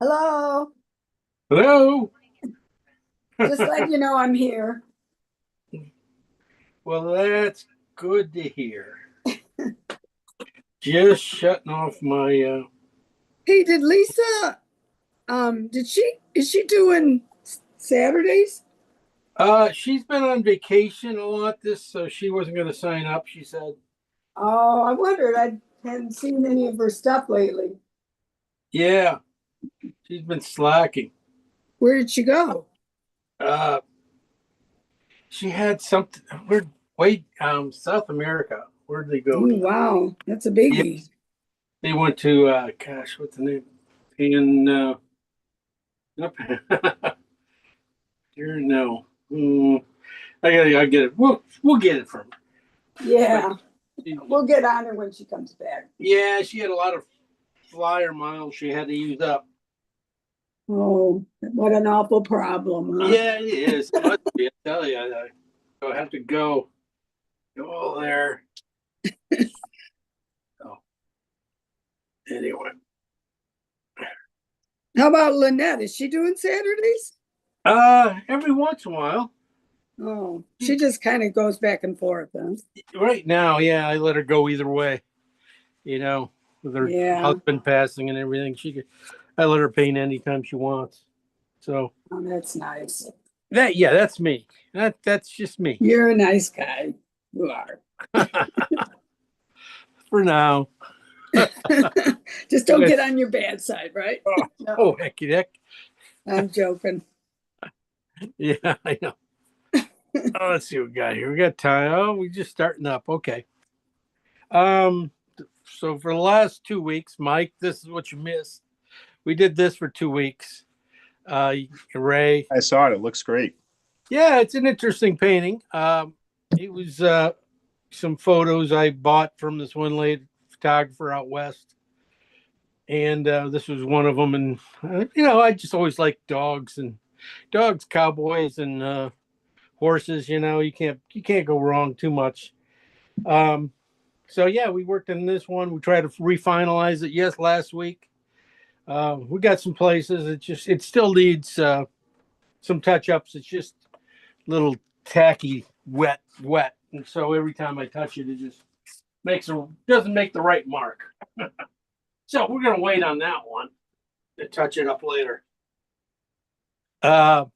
Hello. Hello. Just letting you know I'm here. Well, that's good to hear. Just shutting off my. Hey, did Lisa, is she doing Saturdays? She's been on vacation a lot so she wasn't going to sign up. She said, Oh, I wondered. I hadn't seen any of her stuff lately. "Yeah, she's been slacking. Where did she go? Uh, she had something. We're way South America. Where did they go Oh, to? wow. That's a biggie. Yes, they went to. Gosh, what's the name? In up here, no. I get it. We'll get it from her. But Yeah. she, We'll get on her when she comes back. yeah, she had a lot of flyer miles she had to use up. Oh, what an awful problem, huh? Yeah, it is. It must be. I tell you, I have to go there. So anyway, How about Lynette? Is she doing Saturdays? every once in a while, Oh, she just kind of goes back and forth, huh? right now, yeah, I let her go either way. You know, with her Yeah. husband passing and everything, I let her paint anytime she wants. So Oh, that's nice. yeah, that's me. That's just me You're a nice guy. You are. for now. Just don't get on your bad side, right? Oh, No, heck, heck. I'm joking. Yeah, I know. Oh, let's see what we got here. We got time. Oh, we just starting up. Okay. Um, so for the last 2 weeks, Mike, this is what you missed. We did this for 2 weeks. Ray. I saw it. It looks great. Yeah, it's an interesting painting. It was some photos I bought from this one lady photographer out west, and this was one of them. And I just always like dogs, cowboys, and horses. You can't go wrong too much. Um, so yeah, we worked on this one. We tried to refinalize it. Yes, last week. We got some places. It still needs some touch ups. It's just a little tacky, wet, and so every time I touch it, it just doesn't make the right mark. So we're gonna wait on that one to touch it up later. Uh,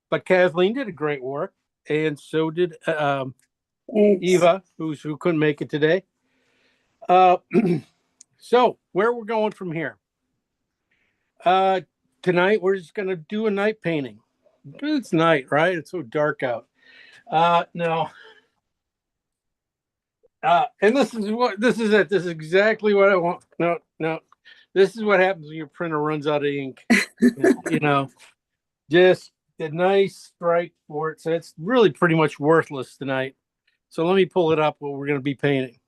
but Kathleen did a great work, and so did Thanks. Eva, who couldn't make it today. Uh, so where we're going from here? Uh, Tonight we're just gonna do a night painting. It's night, right? It's so dark out. No. And this is it. This is exactly what I want. No, no. This is what happens when your printer runs out of ink. you know, just a nice stripe for it. So it's really pretty much worthless tonight. So let me pull it up what we're going to be painting.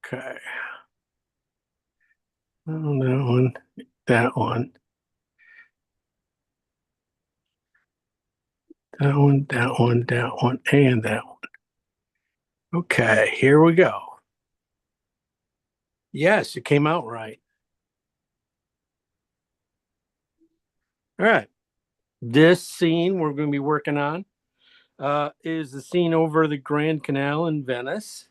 Okay. Oh, that one, that one, that one, that one, that one, and that one. Okay, here we go. Yes, it came out right. All right. This scene we're going to be working on is the scene over the Grand Canal in Venice.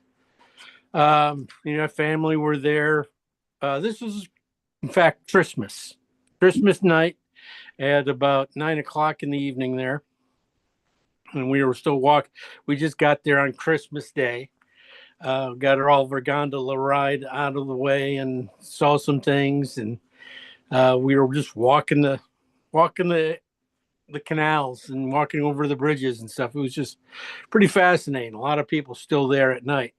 Family were there. This was, in fact, Christmas night at about 9 o'clock in the evening there. And we were still walking. We just got there on Christmas Day. Got all of our gondola ride out of the way and saw some things. And we were just walking the canals and walking over the bridges and stuff. It was just pretty fascinating. A lot of people still there at night.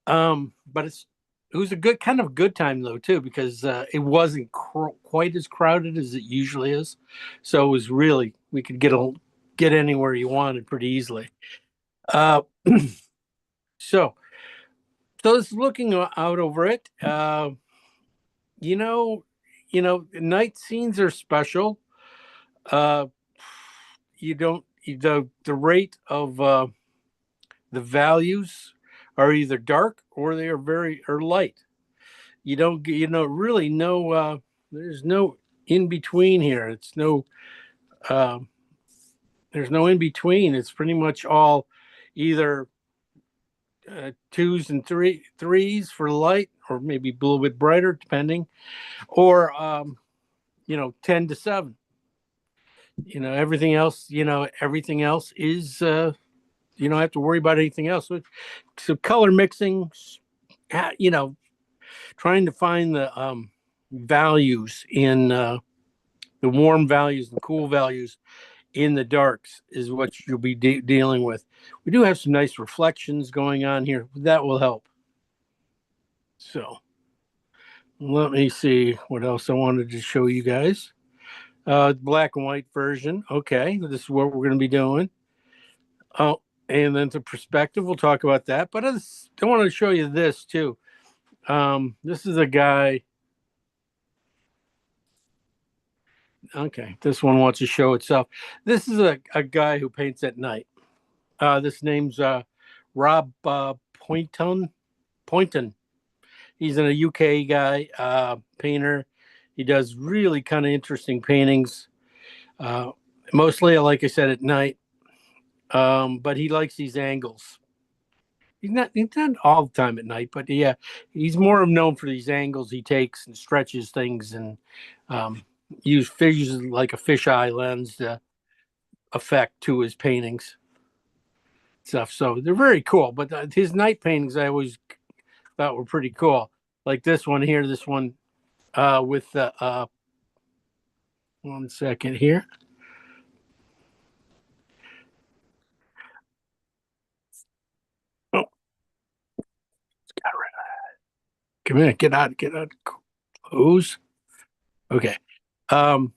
But it was a good time though too, because it wasn't quite as crowded as it usually is. So it was really we could get anywhere you wanted pretty easily. Uh, so so it's looking out over it. You know, night scenes are special. Uh, you don't the rate of the values are either dark or they are very or light. you don't get, really no, there's no in between here. Uh, there's no in between. It's pretty much all either twos and threes for light, or maybe a little bit brighter, depending, or 10 to 7. Everything else is you don't have to worry about anything else. So color mixing, trying to find the values in the warm values and cool values in the darks is what you'll be dealing with. We do have some nice reflections going on here. That will help. So let me see what else I wanted to show you guys. Black and white version. Okay, this is what we're going to be doing. Oh, and then to perspective, we'll talk about that. But I want to show you this too. This is a guy. Okay, this one wants to show itself. This is a guy who paints at night. This name's Rob Poynton. He's a UK guy, painter. He does really kind of interesting paintings. Mostly, like I said, at night. But he likes these angles. He's not all the time at night, but yeah, he's more known for these angles he takes and stretches things and uses like a fisheye lens to effect to his paintings stuff. So they're very cool. But his night paintings I always thought were pretty cool. Like this one here, with the 1 second here. Oh, come here, get out, close. Okay. Oh,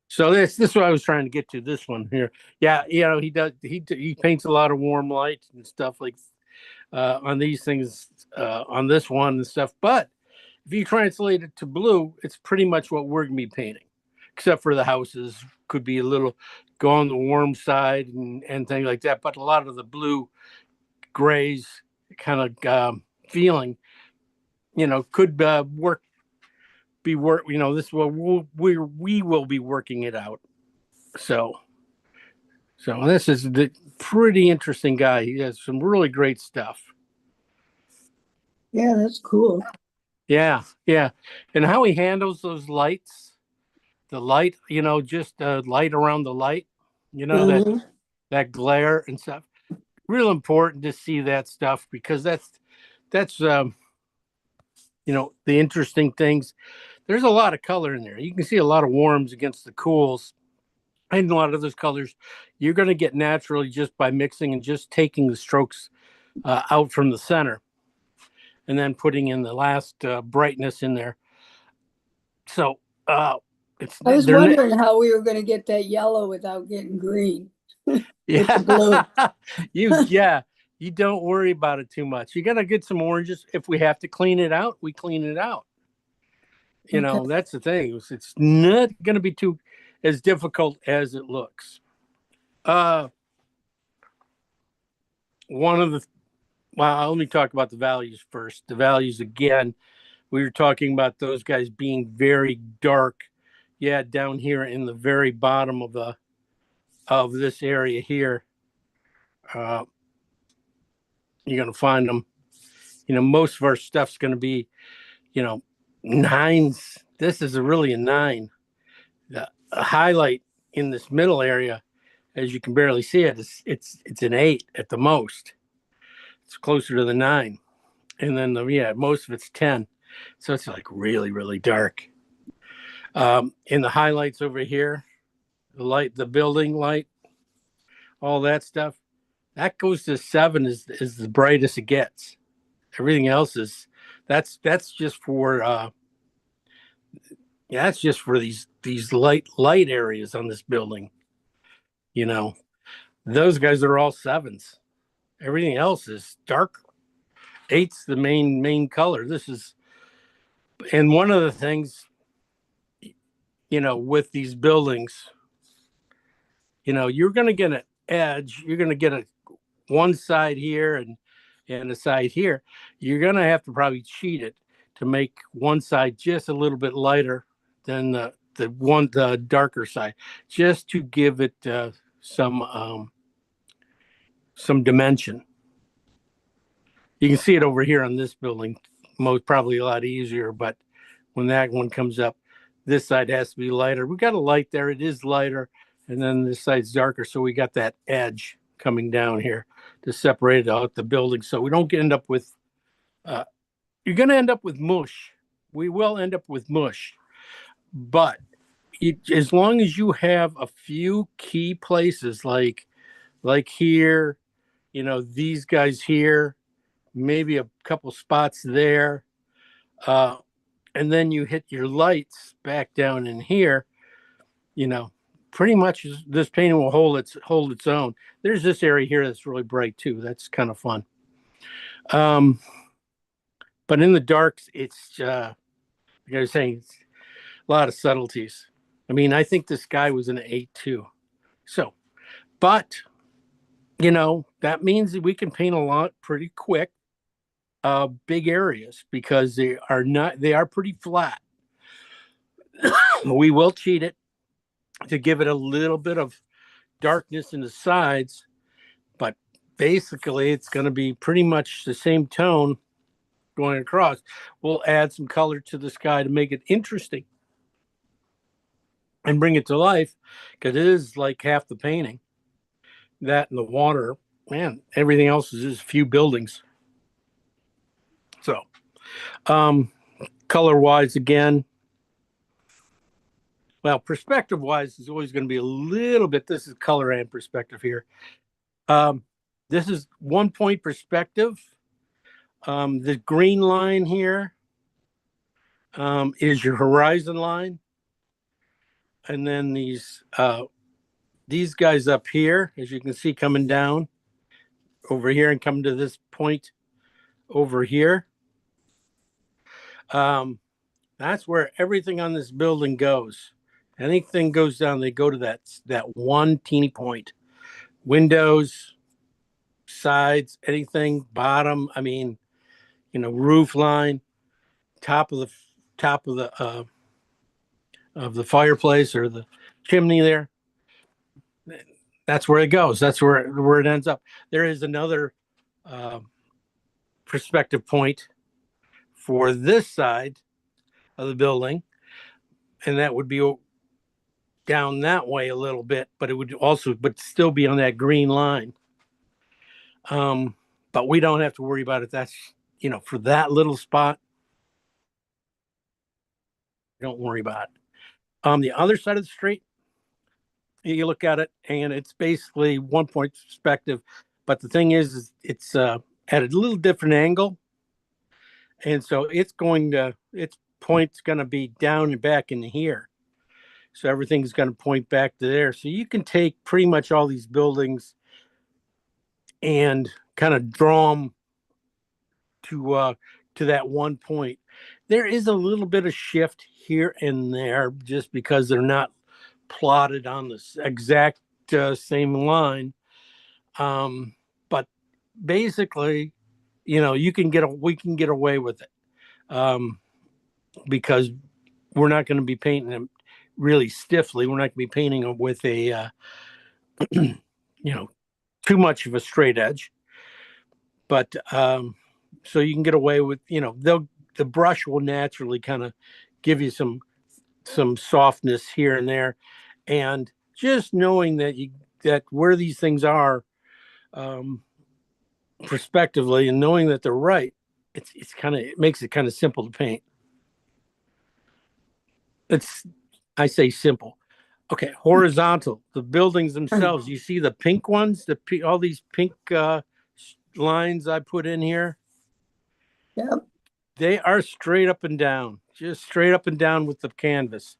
so this is what I was trying to get to. This one here, yeah, he paints a lot of warm lights and stuff like on these things, on this one and stuff. But if you translate it to blue, it's pretty much what we're gonna be painting, except for the houses could be a little go on the warm side and things like that. But a lot of the blue, grays kind of feeling, could be work. This will we will be working it out. So this is the pretty interesting guy. He has some really great stuff. Yeah, that's cool. Yeah, and how he handles those lights, the light, just light around the light, that glare and stuff. Real important to see that stuff because that's the interesting things. There's a lot of color in there. You can see a lot of warms against the cools. And a lot of those colors you're going to get naturally just by mixing and just taking the strokes out from the center and then putting in the last brightness in there. So I was wondering how we were going to get that yellow without getting green. Yeah. Blue. You don't worry about it too much. You got to get some oranges. If we have to clean it out, we clean it out. Okay. That's the thing. It's not going to be too as difficult as it looks. Let me talk about the values first. The values again, we were talking about those guys being very dark. Yeah, down here in the very bottom of this area here, you're going to find them. Most of our stuff's going to be, nines. This is really a 9. The highlight in this middle area, as you can barely see it, it's an 8 at the most. It's closer to the 9, and then most of it's 10. So it's like really, really dark. In the highlights over here, the building light, all that stuff, that goes to 7 is the brightest it gets. Everything else is that's just for that's just for these light areas on this building. Those guys are all 7s. Everything else is dark. 8's the main color. And one of the things, with these buildings, you're going to get an edge. You're going to get one side here, and and the side here, you're going to have to probably cheat it to make one side just a little bit lighter than the darker side, just to give it some dimension. You can see it over here on this building, most probably a lot easier, but when that one comes up, this side has to be lighter. We got a light there, it is lighter, and then this side's darker, so we got that edge coming down here to separate out the building, so we don't end up with you're going to end up with mush. We will end up with mush, but as long as you have a few key places like here, these guys here, maybe a couple spots there, and then you hit your lights back down in here, pretty much this painting will hold its own. There's this area here that's really bright too. That's kind of fun. But in the darks, it's like I was saying, it's a lot of subtleties. I mean, I think this guy was an 8 too. So, but that means that we can paint a lot pretty quick, big areas, because they are pretty flat. We will cheat it to give it a little bit of darkness in the sides, but basically it's going to be pretty much the same tone going across. We'll add some color to the sky to make it interesting and bring it to life, because it is like half the painting. That and the water, man, everything else is just a few buildings. So, color wise, again, well, perspective wise is always going to be a little bit. This is color and perspective here. This is 1 point perspective. The green line here is your horizon line, and then these guys up here, as you can see, coming down over here and coming to this point over here. That's where everything on this building goes. Anything goes down, they go to that one teeny point. Windows, sides, anything, bottom. I mean, roof line, top of the fireplace or the chimney there. That's where it goes. That's where it ends up. There is another perspective point for this side of the building, and that would be down that way a little bit, but it would also, still be on that green line. But we don't have to worry about it. That's, for that little spot, don't worry about it. On the other side of the street, you look at it and it's basically 1 point perspective, but the thing is it's at a little different angle, and so its point's going to be down and back in here, so everything's going to point back to there. So you can take pretty much all these buildings and kind of draw them to that 1 point. There is a little bit of shift here and there just because they're not plotted on this exact same line, but basically, we can get away with it, because we're not going to be painting them really stiffly. We're not going to be painting them with a too much of a straight edge, but so you can get away with, the brush will naturally kind of give you some softness here and there, and just knowing that where these things are, prospectively, and knowing that they're right, it makes it kind of simple to paint. I say simple. Okay, horizontal, the buildings themselves, you see the pink ones, all these pink lines I put in here. Yep. They are straight up and down, just straight up and down with the canvas.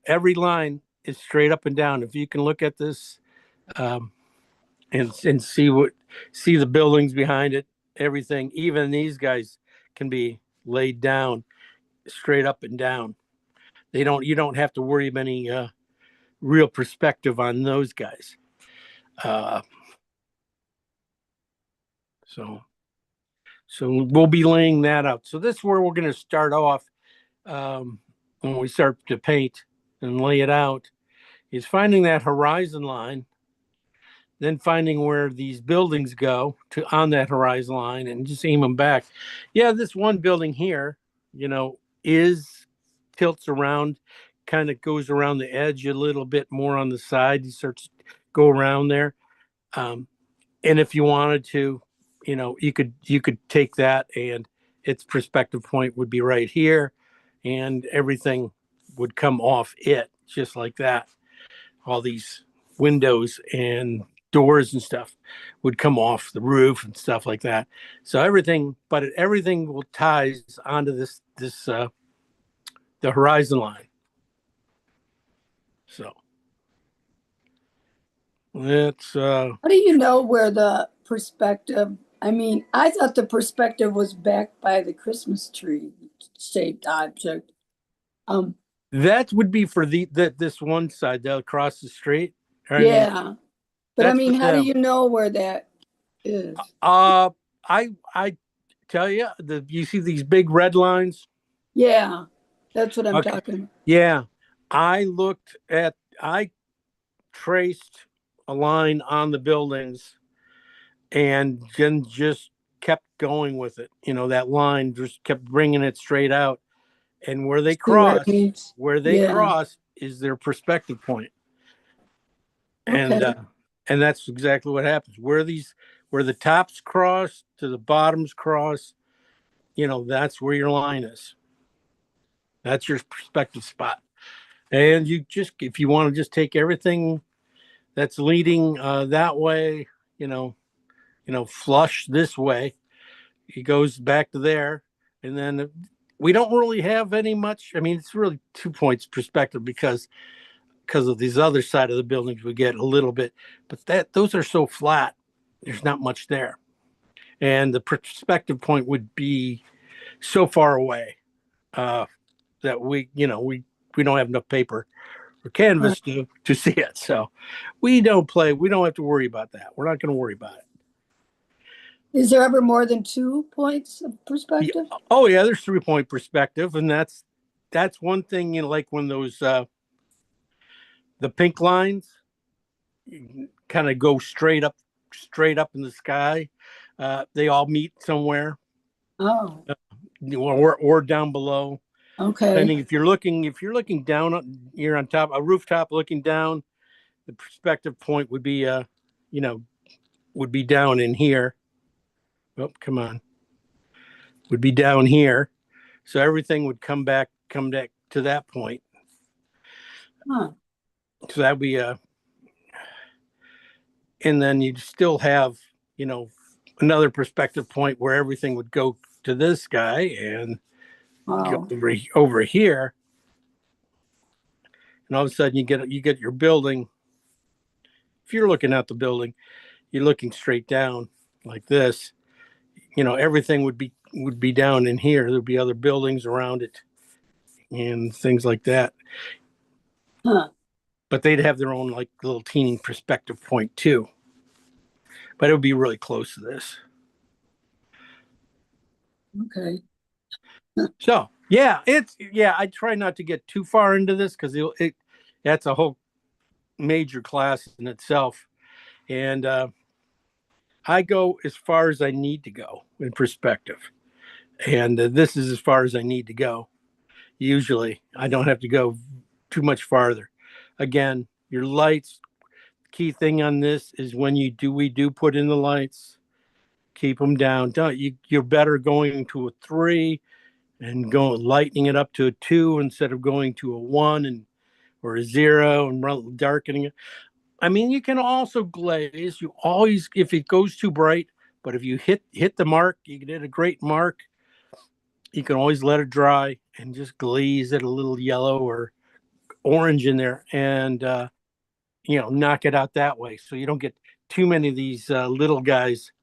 Every line is straight up and down. If you can look at this, and see the buildings behind it, everything, even these guys can be laid down straight up and down. You don't have to worry about any real perspective on those guys. So we'll be laying that out. So this is where we're going to start off when we start to paint and lay it out, is finding that horizon line, then finding where these buildings go to on that horizon line and just aim them back. Yeah, this one building here, is tilts around, kind of goes around the edge a little bit more on the side. You start to go around there. And if you wanted to, you could take that, and its perspective point would be right here, and everything would come off it just like that. All these windows and doors and stuff would come off the roof and stuff like that. So everything will ties onto the horizon line. So it's How do you know where the perspective, I mean, I thought the perspective was back by the Christmas tree shaped object. that would be for this one side that across the street. I mean, Yeah, but I that's mean, for how do them. you know where that is? I tell you, you see these big red lines? Yeah, that's what I'm Okay. talking. Yeah. I traced a line on the buildings and then just kept going with it. That line just kept bringing it straight out. And where they See where it cross, meets. Yeah. is their perspective point. Okay. And that's exactly what happens. Where the tops cross to the bottoms cross, that's where your line is. That's your perspective spot. And if you want to just take everything that's leading that way, flush this way, it goes back to there. And then we don't really have any much. I mean, it's really 2 points perspective because of these other side of the buildings we get a little bit, but those are so flat, there's not much there. And the perspective point would be so far away that we don't have enough paper or canvas to see it. So we don't have to worry about that. We're not going to worry about it. Is there ever more than 2 points of perspective? Yeah. Oh yeah, there's 3-point perspective, and that's one thing. Like when those the pink lines kind of go straight up in the sky. They all meet somewhere. Oh, Or down below. okay. Depending if you're looking down, you're on top a rooftop looking down. The perspective point would be would be down in here. Oh, come on. Would be down here. So everything would come back to that point. Huh. So that'd be and then you'd still have, another perspective point where everything would go to this guy and Wow. go over here. And all of a sudden you get your building. If you're looking at the building, you're looking straight down like this. Everything would be down in here. There'd be other buildings around it and things like that. Huh. But they'd have their own like little teeny perspective point too. But it would be really close to this. Okay. So I try not to get too far into this because that's a whole major class in itself. And I go as far as I need to go in perspective. And this is as far as I need to go. Usually I don't have to go too much farther. Again, your lights, key thing on this is when we do put in the lights, keep them down. You're better going to a 3 and lightening it up to a 2 instead of going to a 1 or a 0 and darkening it. I mean, you can also glaze. You always, if it goes too bright, but if you hit the mark, you can hit a great mark. You can always let it dry and just glaze it a little yellow or orange in there, and knock it out that way, so you don't get too many of these little guys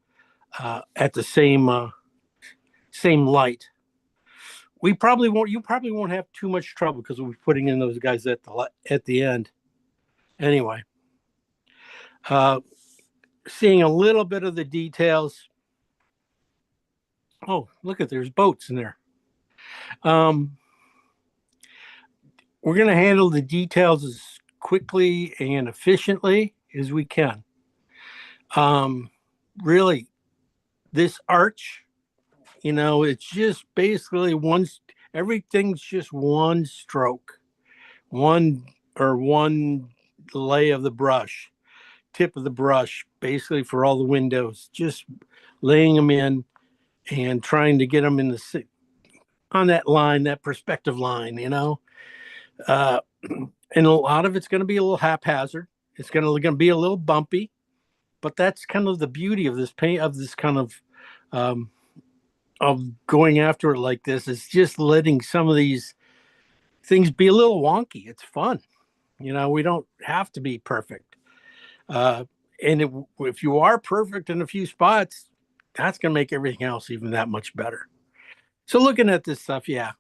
at the same light. You probably won't have too much trouble because we'll be putting in those guys at the end. Anyway, seeing a little bit of the details Oh, look at there's boats in there. Um, we're going to handle the details as quickly and efficiently as we can. Um, really, this arch, it's just basically everything's just one stroke, one lay of the brush, tip of the brush, basically for all the windows, just laying them in and trying to get them on that line, that perspective line. Uh, and a lot of it's going to be a little haphazard. It's going to be a little bumpy, but that's kind of the beauty of this paint, of this kind um, of going after it like this. Is just letting some of these things be a little wonky. It's fun. We don't have to be perfect. If you are perfect in a few spots, that's going to make everything else even that much better. So looking at this stuff, yeah,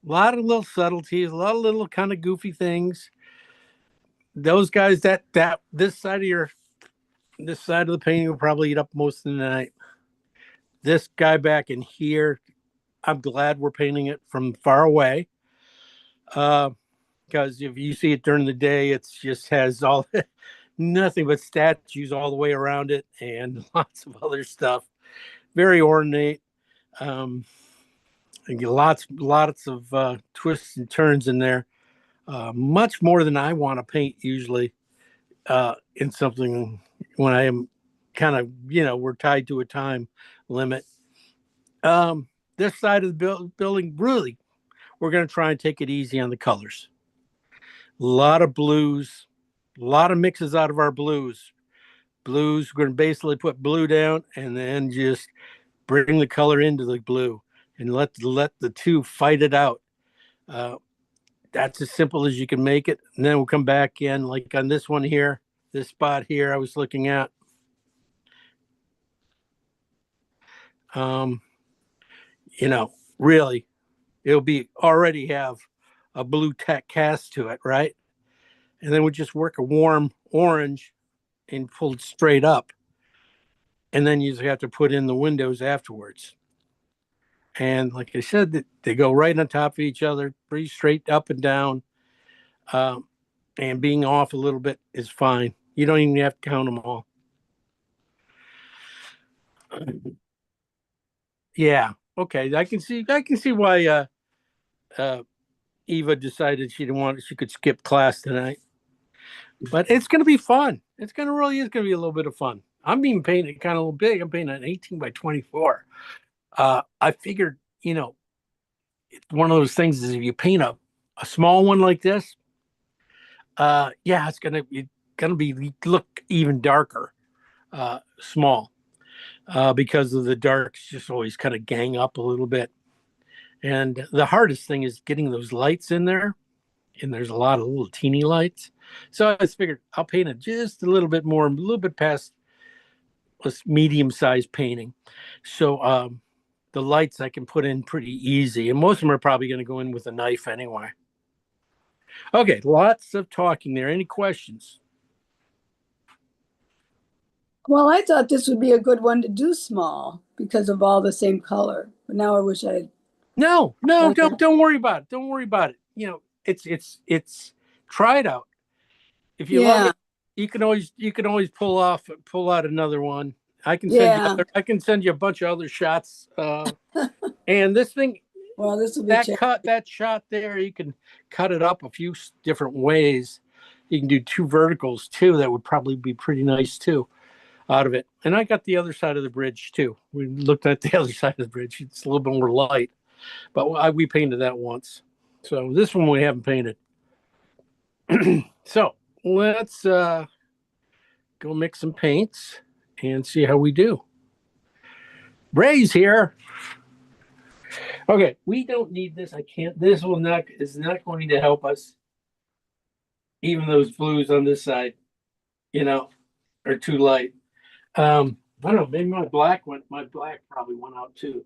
a lot of little subtleties, a lot of little kind of goofy things. Those guys that this side of the painting will probably eat up most of the night. This guy back in here, I'm glad we're painting it from far away. Because if you see it during the day, it just has all nothing but statues all the way around it and lots of other stuff. Very ornate. Lots of twists and turns in there. Much more than I want to paint usually in something when I am kind of, we're tied to a time limit. This side of the building, really, we're going to try and take it easy on the colors. A lot of blues, a lot of mixes out of our blues. We're going to basically put blue down and then just bring the color into the blue and let the two fight it out. That's as simple as you can make it. And then we'll come back in, like on this one here, this spot here I was looking at. Um, really, it'll be already have a blue tech cast to it, right? And then we just work a warm orange and pull it straight up. And then you just have to put in the windows afterwards. And like I said, they go right on top of each other, pretty straight up and down. Um, and being off a little bit is fine. You don't even have to count them all. Yeah. Okay. I can see why uh, Eva decided she could skip class tonight. But it's going to be fun. Really is going to be a little bit of fun. I'm being painted kind of a little big. I'm painting an 18 by 24. I figured, it's one of those things is if you paint a small one like this, yeah, it's gonna be look even darker, small, because of the darks just always kind of gang up a little bit. And the hardest thing is getting those lights in there, and there's a lot of little teeny lights. So I just figured I'll paint it just a little bit more, a little bit past this medium-sized painting. So the lights I can put in pretty easy, and most of them are probably going to go in with a knife anyway. Okay, lots of talking there. Any questions? Well, I thought this would be a good one to do small because of all the same color. But now I wish I had. No, Okay. don't worry about it. Don't worry about it. It's try it out. If you love Yeah, it, you can always pull out another one. yeah. I can send you a bunch of other shots. And this thing, Well, this will be that shot there, you can cut it up a few different ways. You can do two verticals too. That would probably be pretty nice too out of it. And I got the other side of the bridge too. We looked at the other side of the bridge. It's a little bit more light, but we painted that once. So this one we haven't painted. So let's go mix some paints and see how we do. Ray's here. Okay, we don't need this. I can't. This is not going to help us. Even those blues on this side, you know, are too light. I don't know. Maybe my black probably went out too.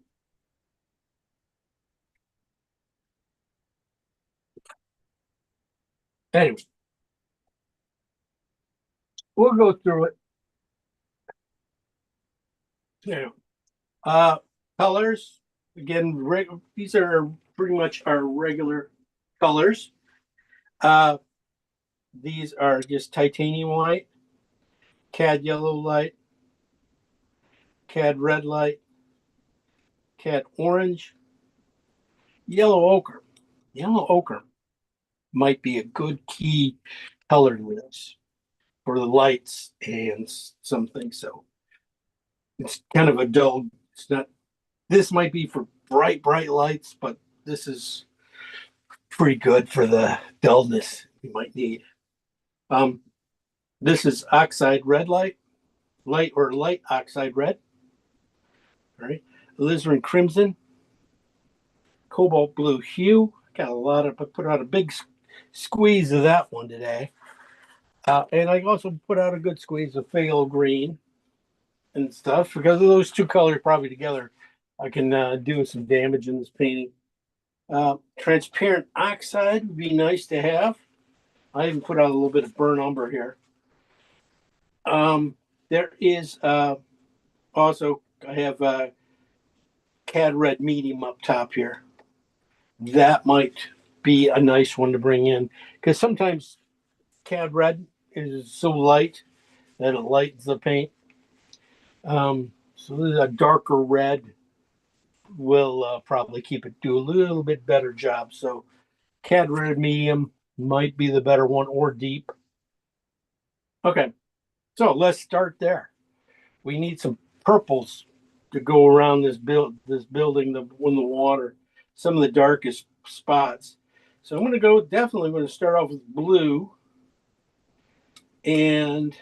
Anyway, we'll go through it. Yeah. Uh, colors. again, these are pretty much our regular colors. These are just titanium white, cad yellow light, cad red light, cad orange, yellow ochre. Yellow ochre might be a good key color to this for the lights and something. So it's kind of a dull. It's not. This might be for bright lights, but this is pretty good for the dullness you might need. This is oxide red light oxide red. All right, alizarin crimson, cobalt blue hue. Got a lot of. I put out a big squeeze of that one today, and I also put out a good squeeze of phthalo green and stuff because of those two colors probably together. I can do some damage in this painting. Transparent oxide would be nice to have. I even put out a little bit of burnt umber here. There is also, I have cad red medium up top here. That might be a nice one to bring in because sometimes cad red is so light that it lightens the paint. So this is a darker red will probably keep it do a little bit better job. So cad red medium might be the better one, or deep. Okay, so let's start there. We need some purples to go around this building, in the water, some of the darkest spots. So I'm going to definitely going to start off with blue, and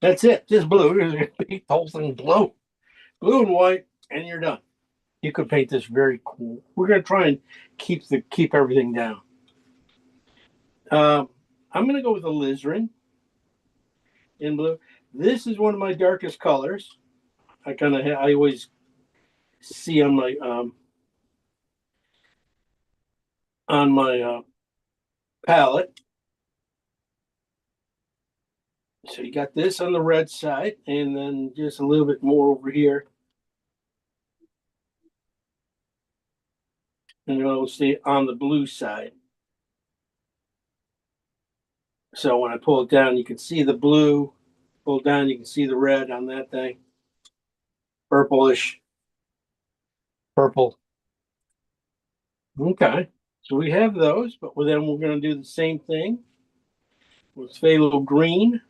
that's it. Just blue. You're going to paint the whole thing blue and white, and you're done. You could paint this very cool. We're going to try and keep everything down. I'm going to go with alizarin in blue. This is one of my darkest colors. I always see on my palette. So you got this on the red side, and then just a little bit more over here. And it'll stay on the blue side. So when I pull it down, you can see the blue. Pull it down, you can see the red on that thing. Purplish. Purple. Okay. So we have those, but then we're going to do the same thing with phthalo green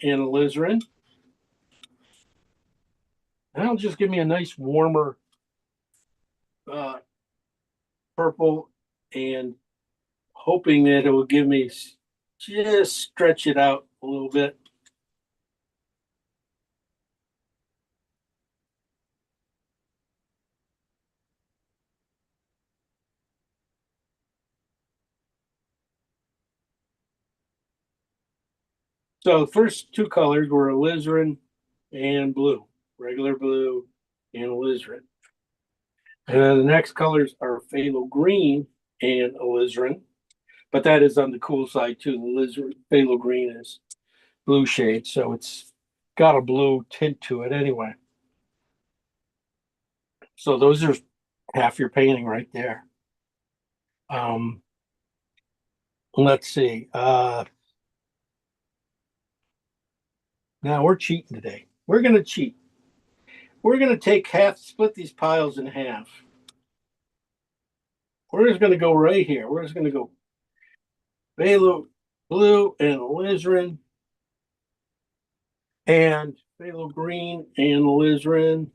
and alizarin. That'll just give me a nice warmer purple, and hoping that it will give me, just stretch it out a little bit. So the first two colors were alizarin and blue, regular blue and alizarin. And then the next colors are phthalo green and alizarin, but that is on the cool side too. The phthalo green is blue shade, so it's got a blue tint to it anyway. So those are half your painting right there. Let's see. Now we're cheating today. We're going to cheat. We're going to split these piles in half. We're just going to go right here. We're just going to go phthalo blue and alizarin, and phthalo green and alizarin.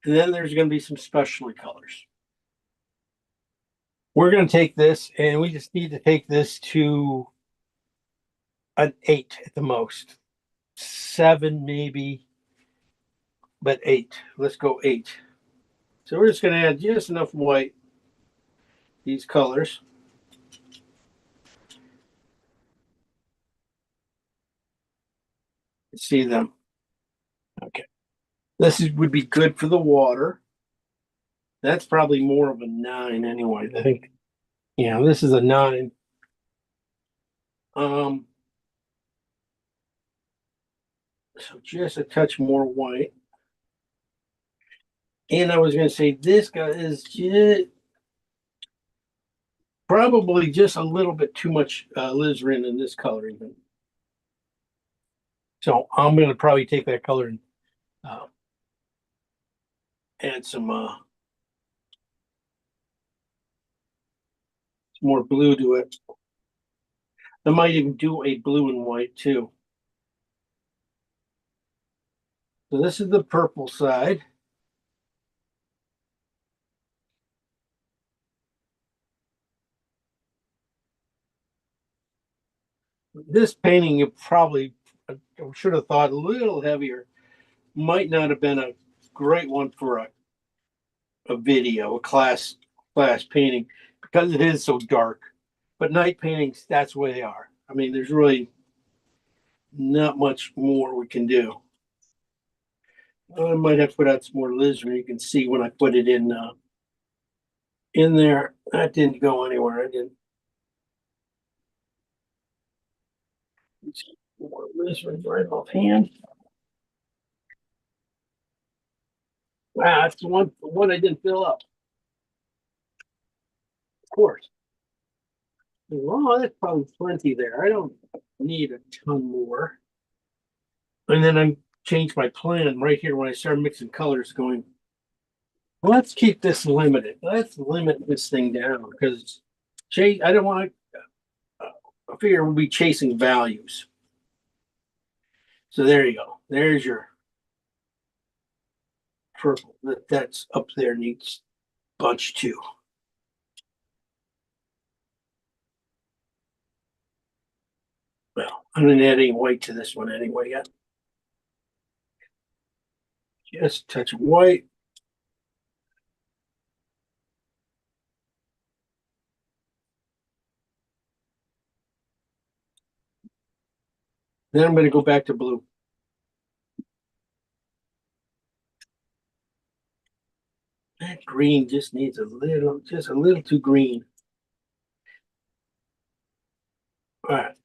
And then there's going to be some specialty colors. We're going to take this, and we just need to take this to an 8 at the most. 7 maybe, but 8. Let's go 8. So we're just going to add just enough white, these colors. See them. Okay. This would be good for the water. That's probably more of a 9 anyway. I think, yeah, this is a 9. So just a touch more white. And I was going to say this guy is just probably just a little bit too much alizarin in this color even. So I'm going to probably take that color and add some more blue to it. I might even do a blue and white too. So this is the purple side. This painting you probably should have thought a little heavier. Might not have been a great one for a video, a class painting, because it is so dark. But night paintings, that's the way they are. I mean, there's really not much more we can do. I might have to put out some more alizarin. You can see when I put it in there, that didn't go anywhere. I didn't. More alizarin right offhand. Wow, that's the one I didn't fill up. Of course. Well, that's probably plenty there. I don't need a ton more. And then I changed my plan right here when I started mixing colors, going, let's keep this limited. Let's limit this thing down because I don't want to, I figure we'll be chasing values. So there you go. There's your purple. That's up there needs bunch too. Well, I'm going to add any white to this one anyway yet. Just a touch of white. Then I'm going to go back to blue. That green just needs just a little too green. All right.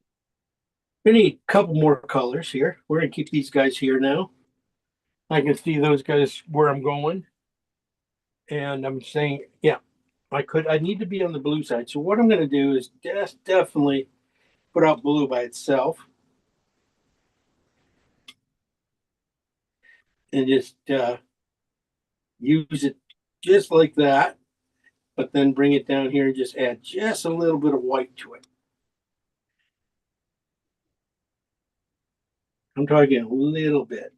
We need a couple more colors here. We're going to keep these guys here now. I can see those guys where I'm going. And I'm saying, yeah, I need to be on the blue side. So what I'm going to do is just definitely put out blue by itself. And just use it just like that. But then bring it down here and just add just a little bit of white to it. I'm talking a little bit.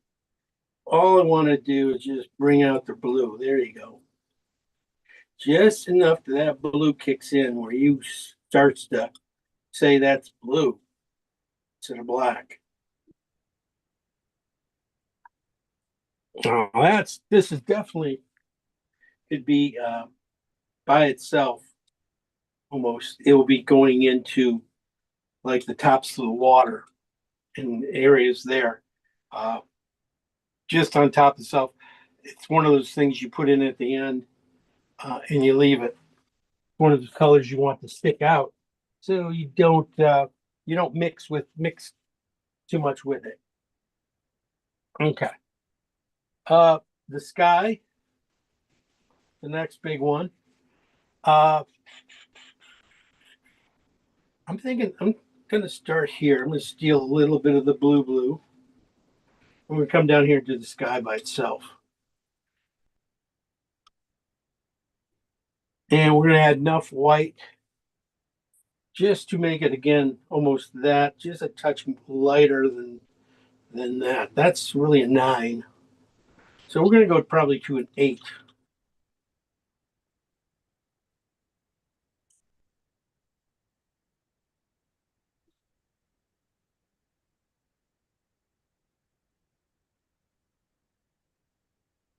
All I want to do is just bring out the blue. There you go. Just enough that blue kicks in where you starts to say that's blue instead of black. Oh, this is definitely could be by itself almost. It will be going into like the tops of the water in areas there. Just on top of itself. It's one of those things you put in at the end and you leave it. One of the colors you want to stick out, so you don't mix too much with it. Okay. The sky, the next big one. I'm thinking I'm gonna start here. I'm gonna steal a little bit of the blue. I'm gonna come down here and do the sky by itself. And we're gonna add enough white just to make it again almost that, just a touch lighter than that. That's really a 9. So we're gonna go probably to an 8.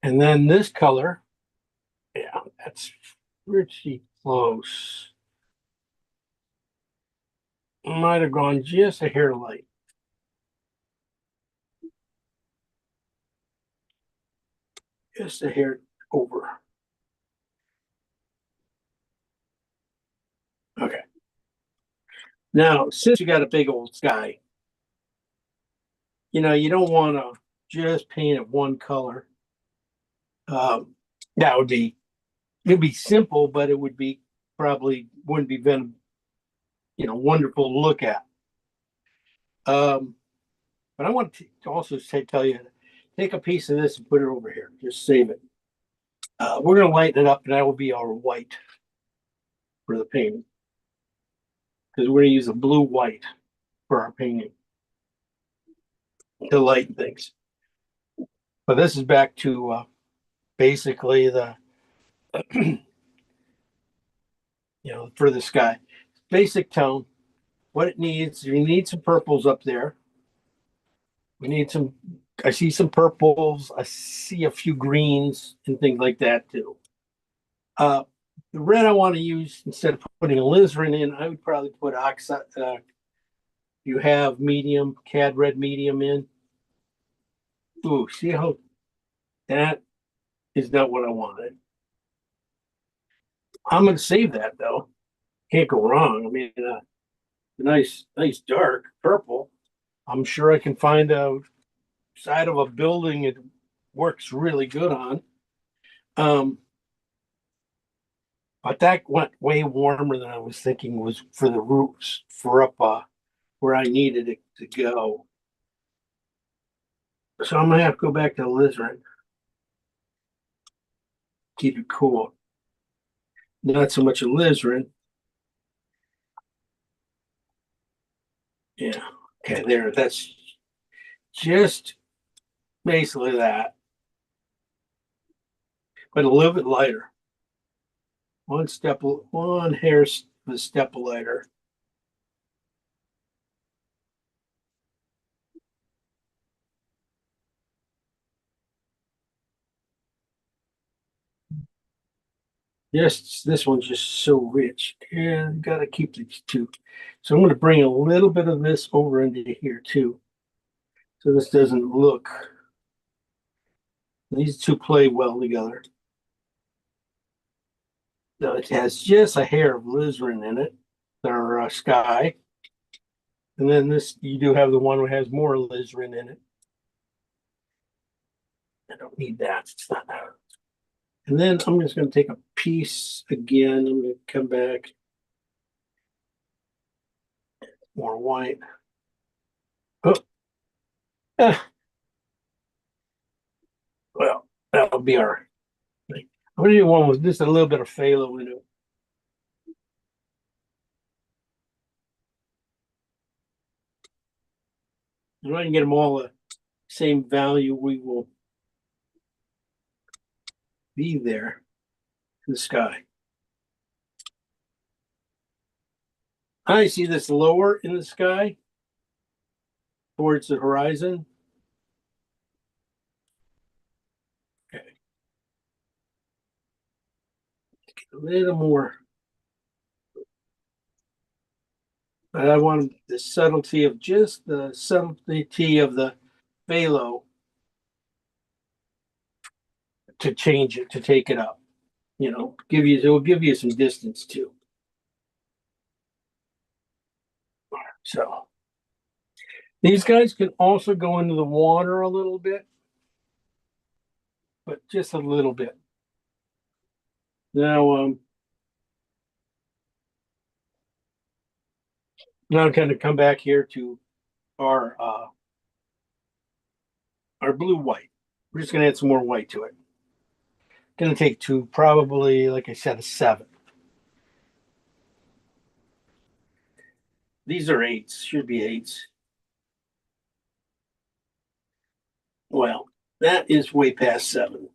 And then this color, yeah, that's pretty close. Might have gone just a hair light. Just a hair over. Okay. Now, since you got a big old sky, you don't want to just paint it one color. That it'd be simple, but it would be probably wouldn't be very, wonderful to look at. But I want to also tell you, take a piece of this and put it over here. Just save it. We're going to lighten it up, and that will be our white for the painting. Because we're going to use a blue white for our painting to lighten things. But this is back to basically the, for the sky. Basic tone. What it needs, you need some purples up there. We need some, I see some purples. I see a few greens and things like that too. The red I want to use, instead of putting alizarin in, I would probably put oxide. You have medium, cad red medium in. Ooh, see how that is not what I wanted. I'm going to save that though. Can't go wrong. I mean, nice dark purple. I'm sure I can find a side of a building it works really good on. But that went way warmer than I was thinking was for the roofs, for up where I needed it to go. So I'm gonna have to go back to alizarin. Keep it cool. Not so much alizarin. Yeah. Okay, there. That's just basically that. But a little bit lighter. One hair of a step lighter. Yes, this one's just so rich. Yeah, gotta keep these two. So I'm gonna bring a little bit of this over into here too. So this doesn't look, these two play well together. So it has just a hair of alizarin in it, or sky. And then this, you do have the one that has more alizarin in it. I don't need that. It's not that. And then I'm just going to take a piece again. I'm going to come back. More white. Oh. Well, that'll be our. I'm going to do one with just a little bit of phthalo in it. If I can get them all the same value, we will be there in the sky. I see this lower in the sky towards the horizon. Okay. Get a little more. But I want the subtlety of just the subtlety of the phthalo to change it, to take it up. It will give you some distance too. So these guys can also go into the water a little bit, but just a little bit. Now, now I'm going to come back here to our blue white. We're just going to add some more white to it. Going to take to probably, like I said, a 7. These are 8s, should be 8s. Well, that is way past 7.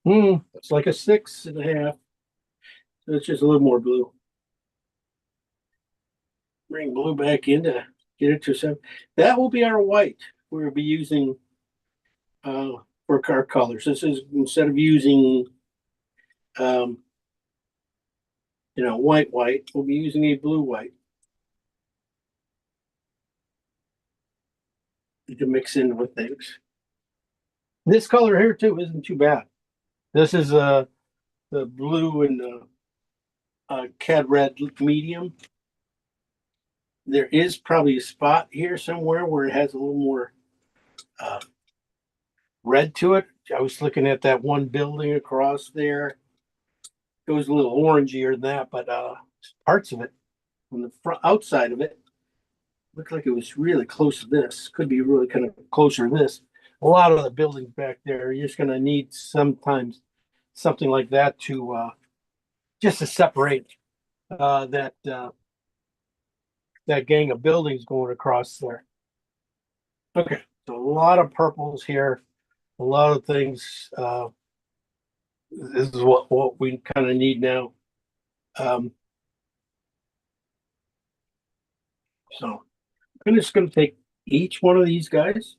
It's like a 6.5. So it's just a little more blue. Bring blue back in to get it to 7. That will be our white we'll be using for our colors. This is, instead of using white, we'll be using a blue white to mix in with things. This color here too isn't too bad. This is the blue and CAD red medium. There is probably a spot here somewhere where it has a little more red to it. I was looking at that one building across there. It was a little orangier than that, but parts of it on the front outside of it looked like it was really close to this. Could be really kind of closer to this. A lot of the buildings back there, you're just going to need sometimes something like that to just to separate that gang of buildings going across there. Okay, so a lot of purples here, a lot of things. This is what we kind of need now. So I'm just going to take each one of these guys,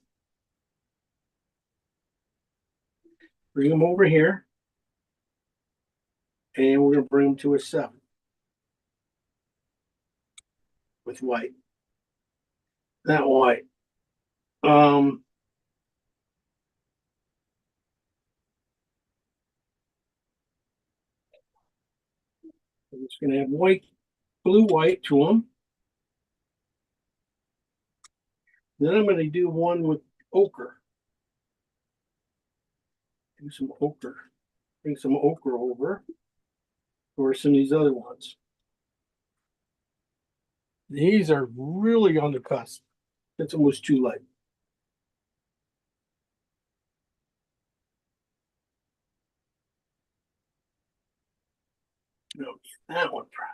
bring them over here, and we're going to bring them to a 7 with white. That white. I'm just going to add blue, white to them. Then I'm going to do one with ochre. Do some ochre. Bring some ochre over. Or some of these other ones. These are really on the cusp. It's almost too light. No, that one probably.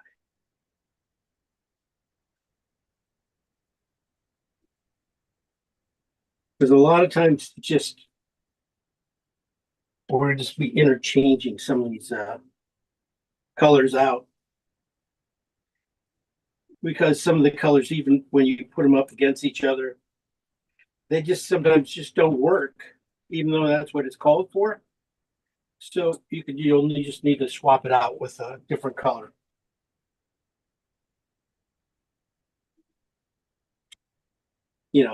Because a lot of times just we're just be interchanging some of these colors out. Because some of the colors, even when you put them up against each other, they just sometimes just don't work, even though that's what it's called for. So you'll just need to swap it out with a different color.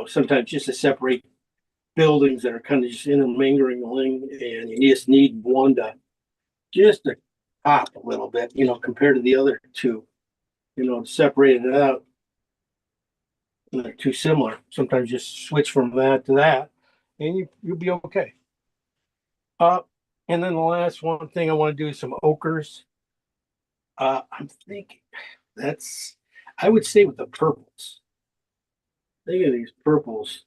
Sometimes just to separate buildings that are kind of just intermingling, and you just need one to pop a little bit, compared to the other two, to separate it out. And they're too similar. Sometimes just switch from that to that, and you'll be okay. And then the last one thing I want to do is some ochres. I'm thinking I would stay with the purples. Think of these purples,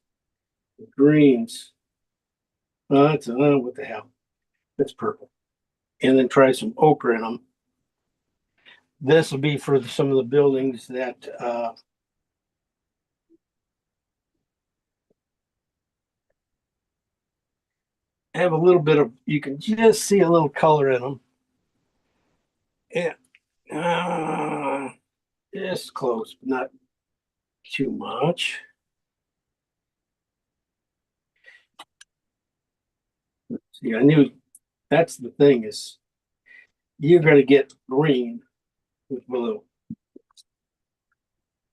the greens. What the hell? That's purple. And then try some ochre in them. This will be for some of the buildings that have a little bit of, you can just see a little color in them. And just close, but not too much. See, I knew that's the thing is you're going to get green with blue.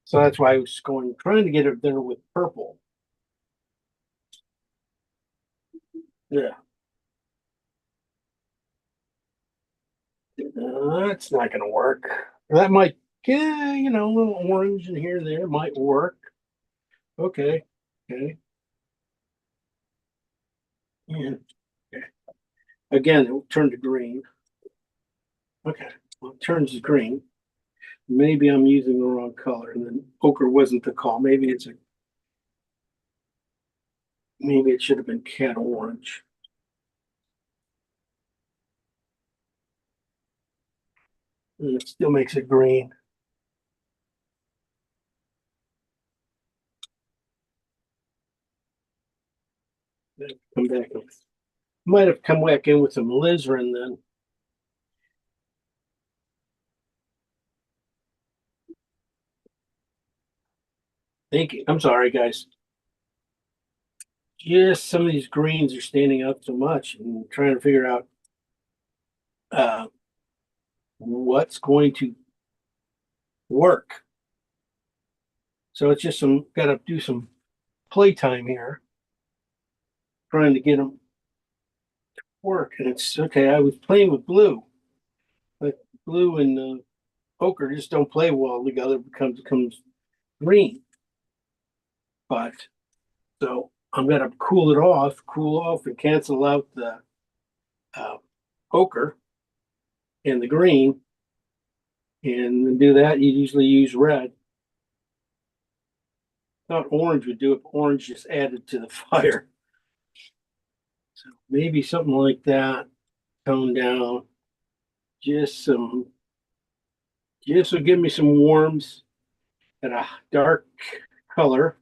So that's why I was trying to get it there with purple. Yeah. That's not going to work. That might, a little orange in here and there might work. Okay. Okay. Yeah. Okay. Again, it will turn to green. Okay. Well, it turns to green. Maybe I'm using the wrong color, and then ochre wasn't the call. Maybe it should have been cat orange. And it still makes it green. Then come back. Might have come back in with some alizarin then. Thank you. I'm sorry, guys. Just some of these greens are standing out so much and trying to figure out what's going to work. So it's just got to do some playtime here, trying to get them to work. And it's okay. I was playing with blue, but blue and ochre just don't play well together, becomes green. But so I'm gonna cool off and cancel out the ochre and the green. And to do that, you usually use red. Thought orange would do it, but orange just added to the fire. So maybe something like that, tone down, just some, just will give me some warmth and a dark color.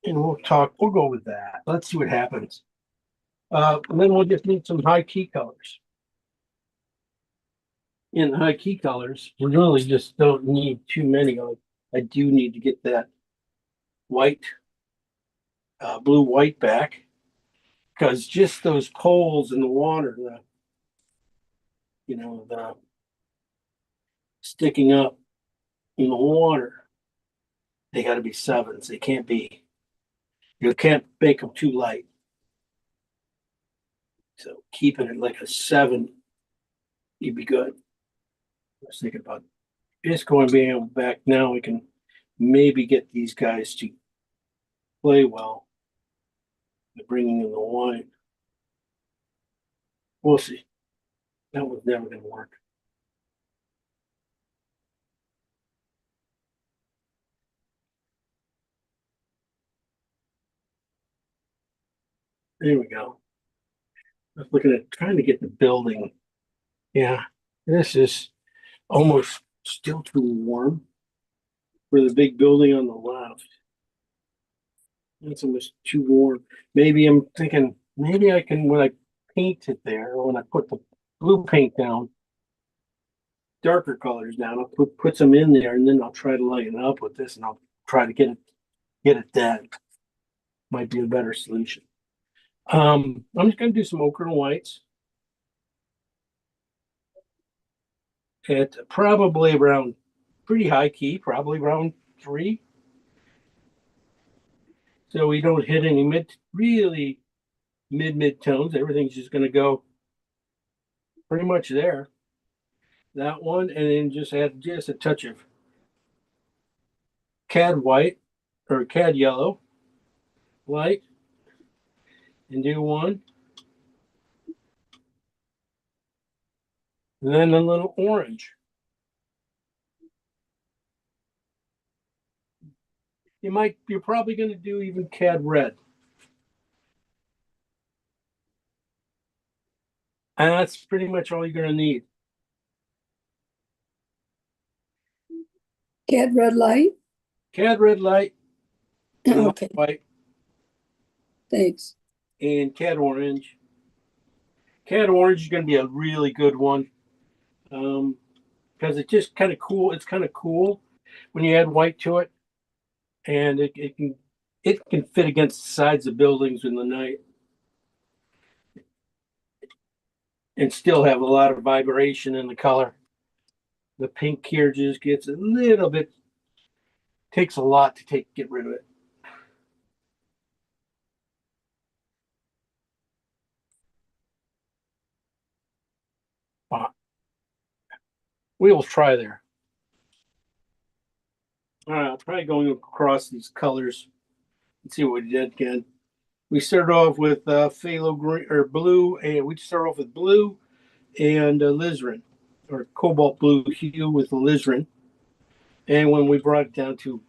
And we'll go with that. Let's see what happens. And then we'll just need some high key colors. In the high key colors, we really just don't need too many. I do need to get that white, blue white back, because just those poles in the water, the sticking up in the water, they got to be sevens. They can't be, you can't make them too light. So keeping it like a 7, you'd be good. I was thinking about just going back now. We can maybe get these guys to play well. Bringing in the wine. We'll see. That was never going to work. There we go. I was looking at trying to get the building. Yeah, this is almost still too warm for the big building on the left. It's almost too warm. Maybe I'm thinking, maybe I can, when I paint it there, or when I put the blue paint down, darker colors down, I'll put some in there, and then I'll try to lighten it up with this, and I'll try to get it dead. Might be a better solution. I'm just going to do some ochre and whites. At probably around pretty high key, probably around 3. So we don't hit any really mid tones. Everything's just going to go pretty much there. That one, and then just add just a touch of cad white or cad yellow light, and do one. And then a little orange. You're probably going to do even cad red. And that's pretty much all you're going to need. Cad red light? Cad red light, Okay, white, thanks. and cad orange. Cad orange is going to be a really good one. Because it's just kind of cool. It's kind of cool when you add white to it. And it can fit against the sides of buildings in the night and still have a lot of vibration in the color. The pink here just gets a little bit, takes a lot to get rid of it. We will try there. All right, I'll try going across these colors and see what we did again. We started off with phthalo green or blue, and we start off with blue and alizarin, or cobalt blue hue with alizarin. And when we brought it down to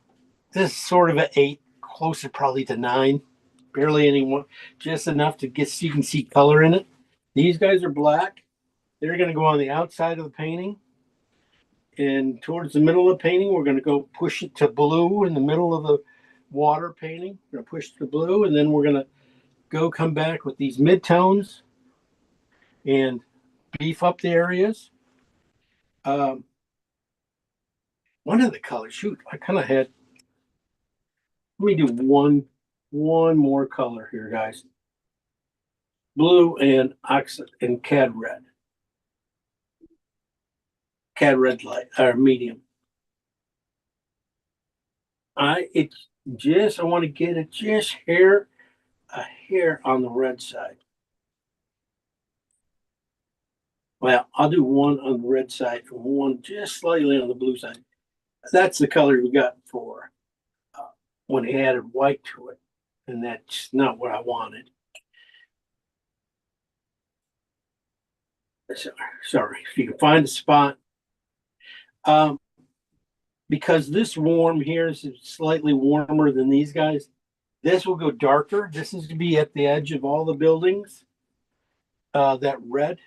this sort of an 8, closer probably to 9, barely anyone, just enough to get so you can see color in it. These guys are black. They're going to go on the outside of the painting. And towards the middle of the painting, we're going to go push it to blue in the middle of the water painting. We're going to push to blue, and then we're going to come back with these midtones and beef up the areas. One of the colors, shoot, I kind of had, let me do one more color here, guys. Blue and oxide and cad red. Cad red light or medium. I want to get it just a hair on the red side. Well, I'll do one on the red side and one just slightly on the blue side. That's the color we got for when he added white to it, and that's not what I wanted. Sorry, if you can find a spot. Um, because this warm here is slightly warmer than these guys, this will go darker. This is to be at the edge of all the buildings. That red,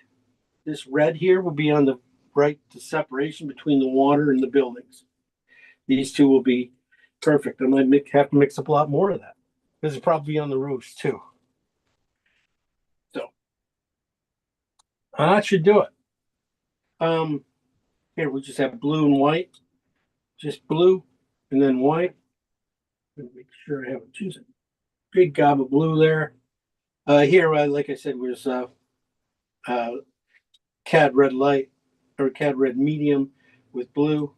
this red here will be on the right, the separation between the water and the buildings. These two will be perfect. I might have to mix up a lot more of that. This is probably on the roofs too. So that should do it. Here we just have blue and white, just blue and then white. Make sure I have just a big gob of blue there. Here, like I said, was cad red light or cad red medium with blue,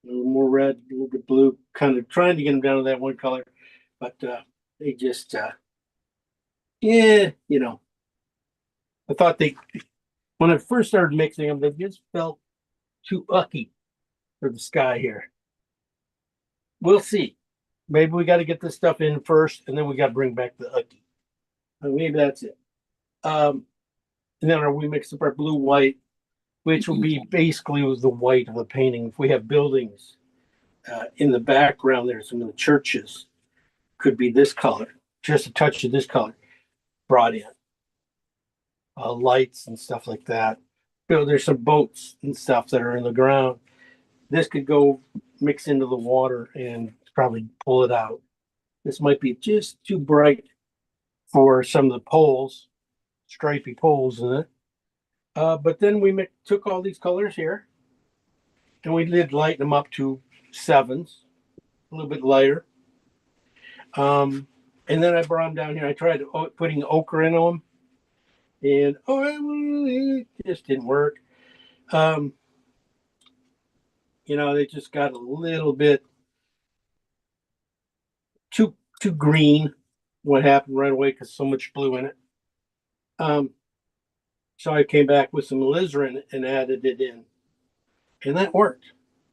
a little more red, a little bit blue, kind of trying to get them down to that one color, but they just, yeah, you know, I thought when I first started mixing them, they just felt too ucky for the sky here. We'll see. Maybe we got to get this stuff in first, and then we got to bring back the ucky. Maybe that's it. And then we mix up our blue white, which will be basically the white of the painting. If we have buildings in the background, there's some of the churches could be this color, just a touch of this color brought in. Lights and stuff like that. There's some boats and stuff that are in the ground. This could go mix into the water and probably pull it out. This might be just too bright for some of the poles, stripy poles in it. But then we took all these colors here and we did lighten them up to 7s, a little bit lighter. And then I brought them down here. I tried putting ochre in them, and it just didn't work. They just got a little bit too green. What happened right away because so much blue in it. So I came back with some alizarin and added it in, and that worked.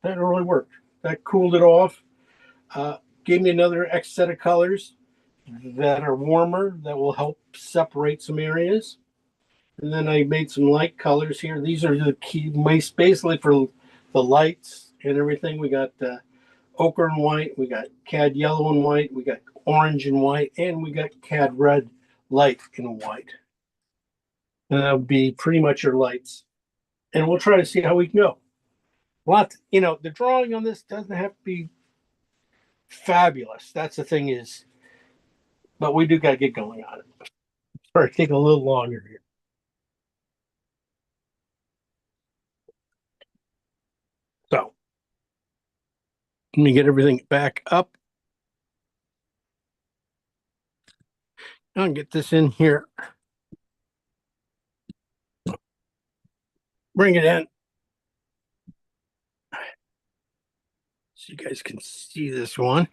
That really worked. That cooled it off. Gave me another X set of colors that are warmer that will help separate some areas. And then I made some light colors here. These are the key, basically for the lights and everything. We got ochre and white, we got cad yellow and white, we got orange and white, and we got cad red light and white. And that'll be pretty much your lights. And we'll try to see how we can go. The drawing on this doesn't have to be fabulous. That's the thing is, but we do got to get going on it. Sorry, take a little longer here. So let me get everything back up. I'll get this in here. Bring it in. So you guys can see this one.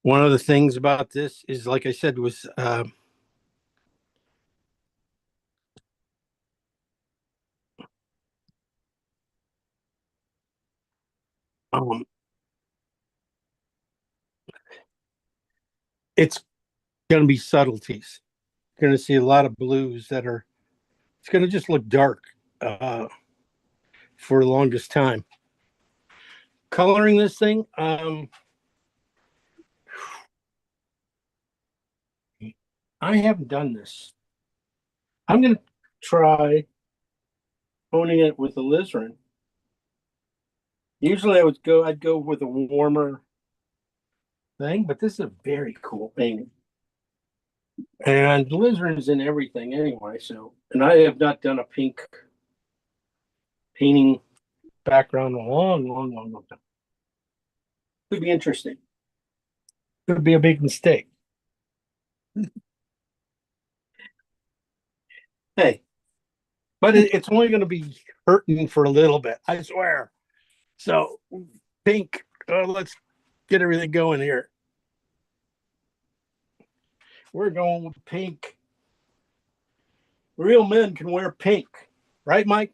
One of the things about this is, like I said, was it's going to be subtleties. You're going to see a lot of blues it's going to just look dark for the longest time. Coloring this thing, I haven't done this. I'm going to try owning it with alizarin. Usually I'd go with a warmer thing, but this is a very cool painting. And alizarin is in everything anyway, and I have not done a pink painting background in a long time. Could be interesting. Could be a big mistake. Hey, but it's only going to be hurting for a little bit, I swear. So pink, let's get everything going here. We're going with pink. real men can wear pink, right, Mike?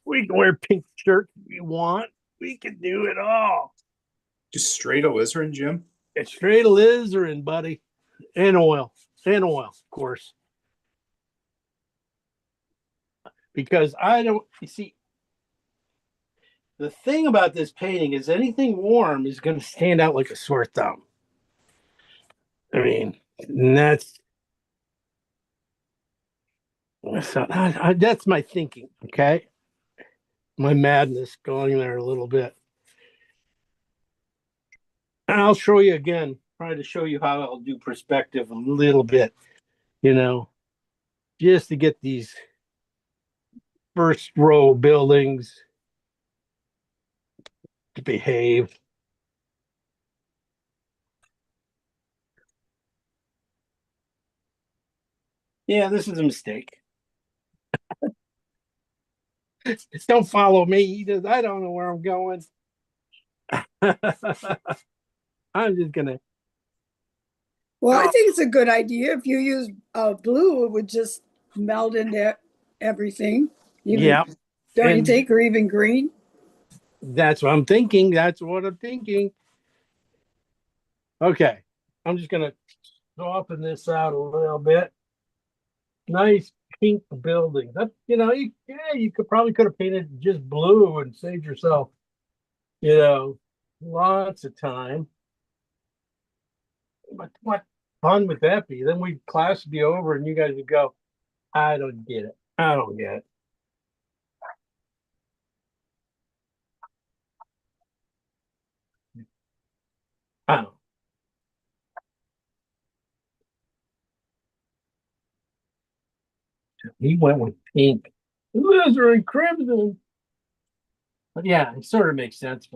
We can wear pink shirts if we want. We can do it all. Just straight alizarin, Jim. It's straight alizarin, buddy, and oil, of course. Because I don't, you see, the thing about this painting is anything warm is going to stand out like a sore thumb. I mean, that's that's my thinking. Okay, my madness going there a little bit. And I'll show you again, try to show you how I'll do perspective a little bit, just to get these first row buildings to behave. Yeah, this is a mistake. Don't follow me. I don't know where I'm going. I'm just gonna. Well, I think it's a good idea. If you use blue, it would just meld into everything. Yeah. Don't you think, or even green? That's what I'm thinking. Okay. I'm just gonna soften this out a little bit. Nice pink building. That you could have painted just blue and saved yourself, lots of time. But what fun would that be? Then class would be over and you guys would go, I don't get it. I don't get it. I don't. He went with pink. Alizarin crimson. But yeah, it sort of makes sense.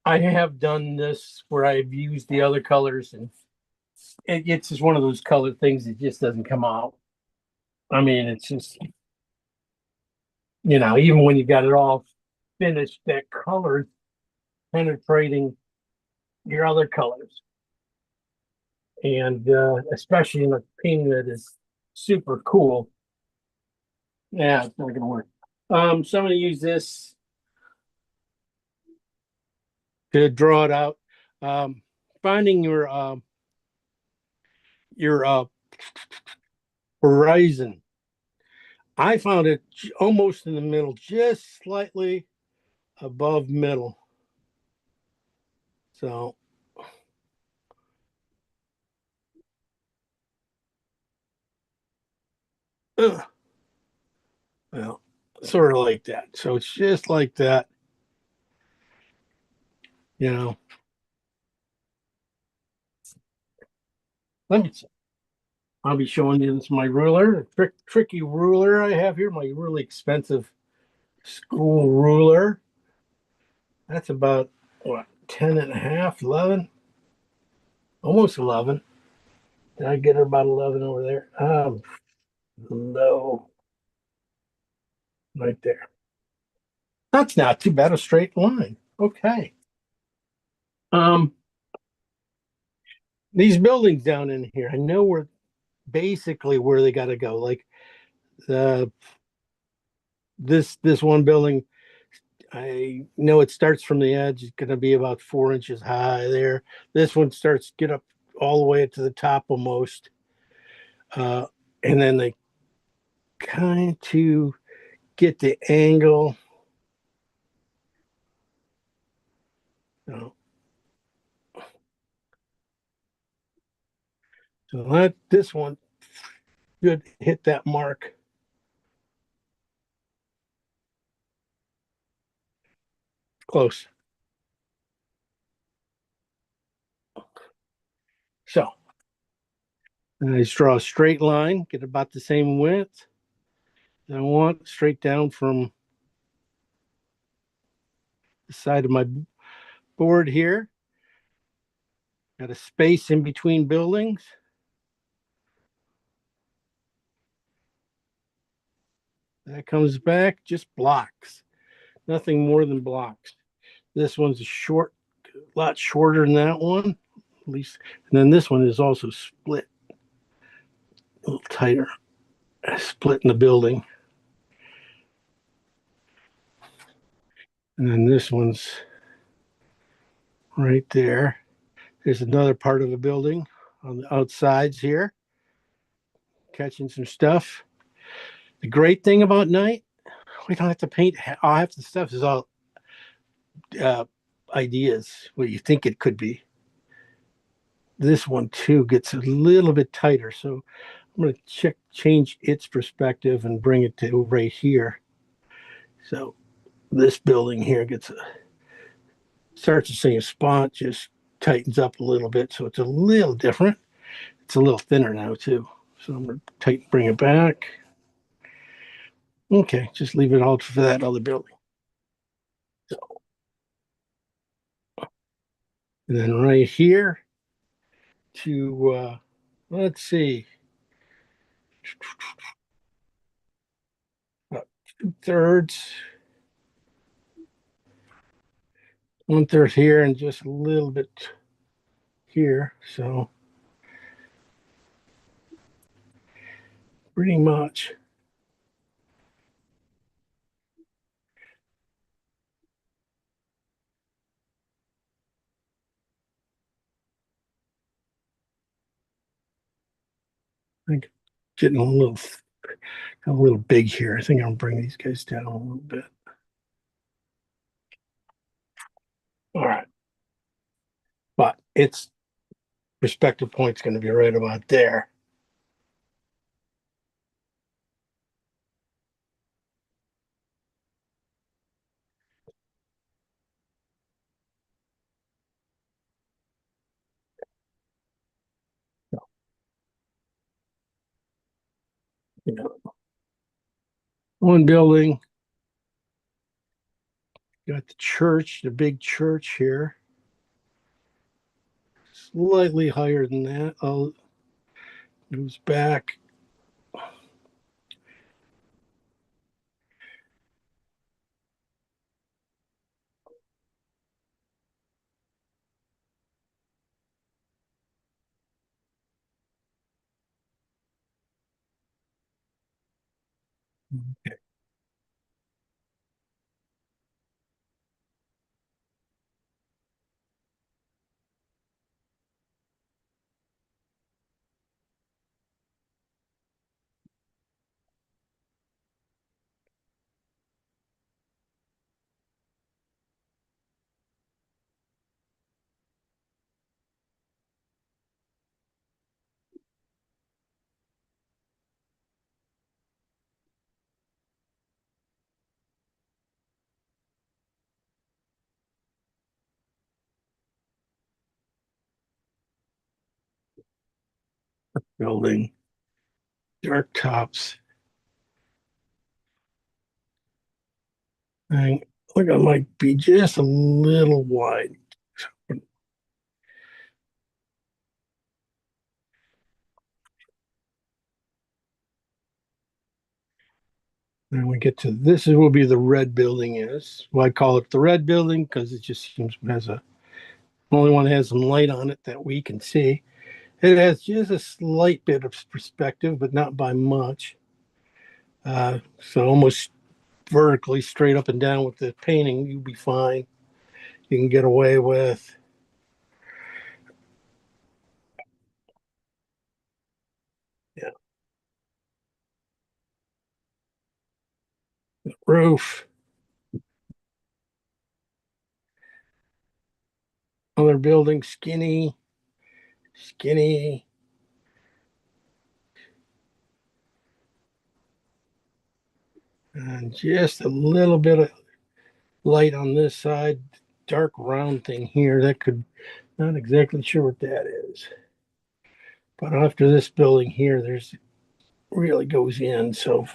I have done this where I've used the other colors, and it's just one of those color things that just doesn't come out. I mean, it's just, even when you got it all finished, that color penetrating your other colors. And especially in a painting that is super cool. Yeah, it's not going to work. So I'm going to use this to draw it out. Finding your horizon. I found it almost in the middle, just slightly above middle. So well, sort of like that. So it's just like that. Let me see. I'll be showing you this my ruler, a tricky ruler I have here, my really expensive school ruler. That's about what, 10 and a half, 11, almost 11. Did I get her about 11 over there? No, right there. That's not too bad, a straight line. Okay. These buildings down in here, I know where basically where they got to go. Like this one building, I know it starts from the edge. It's going to be about 4 inches high there. This one starts get up all the way to the top almost, and then they kind of get the angle. So this one should hit that mark. Close. So I just draw a straight line, get about the same width. I want straight down from the side of my board here. Got a space in between buildings. That comes back, just blocks. Nothing more than blocks. This one's a lot shorter than that one. at least. And then this one is also split, a little tighter, split in the building. And then this one's right there. There's another part of the building on the outsides here, catching some stuff. The great thing about night, we don't have to paint. All half the stuff is all uh, ideas, what you think it could be. This one too gets a little bit tighter, so I'm going to change its perspective and bring it to right here. So this building here starts the same spot, just tightens up a little bit, so it's a little different. It's a little thinner now too. So I'm going to bring it back. Okay, just leave it all for that other building. So, and then right here to let's see, about 2/3, 1/3 here, and just a little bit here. So pretty much. I think getting a little big here. I think I'm bring these guys down a little bit. All right, but its perspective point's going to be right about there. You know, one building, got the church, the big church here, slightly higher than that. I'll goes back. Okay. Building, dark tops. I think I might be just a little wide. Then we get to this is will be the red building is. Well, I call it the red building because it just seems has a only one that has some light on it that we can see. It has just a slight bit of perspective, but not by much. So almost vertically straight up and down with the painting, you'll be fine. You can get away with. Yeah, roof, other building, skinny, skinny. And just a little bit of light on this side, dark round thing here. That could, not exactly sure what that is. But after this building here, there's really goes in. So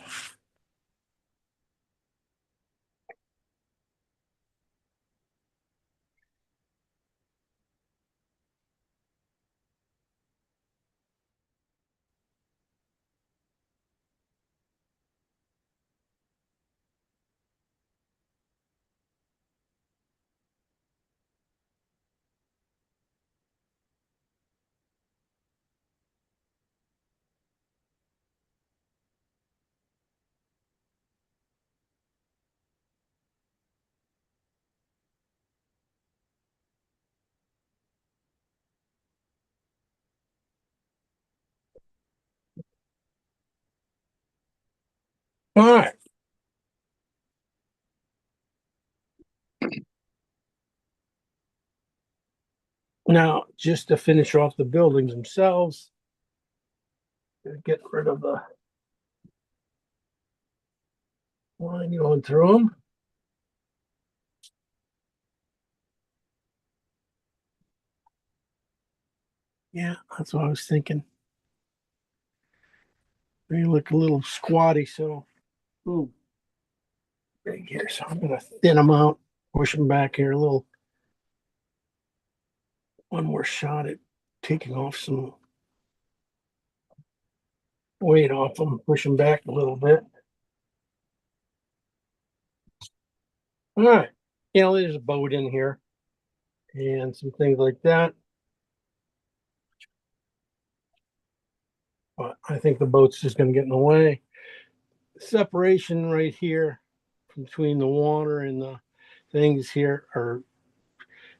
All right. Now, just to finish off the buildings themselves, get rid of the line going through them. Yeah, that's what I was thinking. They look a little squatty, so ooh, big here. So I'm gonna thin them out, push them back here a little. One more shot at taking off some weight off them, push them back a little bit. All right. There's a boat in here and some things like that. But I think the boat's just going to get in the way. Separation right here between the water and the things here are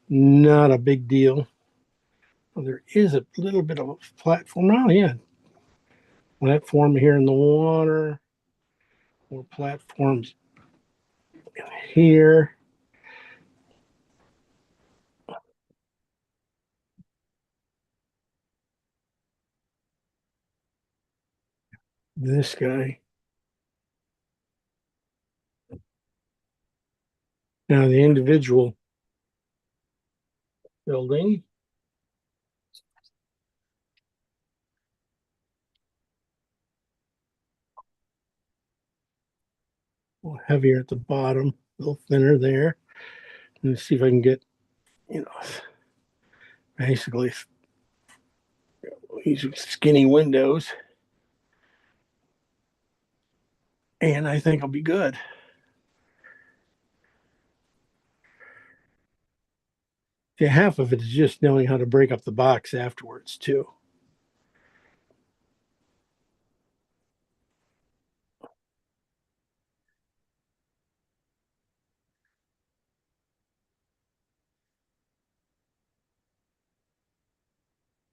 not a big deal. Well, there is a little bit of a platform. Oh, yeah. Platform here in the water, or platforms here. This guy. Now, the individual building. A little heavier at the bottom, a little thinner there. Let's see if I can get, basically these skinny windows. And I think I'll be good. Yeah, half of it is just knowing how to break up the box afterwards, too.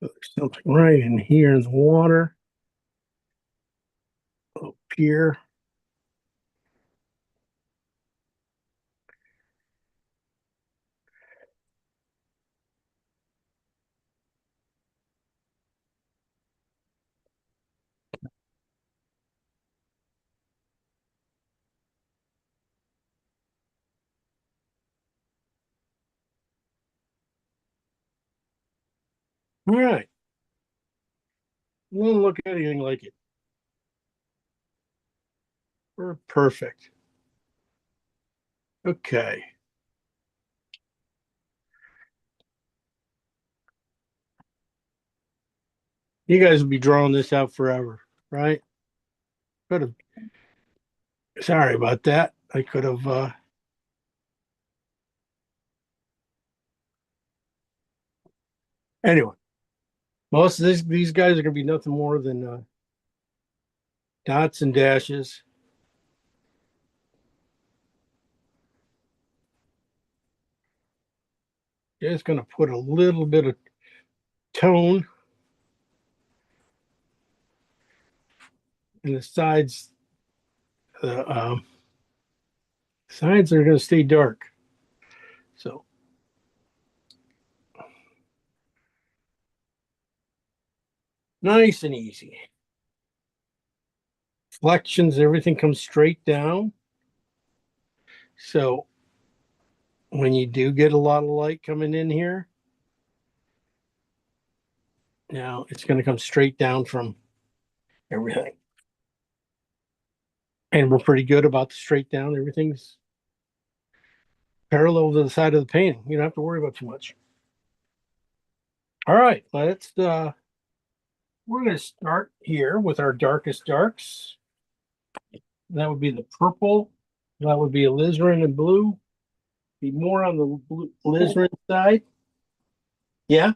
There's something right in here in the water. Up here. All right. Won't look anything like it. We're perfect. Okay. You guys will be drawing this out forever, right? Could have. Sorry about that. I could have. Anyway, most of these guys are going to be nothing more than dots and dashes. Just going to put a little bit of tone in the sides. The sides are going to stay dark. So nice and easy. Flexions, everything comes straight down. So when you do get a lot of light coming in here, now it's going to come straight down from everything. And we're pretty good about the straight down. Everything's parallel to the side of the painting. You don't have to worry about too much. All right, we're going to start here with our darkest darks. That would be the purple. That would be alizarin and blue. Be more on the blue, alizarin side. Yeah.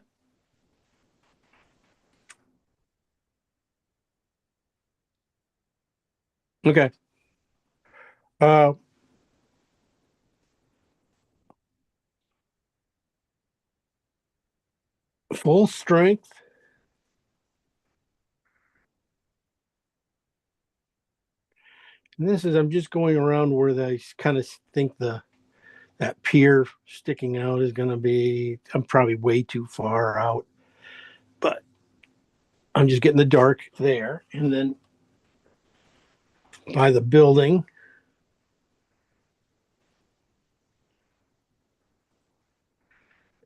Okay. Uh, full strength. And this is, I'm just going around where I kind of think that pier sticking out is going to be, I'm probably way too far out, but I'm just getting the dark there. And then by the building,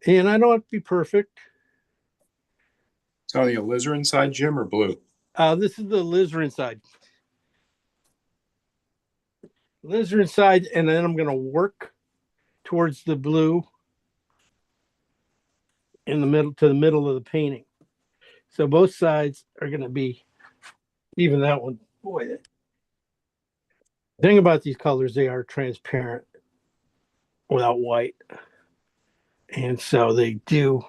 and I don't have to be perfect. It's on the alizarin side, Jim, or blue? This is the alizarin side. Alizarin side, and then I'm going to work towards the blue in the middle to the middle of the painting. So both sides are going to be even that one. Boy, the thing about these colors, they are transparent without white. And so they do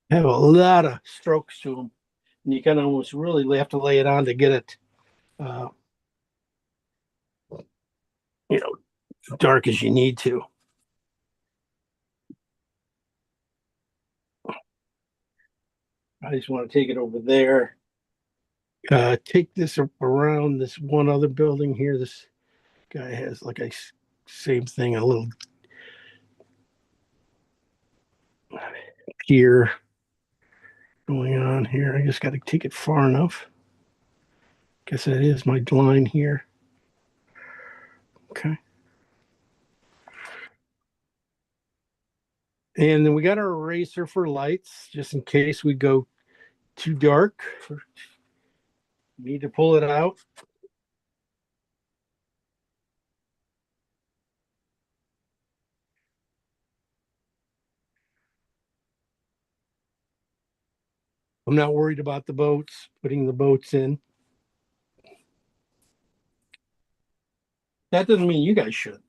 have a lot of strokes to them. And you kind of almost really have to lay it on to get it, uh, dark as you need to. I just want to take it over there. Take this around this one other building here. This guy has like a same thing, a little pier going on here. I just got to take it far enough. Guess that is my line here. Okay. And then we got our eraser for lights, just in case we go too dark. Need to pull it out. I'm not worried about the boats, putting the boats in. That doesn't mean you guys should.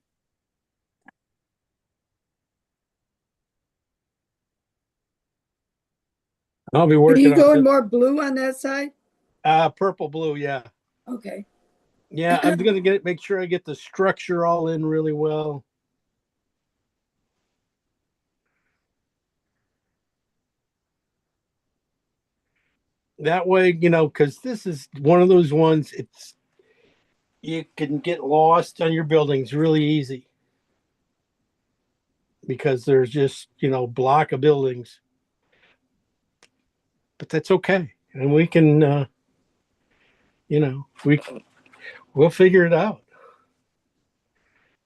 I'll be Are working you on going this. more blue on that side? Purple blue, yeah. Okay. Yeah, I'm gonna make sure I get the structure all in really well. That way, because this is one of those ones, you can get lost on your buildings really easy because there's just, block of buildings. But that's okay. And we can, we'll figure it out.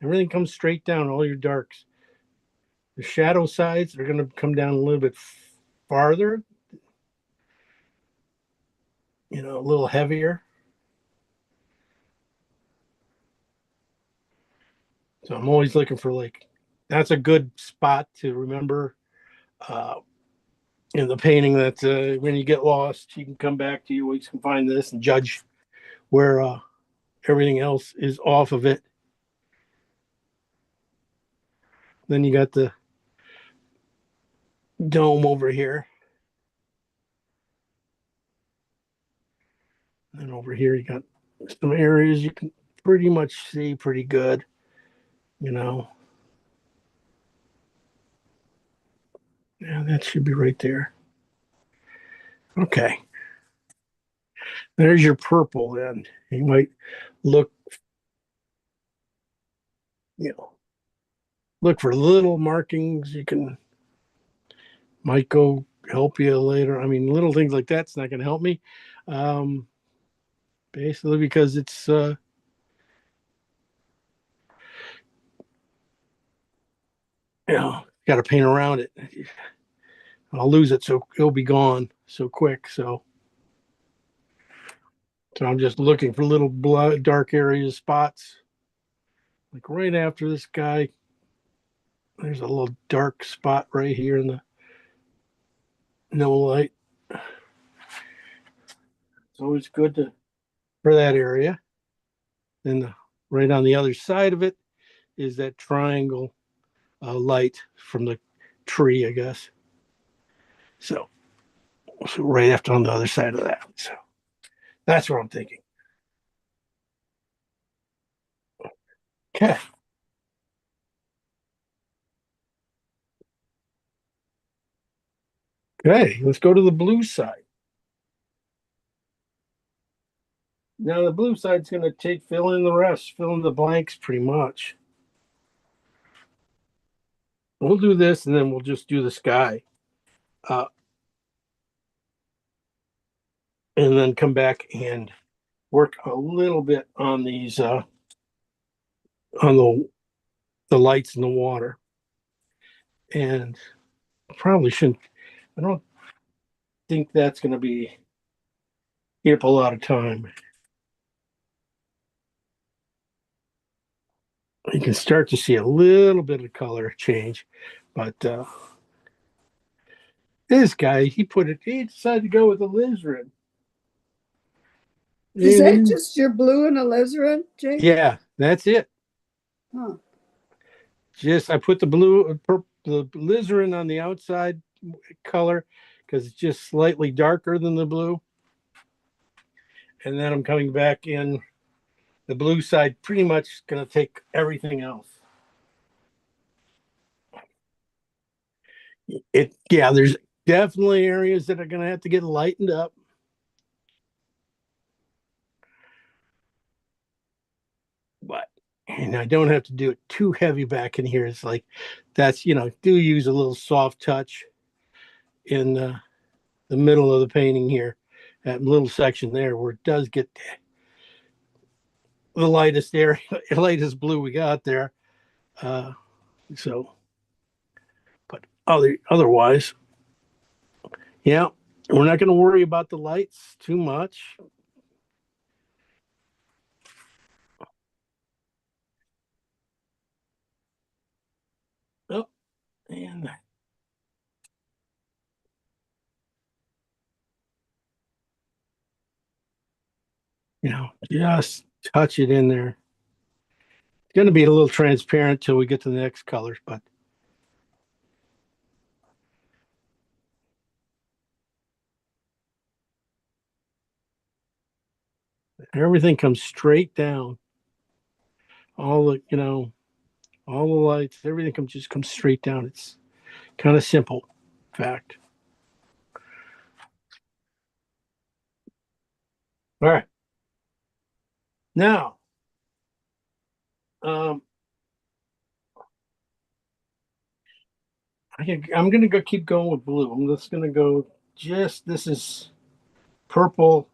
Everything comes straight down, all your darks. The shadow sides are going to come down a little bit farther, a little heavier. So I'm always looking for that's a good spot to remember in the painting that when you get lost, you can come back to you. We can find this and judge where everything else is off of it. Then you got the dome over here. And over here, you got some areas you can pretty much see pretty good, Yeah, that should be right there. Okay. There's your purple then. You might look, look for little markings. Might go help you later. I mean, little things like that's not going to help me. Um, Basically because it's, got to paint around it. I'll lose it, so it'll be gone so quick. So I'm just looking for little dark areas, spots. Like right after this guy, there's a little dark spot right here in the no light. It's always good for that area. Then right on the other side of it is that triangle light from the tree, I guess. So right after on the other side of that. So that's what I'm thinking. Okay. Okay, let's go to the blue side. Now the blue side's going to fill in the rest, fill in the blanks pretty much. We'll do this and then we'll just do the sky. And then come back and work a little bit on these, on the lights in the water. And probably shouldn't, I don't think that's going to be eat up a lot of time. You can start to see a little bit of color change, but this guy, he decided to go with alizarin. Is that And- just your blue and alizarin, Jake? yeah, that's it. Huh. Just I put the the alizarin on the outside color because it's just slightly darker than the blue. And then I'm coming back in the blue side, pretty much going to take everything else. There's definitely areas that are going to have to get lightened up. But, and I don't have to do it too heavy back in here. It's like, do use a little soft touch in the middle of the painting here, that little section there where it does get the lightest area, lightest blue we got there. But otherwise, yeah, we're not going to worry about the lights too much. Oh, and just touch it in there. It's going to be a little transparent till we get to the next colors, but everything comes straight down. All the lights, everything comes straight down. It's kind of simple, in fact. All right. Now, I'm going to keep going with blue. I'm just going to go this is purple.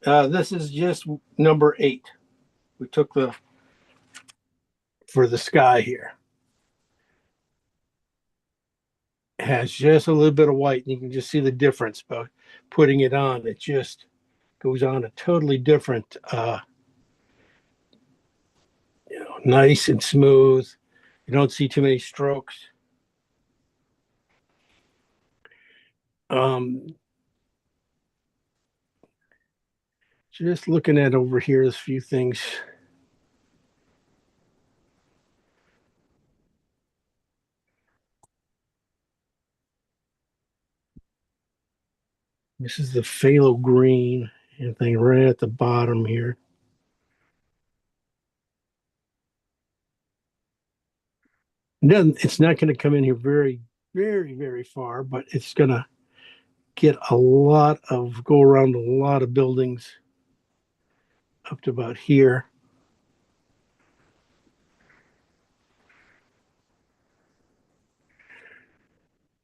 This is just number 8. We took for the sky here. It has just a little bit of white, and you can just see the difference by putting it on. It just goes on a totally different, nice and smooth. You don't see too many strokes. Just looking at over here, there's a few things. This is the phthalo green thing right at the bottom here. It's not going to come in here very, very, very far, but it's going to go around a lot of buildings up to about here.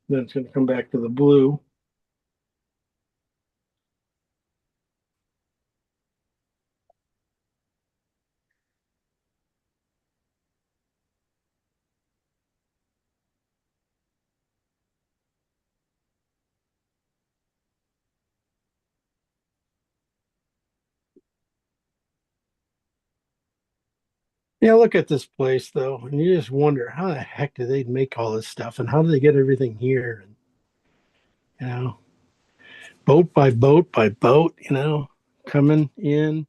Then it's going to come back to the blue. Yeah, look at this place though, and you just wonder how the heck did they make all this stuff, and how do they get everything here? And boat by boat by boat, coming in.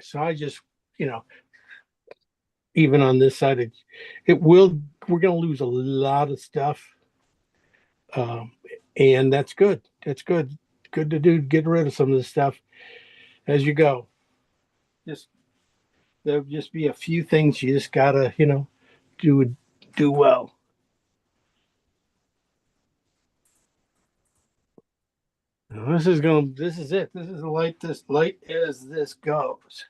So I just, even on this side, we're going to lose a lot of stuff, and that's good. That's good. Good to get rid of some of the stuff as you go. There'll just be a few things you just gotta, do well. Now, this is it. This is this light as this goes.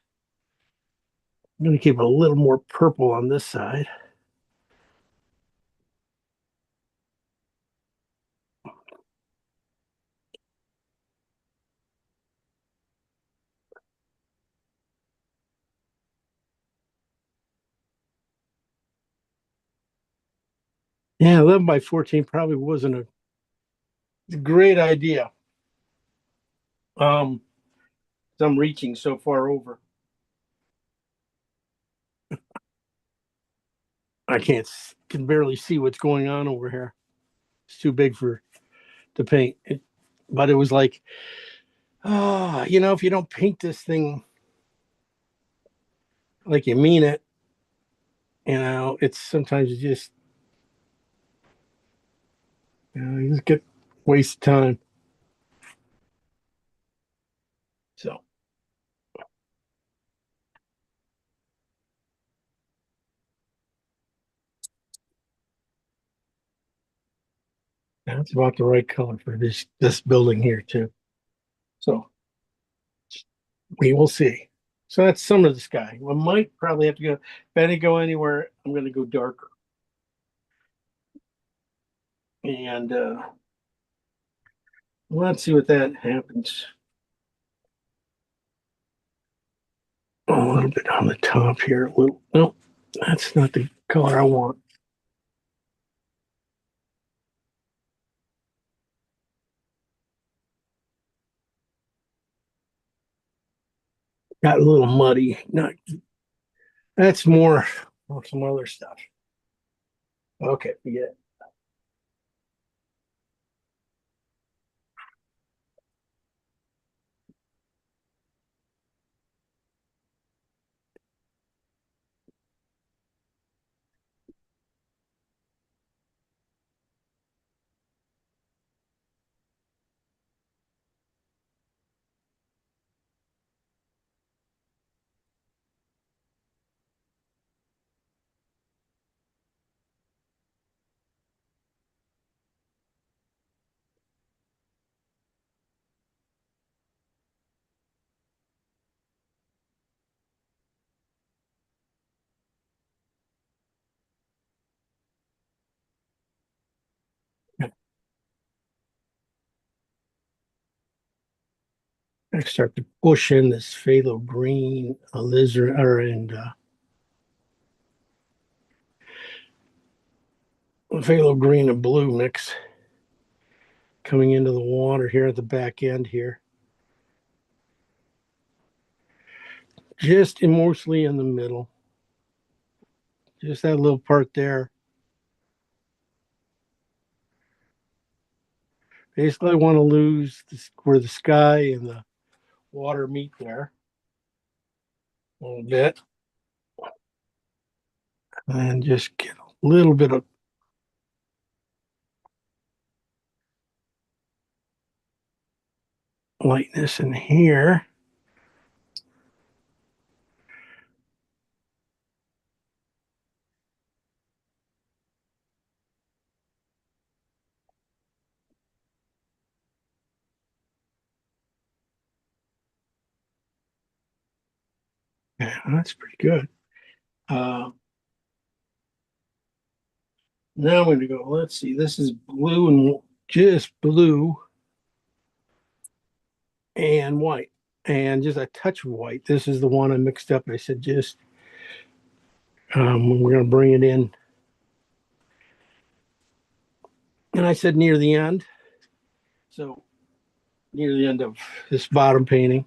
I'm gonna keep it a little more purple on this side. Yeah, 11 by 14 probably wasn't a great idea. Um, I'm reaching so far over. I can barely see what's going on over here. It's too big for to paint. But it was like, if you don't paint this thing like you mean it, it's sometimes you just get waste time. So that's about the right color for this building here too. So we will see. So that's some of the sky. We might probably have to go. If I didn't go anywhere, I'm going to go darker. And let's see what that happens. A little bit on the top here. A little. No, that's not the color I want. Got a little muddy. Not. That's more some other stuff. Okay, forget it. I start to push in this phthalo green, alizarin, phthalo green and blue mix coming into the water here at the back end here. Just mostly in the middle. Just that little part there. Basically, I want to lose where the sky and the water meet there a little bit. And just get a little bit of lightness in here. Yeah, that's pretty good. Uh, Now I'm going to go, let's see, this is blue and just blue and white and just a touch of white. This is the one I mixed up. I said, we're going to bring it in. And I said near the end. So near the end of this bottom painting.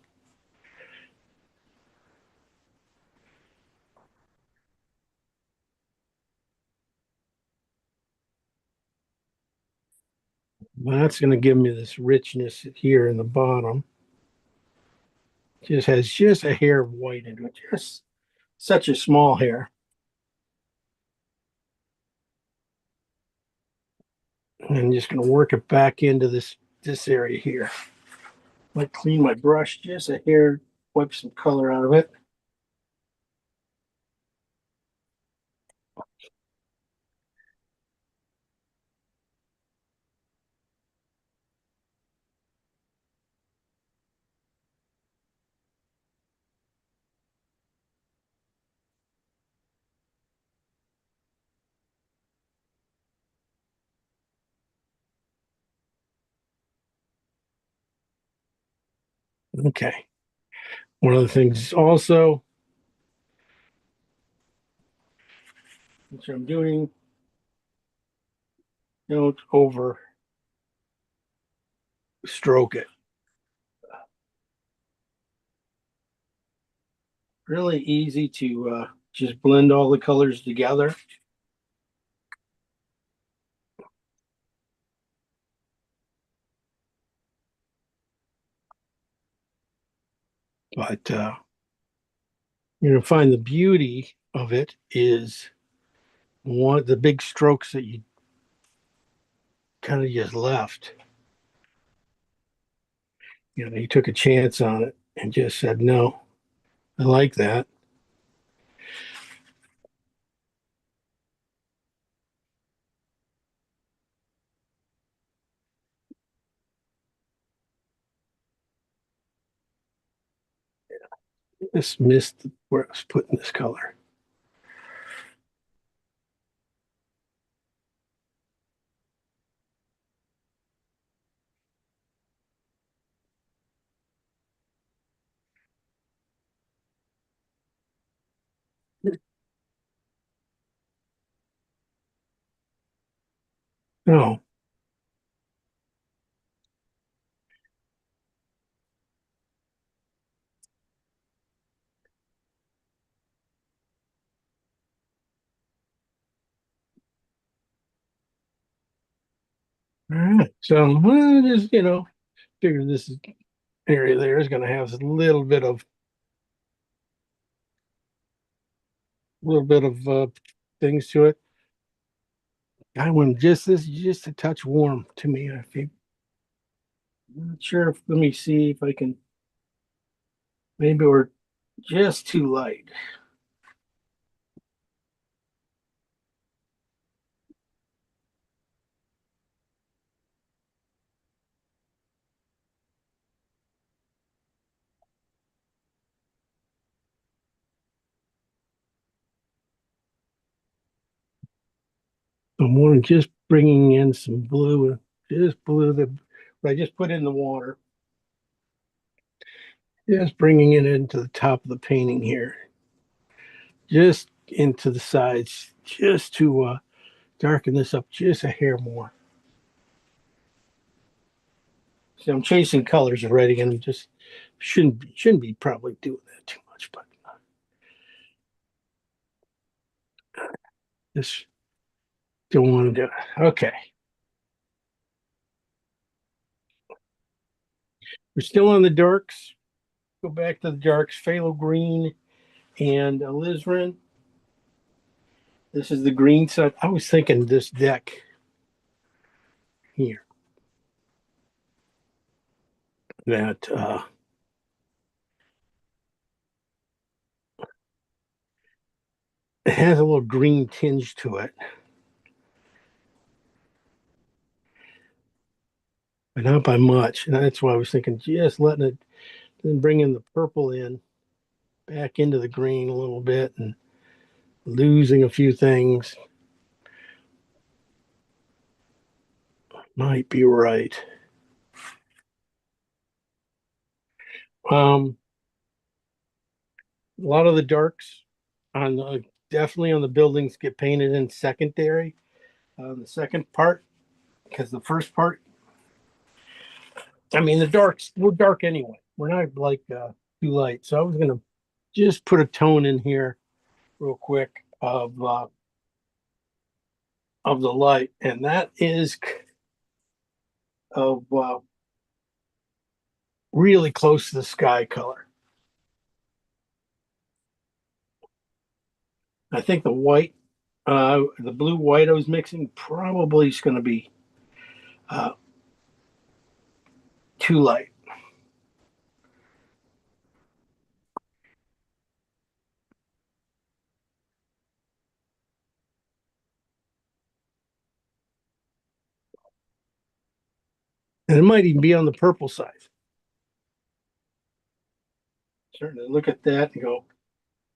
That's going to give me this richness here in the bottom. Just has just a hair of white in it. Just such a small hair. And I'm just going to work it back into this area here. Might clean my brush just a hair, wipe some color out of it. Okay. One of the things also, which I'm doing, don't over stroke it. Really easy to just blend all the colors together. But you're gonna find the beauty of it is one of the big strokes that you kind of just left. You know, you took a chance on it and just said, no, I like that. Just missed where I was putting this color. Oh, all right. So, well, just, figure this area there is going to have a little bit of things to it. I want just a touch warm to me. I feel not sure. Let me see if I can. Maybe we're just too light. I'm more just bringing in some blue, just blue that I just put in the water. Just bringing it into the top of the painting here, just into the sides, just to darken this up just a hair more. See, I'm chasing colors already, and just shouldn't be probably doing that too much, but just don't want to do it. Okay, we're still on the darks. Go back to the darks, phthalo green and alizarin. This is the green side. I was thinking this deck here that it has a little green tinge to it, but not by much. And that's why I was thinking just letting it, then bringing the purple in back into the green a little bit and losing a few things might be right. Um, a lot of the darks on definitely on the buildings get painted in secondary. The second part, because the first part, I mean, the darks we're dark anyway. We're not like too light. So I was gonna just put a tone in here real quick of the light, and that is of really close to the sky color. I think the blue white I was mixing probably is going to be uh, too light. And it might even be on the purple side. Starting to look at that and go,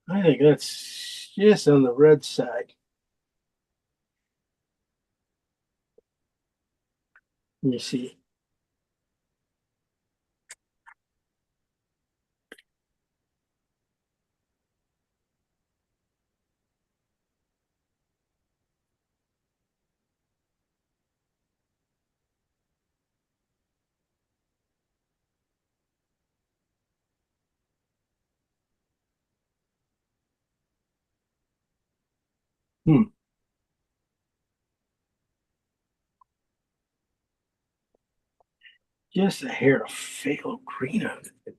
I think that's just on the red side. Let me see. just a hair of phthalo green on it.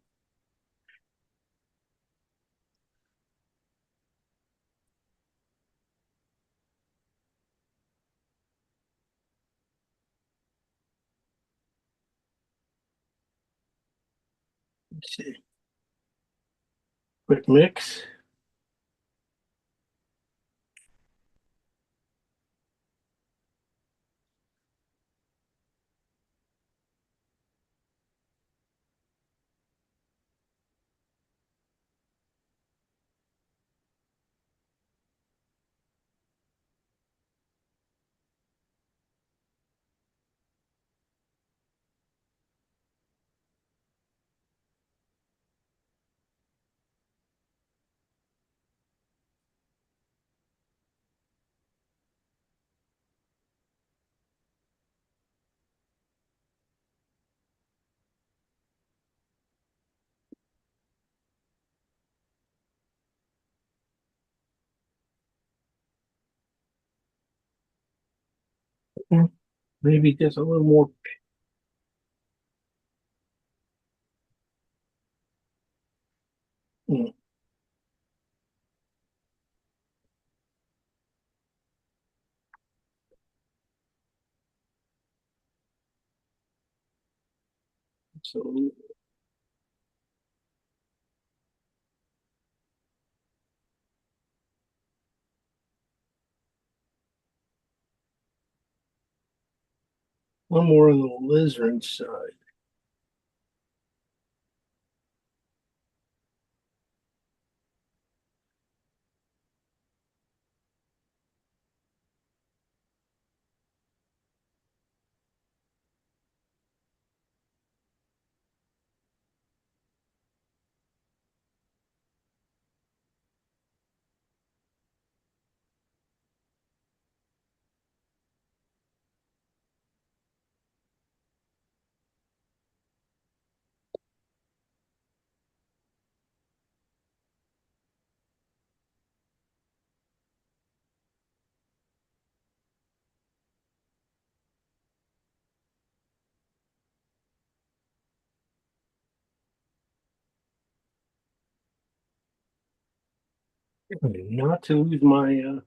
Let's see. Quick mix. Maybe just a little more. Mm, so one more on the alizarin side. Not to lose my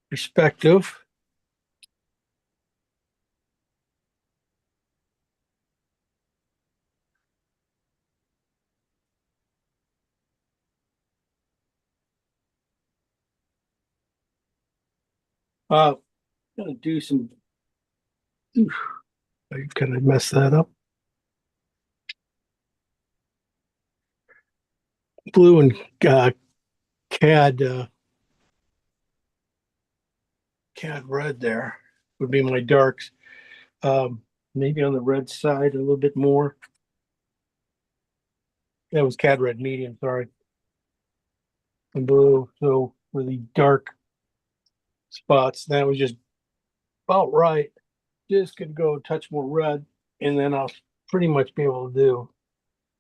perspective. Gonna do some. Oof, I kind of messed that up. Blue and cad cad red there would be my darks. Maybe on the red side a little bit more. That was cad red medium, sorry. And blue, so really dark spots. That was just about right. Just gonna go a touch more red, and then I'll pretty much be able to do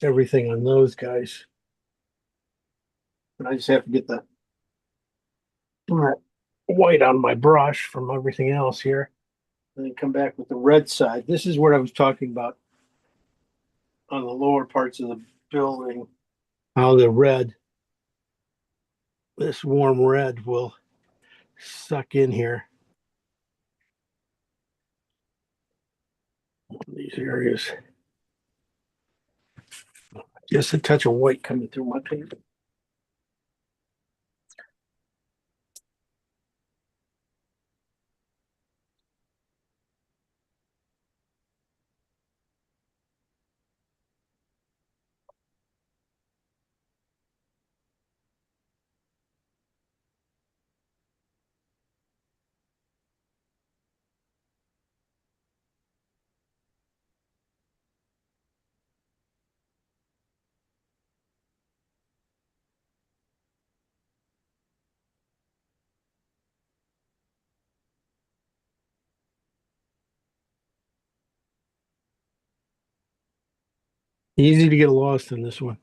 everything on those guys. But I just have to get the white on my brush from everything else here, and then come back with the red side. This is what I was talking about on the lower parts of the building, how the red, this warm red will suck in here. These areas. Just a touch of white coming through my paint. Easy to get lost in this one.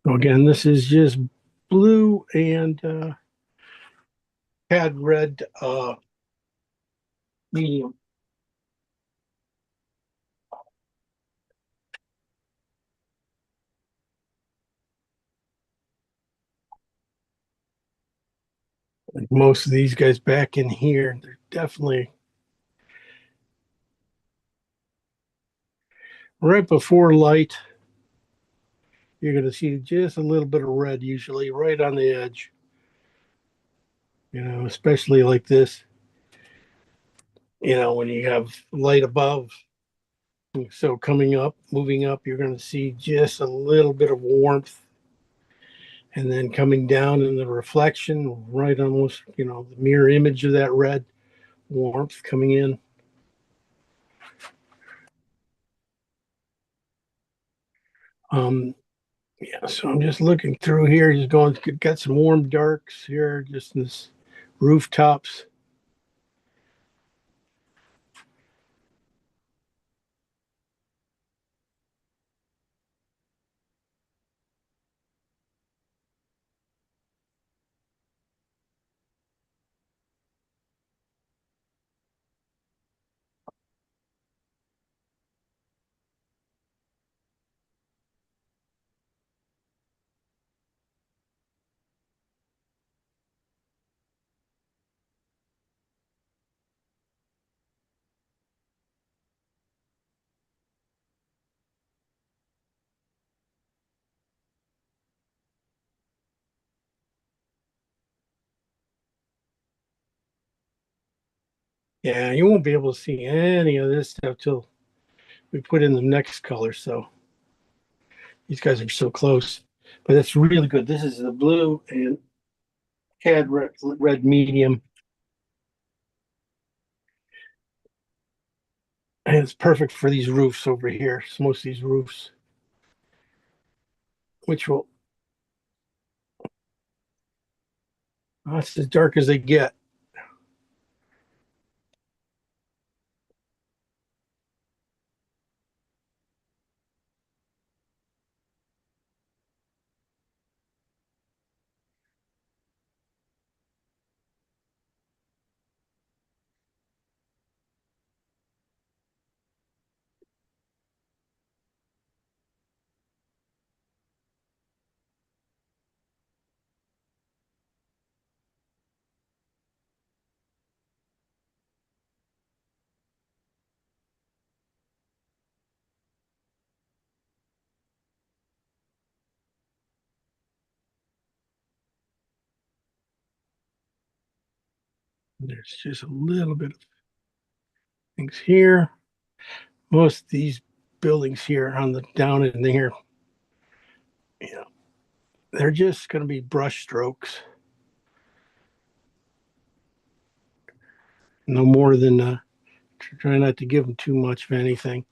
So again, this is just blue and had red medium. Like most of these guys back in here, they're definitely right before light. You're going to see just a little bit of red, usually right on the edge. Especially like this. When you have light above. So coming up, moving up, you're going to see just a little bit of warmth. And then coming down in the reflection, right almost, the mirror image of that red warmth coming in. Yeah, so I'm just looking through here, just going, got some warm darks here, just in this rooftops. Yeah, you won't be able to see any of this stuff till we put in the next color. So these guys are so close, but it's really good. This is the blue and cad red medium. And it's perfect for these roofs over here. So most of these roofs, which will, that's as dark as they get. There's just a little bit of things here. Most of these buildings here on the down in here, they're just going to be brush strokes. No more than try not to give them too much of anything.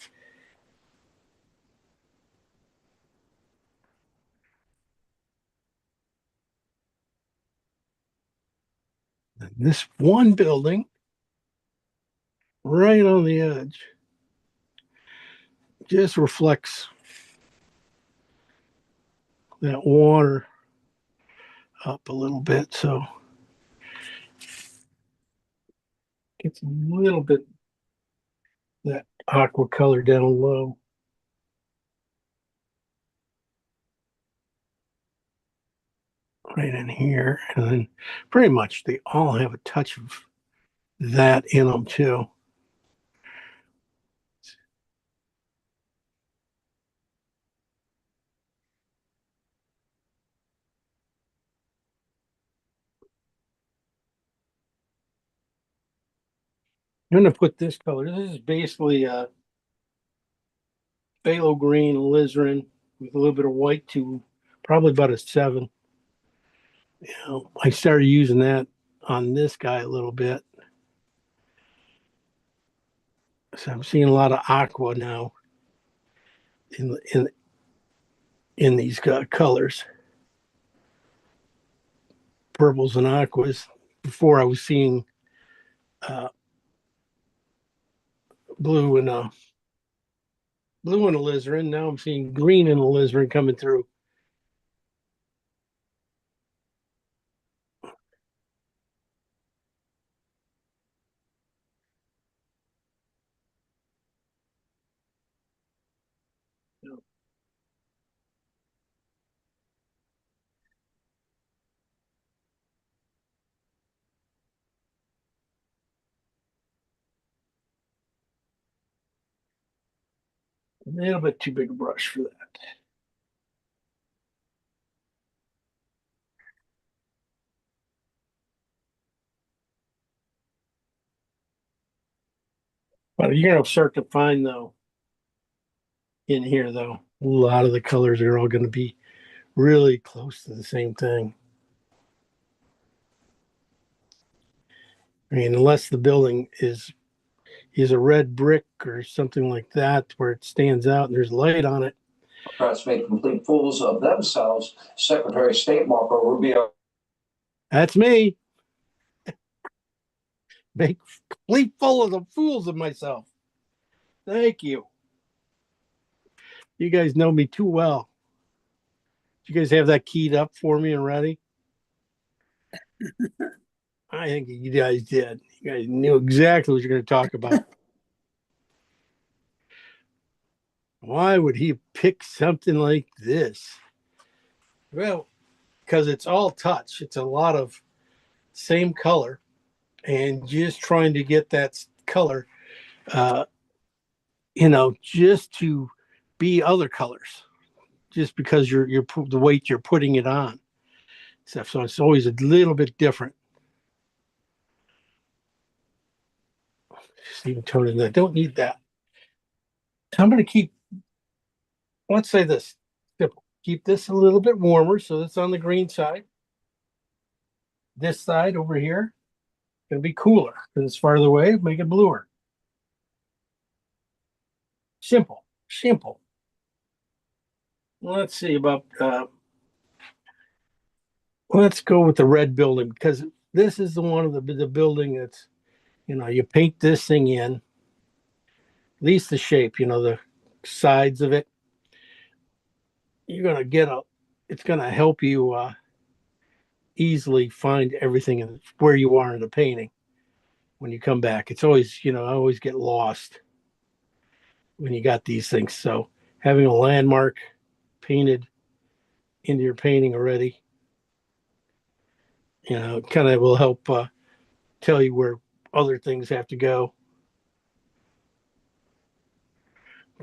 And this one building, right on the edge, just reflects that water up a little bit. So gets a little bit that aqua color down low. Right in here. And then pretty much they all have a touch of that in them too. I'm going to put this color. This is basically a phthalo green alizarin with a little bit of white to probably about a 7. I started using that on this guy a little bit. So I'm seeing a lot of aqua now in these colors, purples and aquas. Before I was seeing uh, blue and blue and alizarin. Now I'm seeing green and alizarin coming through. A little bit too big a brush for that. But you're gonna start to find though in here though, a lot of the colors are all gonna be really close to the same thing. I mean, unless the building is a red brick or something like that where it stands out and there's light on it. Democrats make complete fools of themselves. Secretary of State Marco Rubio. That's me. Make complete fools of myself. Thank you. You guys know me too well. You guys have that keyed up for me and ready? I think you guys did. You guys knew exactly what you're going to talk about. Why would he pick something like this? Well, because it's all touch. It's a lot of same color and just trying to get that color, just to be other colors, just because you're the weight you're putting it on. So it's always a little bit different. Just even toning that. Don't need that. I'm going to keep, let's say this, keep this a little bit warmer so it's on the green side. This side over here going to be cooler because it's farther away, make it bluer. Simple. Let's see about, let's go with the red building because this is the one of the building that's, you paint this thing in, at least the shape, the sides of it. You're going to get it's going to help you easily find everything where you are in the painting when you come back. It's always, I always get lost when you got these things. So having a landmark painted into your painting already, kind of will help tell you where other things have to go.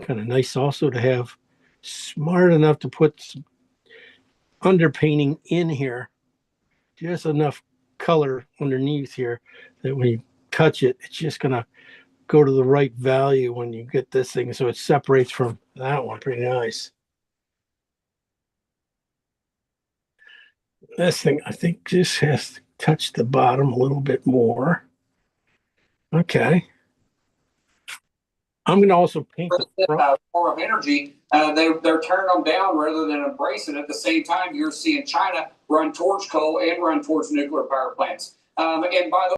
Kind of nice also to have smart enough to put some underpainting in here, just enough color underneath here that when you touch it, it's just gonna go to the right value when you get this thing, so it separates from that one. Pretty nice. This thing, I think, just has to touch the bottom a little bit more. Okay. I'm going to also paint the front. Form of energy, they're turning them down rather than embracing it. At the same time, you're seeing China run towards coal and run towards nuclear power plants. And by the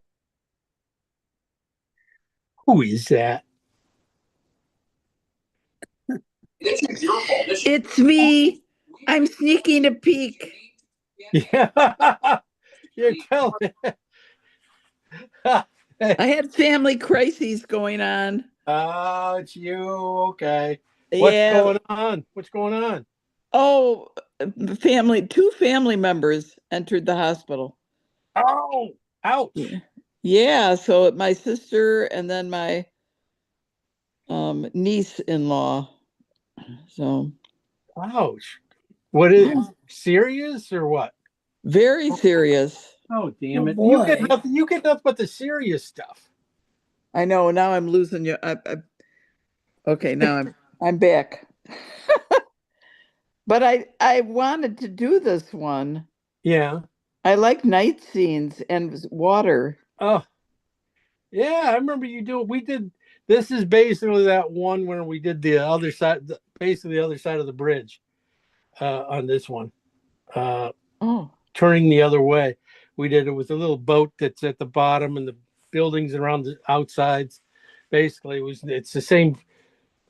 Who is that? way, this is your fault. It's me. I'm sneaking a peek. Yeah. You're telling me. I had family crises going on. Oh, it's you. Okay. What's going on? Oh, two family members entered the hospital. Oh, ouch. Yeah, so my sister and then my niece-in-law. So ouch. What is serious or what? Very serious. Oh, damn it. Oh, You get boy. nothing. You get nothing but the serious stuff. I know. Now I'm losing you. Okay, now I'm back. But I wanted to do this one. Yeah. I like night scenes and water. Oh, yeah. I remember we did, this is basically that one where we did the other side, basically the other side of the bridge on this one. Oh, Turning the other way. We did it with a little boat that's at the bottom and the buildings around the outsides. Basically, it's the same,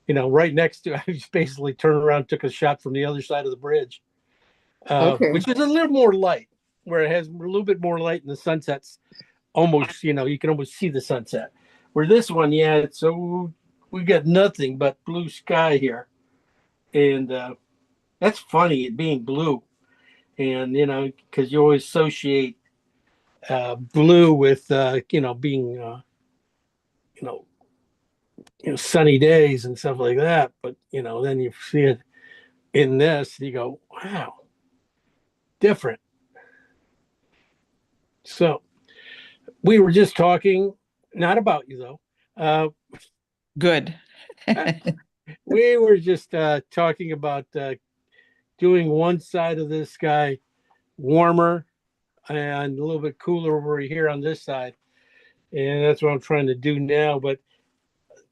right next to. I just basically turned around, took a shot from the other side of the bridge, okay. which is a little more light, where it has a little bit more light in the sunsets. Almost, you can almost see the sunset. Where this one, so we got nothing but blue sky here, and that's funny, it being blue, and because you always associate blue with being sunny days and stuff like that. But then you see it in this, you go, wow, different. So we were just talking, not about you though. Good. We were just talking about doing one side of this sky warmer and a little bit cooler over here on this side. And that's what I'm trying to do now. But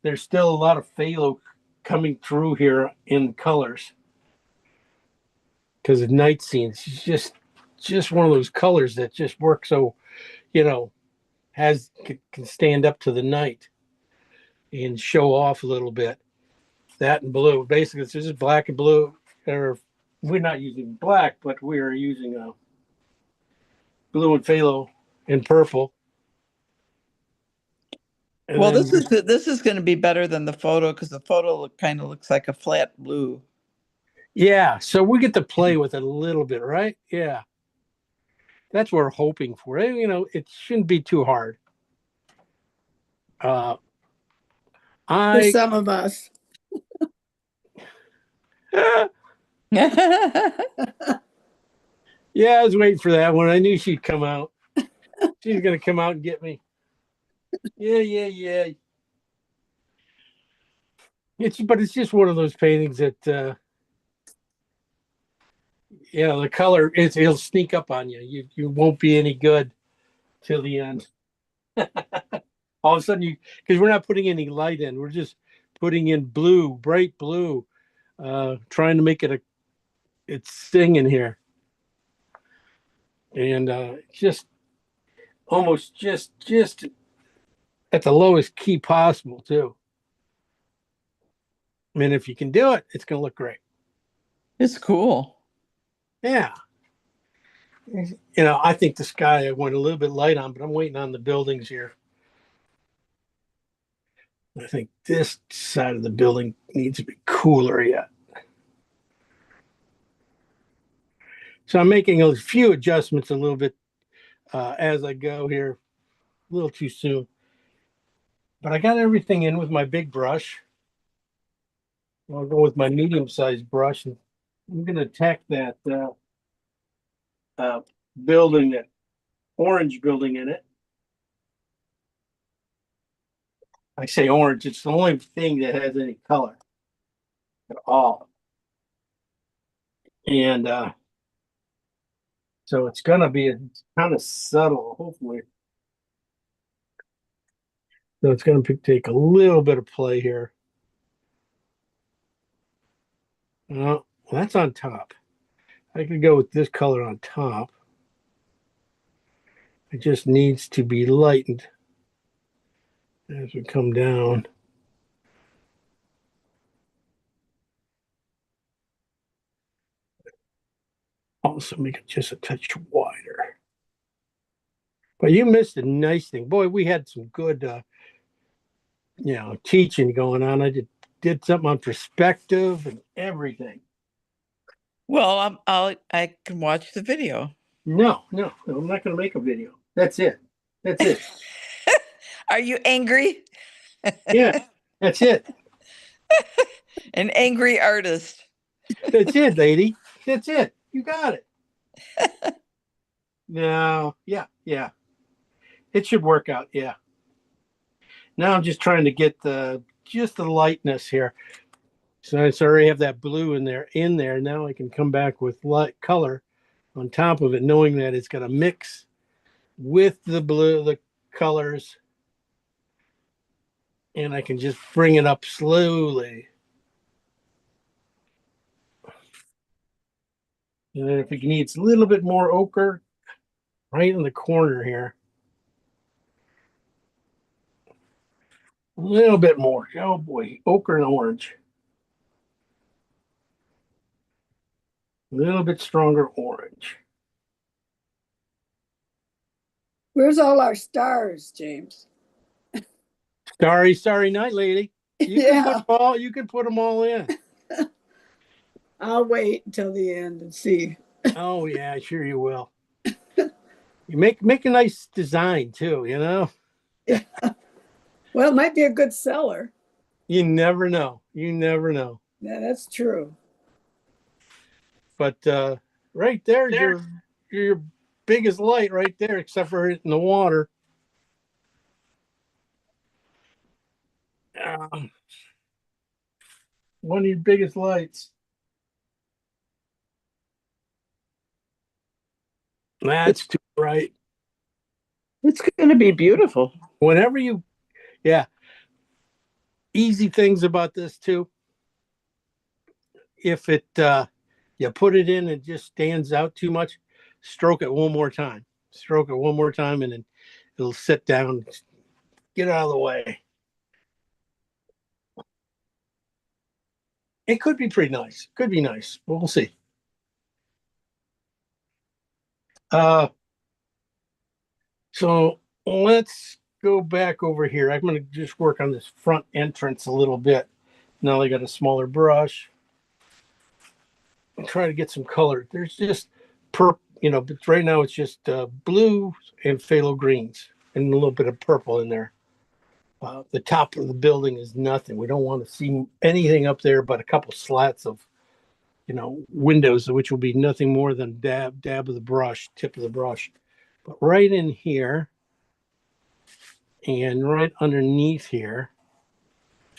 there's still a lot of phthalo coming through here in colors because of night scenes. It's just one of those colors that just work so, can stand up to the night and show off a little bit. That and blue. Basically, it's just black and blue. Or we're not using black, but we are using blue and phthalo and purple. And Well, then- this is going to be better than the photo because the photo kind of looks like a flat blue. yeah. So we get to play with it a little bit, right? Yeah. That's what we're hoping for. It shouldn't be too hard. For I some of us. Yeah, I was waiting for that one. I knew she'd come out. She's gonna come out and get me. Yeah. It's just one of those paintings that the color it'll sneak up on you. You won't be any good till the end. All of a sudden because we're not putting any light in, we're just putting in blue, bright blue, trying to make it's singing here. And just almost just at the lowest key possible too. I mean, if you can do it, it's going to look great. It's cool. Yeah. I think the sky I went a little bit light on, but I'm waiting on the buildings here. I think this side of the building needs to be cooler yet. So I'm making a few adjustments a little bit as I go here. A little too soon. But I got everything in with my big brush. I'll go with my medium-sized brush, and I'm going to attack that building, that orange building in it. I say orange, it's the only thing that has any color at all. And so it's going to be kind of subtle, hopefully. So it's going to take a little bit of play here. Well, that's on top. I could go with this color on top. It just needs to be lightened as we come down. Also make it just a touch wider. But you missed a nice thing. Boy, we had some good teaching going on. I did something on perspective and everything. Well, I can watch the video. No, I'm not going to make a video. That's it. Are you angry? Yeah, that's it. An angry artist. That's it, lady. That's it. You got it. No, yeah. It should work out. Yeah. Now I'm just trying to get just the lightness here. So I already have that blue in there. Now I can come back with light color on top of it, knowing that it's going to mix with the blue, the colors. And I can just bring it up slowly. And then if it needs a little bit more ochre, right in the corner here. A little bit more. Oh boy, ochre and orange. A little bit stronger orange. Where's all our stars, James? Starry night, lady. You can put them all in. I'll wait until the end and see. Oh yeah, sure you will. You make a nice design too, Well, it might be a good seller. You never know. You never know. Yeah, that's true. But right there's your biggest light right there, except for it in the water. Um, one of your biggest lights. That's too bright. It's going to be beautiful. Whenever you, yeah, easy things about this too. If it you put it in and it just stands out too much, stroke it one more time. Stroke it one more time, and then it'll sit down. Get out of the way. It could be pretty nice. Could be nice. But we'll see. Uh, so let's go back over here. I'm going to just work on this front entrance a little bit. Now I got a smaller brush. And try to get some color. There's just but right now it's just blue and phthalo greens and a little bit of purple in there. The top of the building is nothing. We don't want to see anything up there but a couple slats of, windows, which will be nothing more than dab of the brush, tip of the brush. But right in here and right underneath here,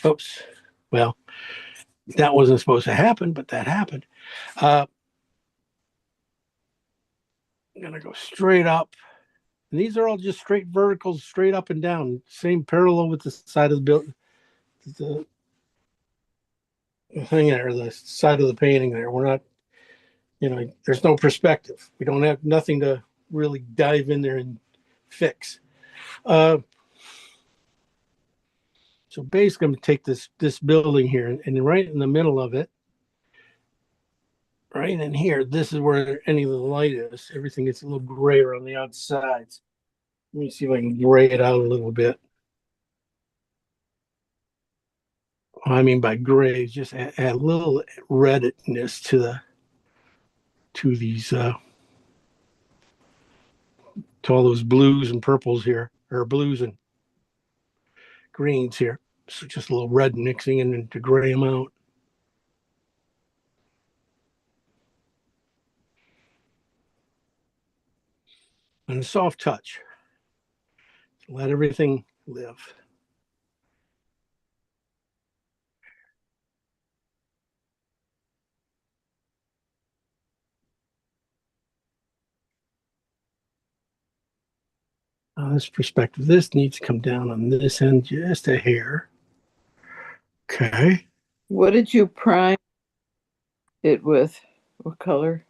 oops, well, that wasn't supposed to happen, but that happened. I'm going to go straight up. And these are all just straight verticals, straight up and down, same parallel with the side of the building, the thing there, the side of the painting there. We're not, there's no perspective. We don't have nothing to really dive in there and fix. So basically, I'm going to take this building here and right in the middle of it, right in here, this is where any of the light is. Everything gets a little grayer on the outsides. Let me see if I can gray it out a little bit. I mean by gray, just add a little redness to these to all those blues and purples here, or blues and greens here. So just a little red mixing in to gray them out. And a soft touch. Let everything live. This perspective, this needs to come down on this end just a hair. Okay. What did you prime it with? What color?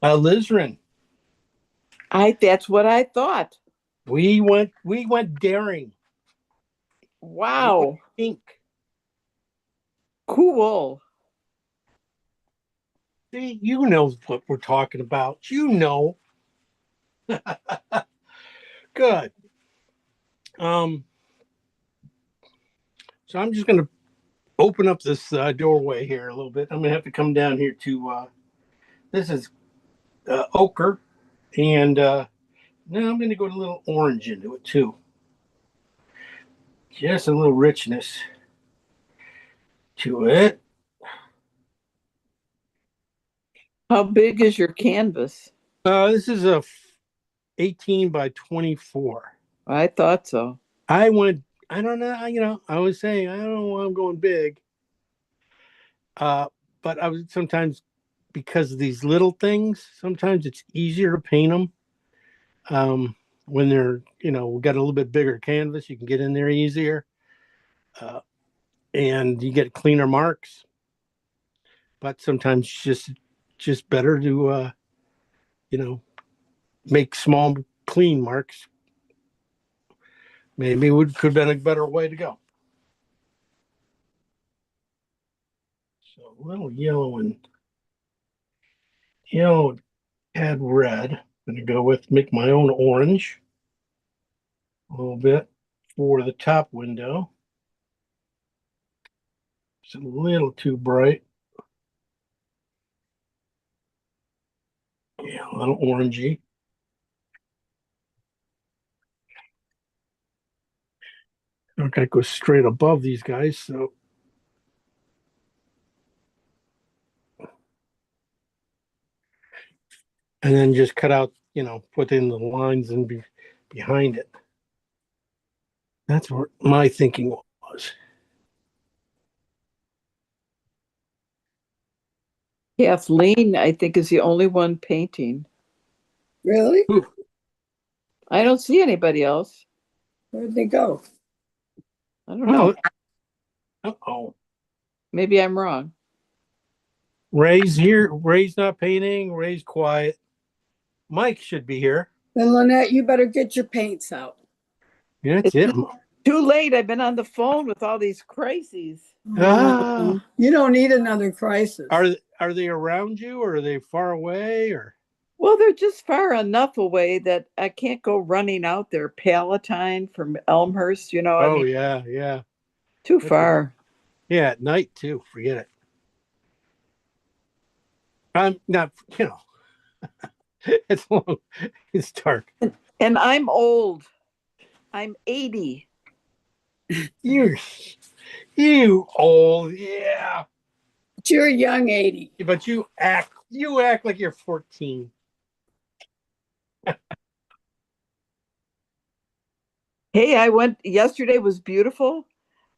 Alizarin. That's what I thought. We went daring. Wow. Pink. Cool. See, you know what we're talking about. You know. Good. So I'm just going to open up this doorway here a little bit. I'm going to have to come down here to, this is ochre. And now I'm going to go a little orange into it too. Just a little richness to it. How big is your canvas? This is a 18 by 24. I thought so. I don't know, I was saying, I don't know why I'm going big. But I was sometimes, because of these little things, sometimes it's easier to paint them. When they're, we got a little bit bigger canvas, you can get in there easier. And you get cleaner marks. But sometimes just better to, make small, clean marks. Maybe it could have been a better way to go. So a little yellow add red. I'm going to go make my own orange a little bit for the top window. It's a little too bright. Yeah, a little orangey. Okay, go straight above these guys. So and then just cut out, put in the lines and behind it. That's what my thinking was. Kathleen, I think, is the only one painting. Really? I don't see anybody else. Where'd they go? I don't know. Uh-oh. Maybe I'm wrong. Ray's here. Ray's not painting. Ray's quiet. Mike should be here. Then Lynette, you better get your paints out. Yeah, that's it. Too late. I've been on the phone with all these crazies. Ah. You don't need another crisis. Are they around you, or are they far away, or? Well, they're just far enough away that I can't go running out there. Palatine from Elmhurst, I Oh, mean, yeah. too far. Yeah, at night too. Forget it. I'm not, it's long. It's dark. And I'm old. I'm 80. You old, yeah. But you're a young 80. But you act like you're 14. Hey, yesterday was beautiful.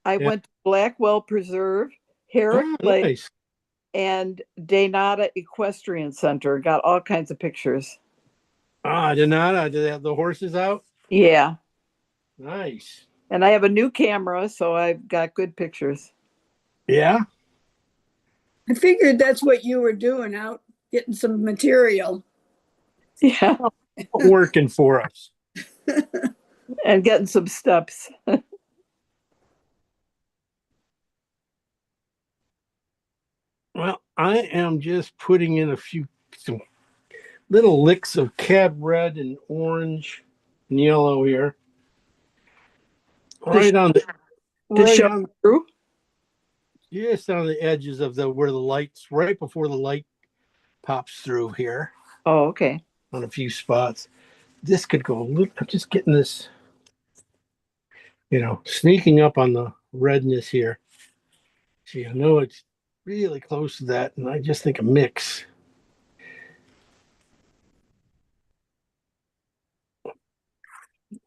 I Yeah. went to Blackwell Preserve, Herrick Oh, Lake, nice. and Daynata Equestrian Center. Got all kinds of pictures. Donata, did they have the horses out? Yeah. Nice. And I have a new camera, so I've got good pictures. Yeah. I figured that's what you were doing, out getting some material. Yeah. Working for us. And getting some steps. Well, I am just putting in some little licks of cab red and orange and yellow here. Right on the Through? just on the edges of where the lights, right before the light pops through here Oh, okay. on a few spots. This could go a little, I'm just getting this, sneaking up on the redness here. See, I know it's really close to that, and I just think a mix.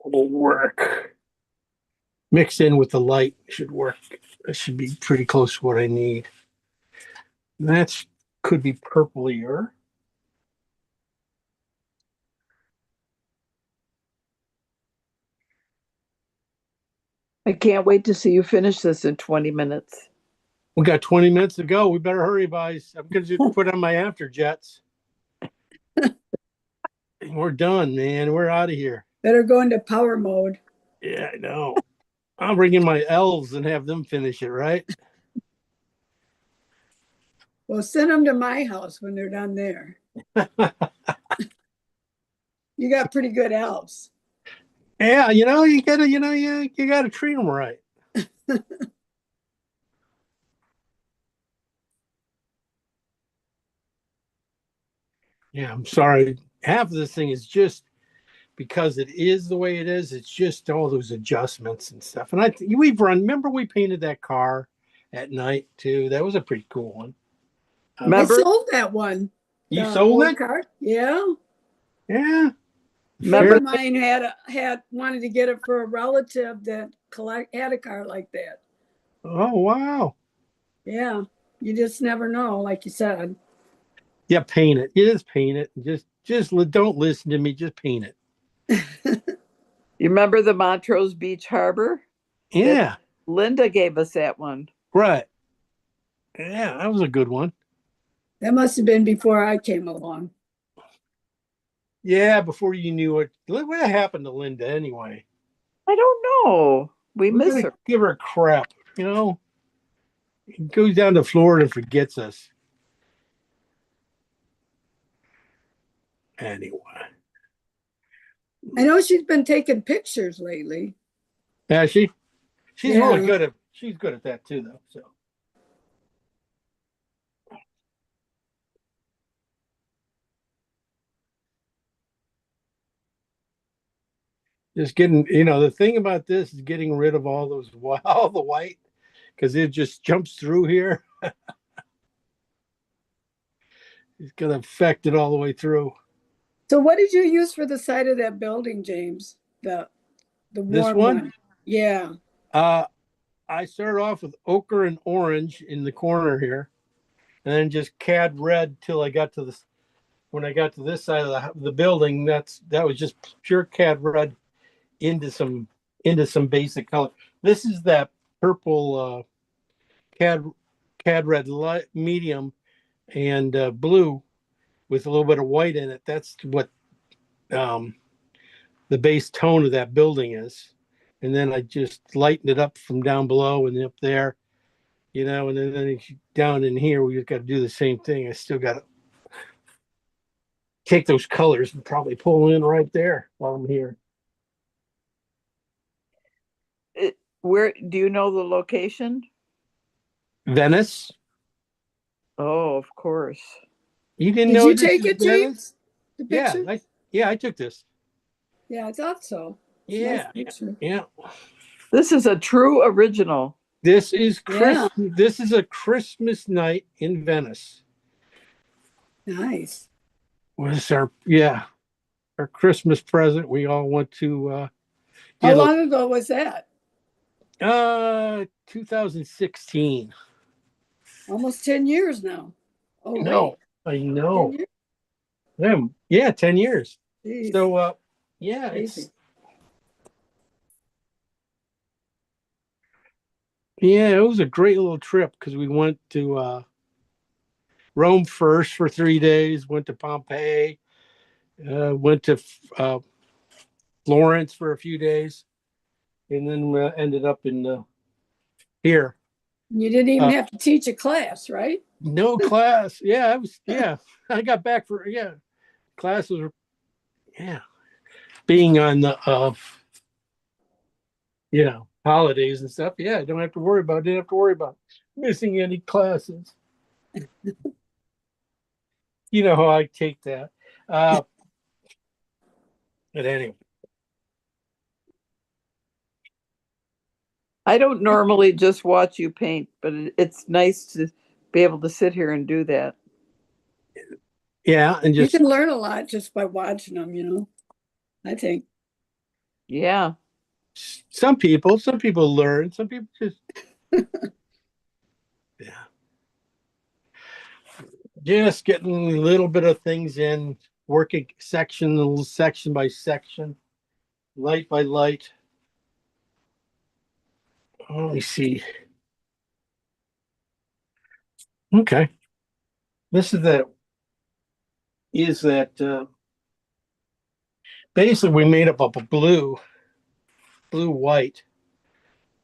Will work. Mixed in with the light should work. That should be pretty close to what I need. That could be purplier. I can't wait to see you finish this in 20 minutes. We got 20 minutes to go. We better hurry, guys. I'm going to put on my after jets. We're done, man. We're out of here. Better go into power mode. Yeah, I know. I'll bring in my elves and have them finish it, right? Well, send them to my house when they're done there. You got pretty good elves. Yeah, you gotta treat them right. Yeah, I'm sorry. Half of this thing is just because it is the way it is. It's just all those adjustments and stuff. And remember we painted that car at night too. That was a pretty cool one. Remember? I sold that one. You The sold old it? car. Yeah. Yeah. Remember Fair- mine had wanted to get it for a relative that had a car like that. Oh wow. Yeah. You just never know, like you said. Yeah, paint it. You just paint it. Don't listen to me. Just paint it. You remember the Montrose Beach Harbor? Yeah. Linda gave us that one. Right. Yeah, that was a good one. That must have been before I came along. Yeah, before you knew it. Look what happened to Linda anyway. I don't know. We miss gotta her. Give her a crap, He goes down to Florida and forgets us. Anyway. I know she's been taking pictures lately. Yeah, she's really Yeah. she's good at that too, though. So just getting, the thing about this is getting rid of all the white, because it just jumps through here. It's gonna affect it all the way through. So what did you use for the side of that building, James? The This warm one? one? Yeah. I started off with ochre and orange in the corner here, and then just cad red till I got to this. When I got to this side of the building, that was just pure cad red into some basic color. This is that purple cad red light, medium and blue with a little bit of white in it. That's what um, the base tone of that building is. And then I just lightened it up from down below and up there, and then down in here, we just got to do the same thing. I still got to take those colors and probably pull in right there while I'm here. Where do you know the location? Venice. Oh, of course. You didn't Did know you this take is it, Venice? James? The picture? Yeah, I took this. Yeah, I thought so. It's a Yeah, nice picture. yeah. This is a true original. This is Yeah. This is a Christmas night in Venice. Nice. Was our Christmas present. We all went to How get long ago was that? 2016. Almost 10 years now. Oh, No, I wait. 10 know. years? Yeah, 10 years. Jeez. So yeah, Crazy. it was a great little trip because we went to Rome first for 3 days, went to Pompeii, went to Florence for a few days, and then ended up in here. You didn't even have to teach a class, right? No class. Yeah, I was. Yeah, I got back for classes were being on the holidays and stuff. Yeah, I didn't have to worry about missing any classes. You know how I take that. But anyway. I don't normally just watch you paint, but it's nice to be able to sit here and do that. Yeah, and You just can learn a lot just by watching them, I think. Yeah. some people learn, some people just just getting a little bit of things in, working section by section, light by light. Let me see. Okay, this is that basically we made up a blue white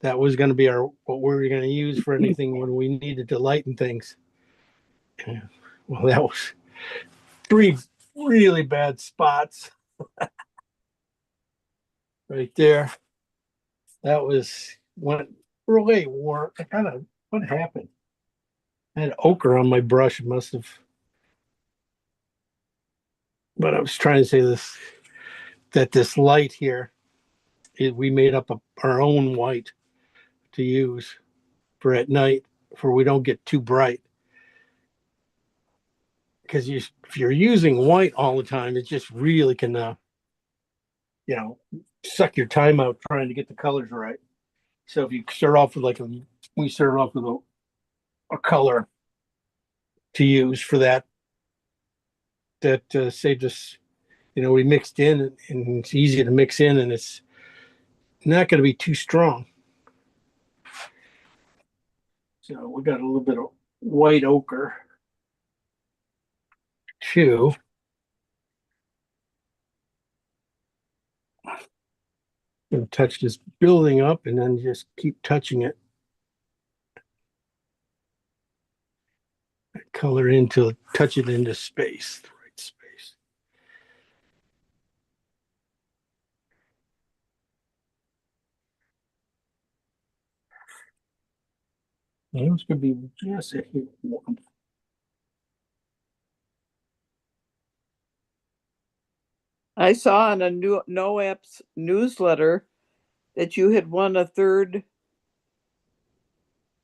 that was going to be what we were going to use for anything when we needed to lighten things. Well, that was 3 really bad spots right there. That was when really wore. What happened? I had ochre on my brush. It must have. But I was trying to say this light here, we made up our own white to use for at night, for we don't get too bright. Because if you're using white all the time, it just really can, suck your time out trying to get the colors right. So if you start off with we started off with a color to use for that saved us. We mixed in, and it's easy to mix in, and it's not going to be too strong. So we got a little bit of white ochre too. And touch this building up, and then just keep touching it. Color touch it into space, the right space. It's going to be just a hit warm. I saw on a NOAAP's newsletter that you had won a third.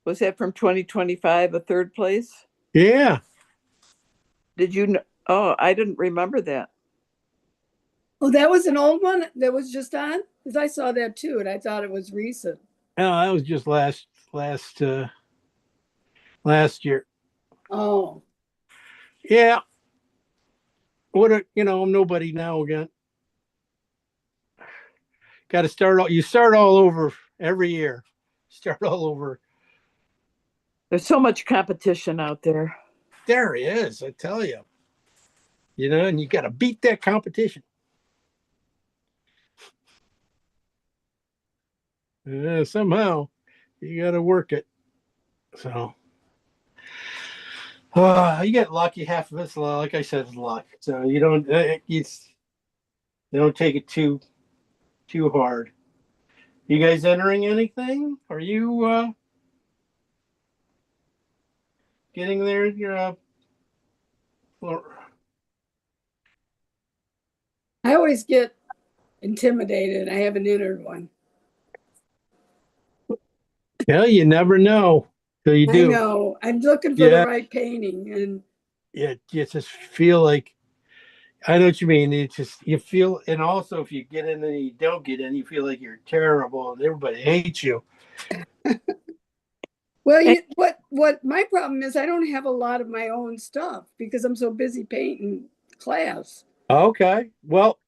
Was that from 2025, a third place? Yeah. Did you? Oh, I didn't remember that. Oh, that was an old one that was just on? Because I saw that too, and I thought it was recent. Oh, that was just last year. Oh, Yeah. I'm nobody now again. Got to you start all over every year. Start all over. There's so much competition out there. There he is, I tell you. And you got to beat that competition. Somehow you got to work it. So, you get lucky. Half of it's, like I said, is luck. So you don't take it too hard. You guys entering anything? Are you getting there? Or- I always get intimidated. I haven't entered one. yeah, you never know till you I do. know. I'm looking for the Yeah. right painting, and Yeah, you just feel like I know what you mean. It's just you feel, and also if you get in and you don't get in, you feel like you're terrible and everybody hates you. well, what my problem is, I don't have a lot of my own stuff because I'm so busy painting class. Okay, well,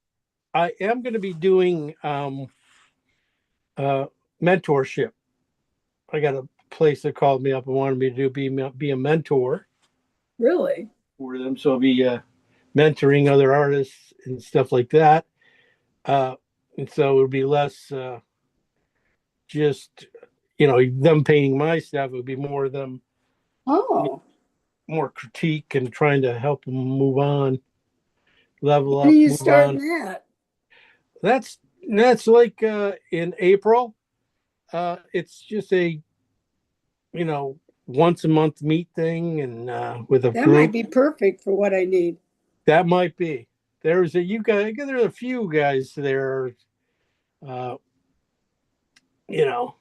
I am going to be doing uh mentorship. I got a place that called me up and wanted me to be a mentor Really? for them, so I'll be mentoring other artists and stuff like that. Uh, and so it would be less just them painting my stuff. It would be more of them, Oh, more critique and trying to help them move on, level when are up, you move on. starting that? That's like in April. It's just a you know once a month meet thing, and with a That might group. be perfect for what I need. That might be. There's a few guys there. Uh, you know,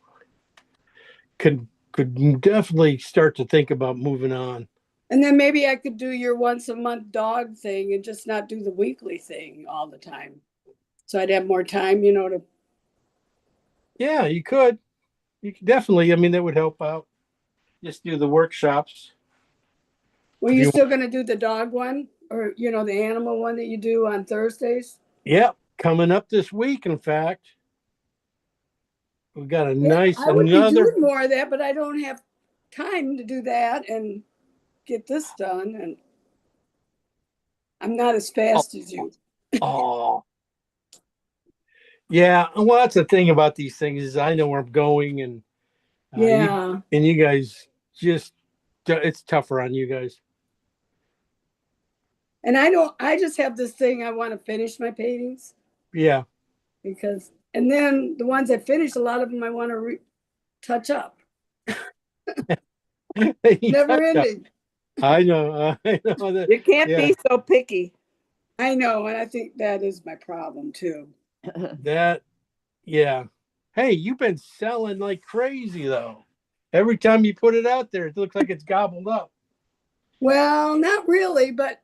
could definitely start to think about moving on. And then maybe I could do your once a month dog thing and just not do the weekly thing all the time. So I'd have more time, to. Yeah, you could. You could definitely. I mean, that would help out. Just do the workshops. Were If you you, still going to do the dog one or, the animal one that you do on Thursdays? yeah, coming up this week. In fact, we got a Yeah, nice I would be another. doing more of that, but I don't have time to do that and get this done. And I'm not as fast as you. Oh, yeah. Well, that's the thing about these things is I know where I'm going, and you Yeah. and you guys just it's tougher on you guys. And I just have this thing. I want to finish my paintings Yeah. and then the ones I finish, a lot of them I want to touch up. Never ending. I know. I know that. You can't Yeah. be so picky. I know. And I think that is my problem too. That. Yeah. Hey, you've been selling like crazy though. Every time you put it out there, it looks like it's gobbled up. Well, not really, but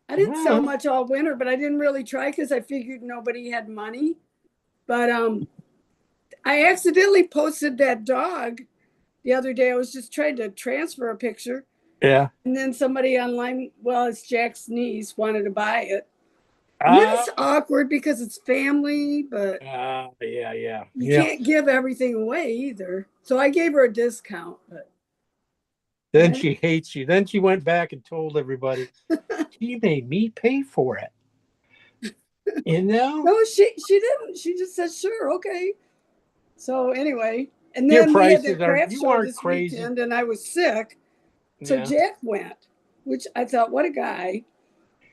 I didn't sell Well, much all winter, but I didn't really try because I figured nobody had money. But I accidentally posted that dog the other day. I was just trying to transfer a picture, yeah. and then somebody online, well, it's Jack's niece, wanted to buy it. And then Uh, it's awkward because it's family, but yeah. you can't give everything away either. So I gave her a discount, but Then yeah. she hates you. Then she went back and told everybody, "She made me pay for it." You know, No, she didn't. She just said, sure, okay. So anyway, and your then we had prices that are craft you show aren't this crazy. weekend, and I was sick. So Yeah, Jack went, which I thought, what a guy,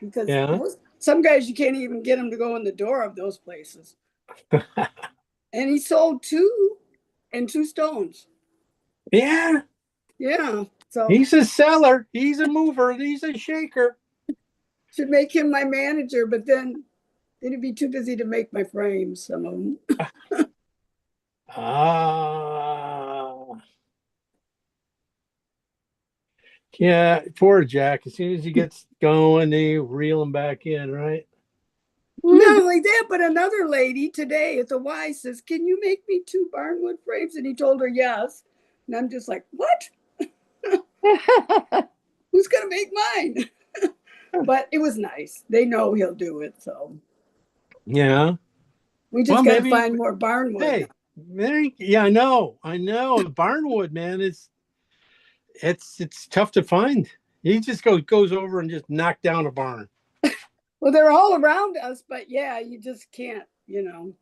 because yeah, some guys you can't even get them to go in the door of those places. And he sold two and two stones. yeah. Yeah, so He's a seller. He's a mover. He's a shaker. should make him my manager, but then he'd be too busy to make my frames. Some of them. Ah, yeah. Poor Jack. As soon as he gets going, they reel him back in, right? Not only that, but another lady today at the Y says, "Can you make me 2 barnwood frames?" And he told her yes. And I'm just like, what? Who's gonna make mine? But it was nice. They know he'll do it, so Yeah. we Well, just got to maybe. find more barnwood. Hey, yeah, I know. Barnwood, man, it's tough to find. He just goes over and just knock down a barn. Well, they're all around us, but yeah, you just can't, go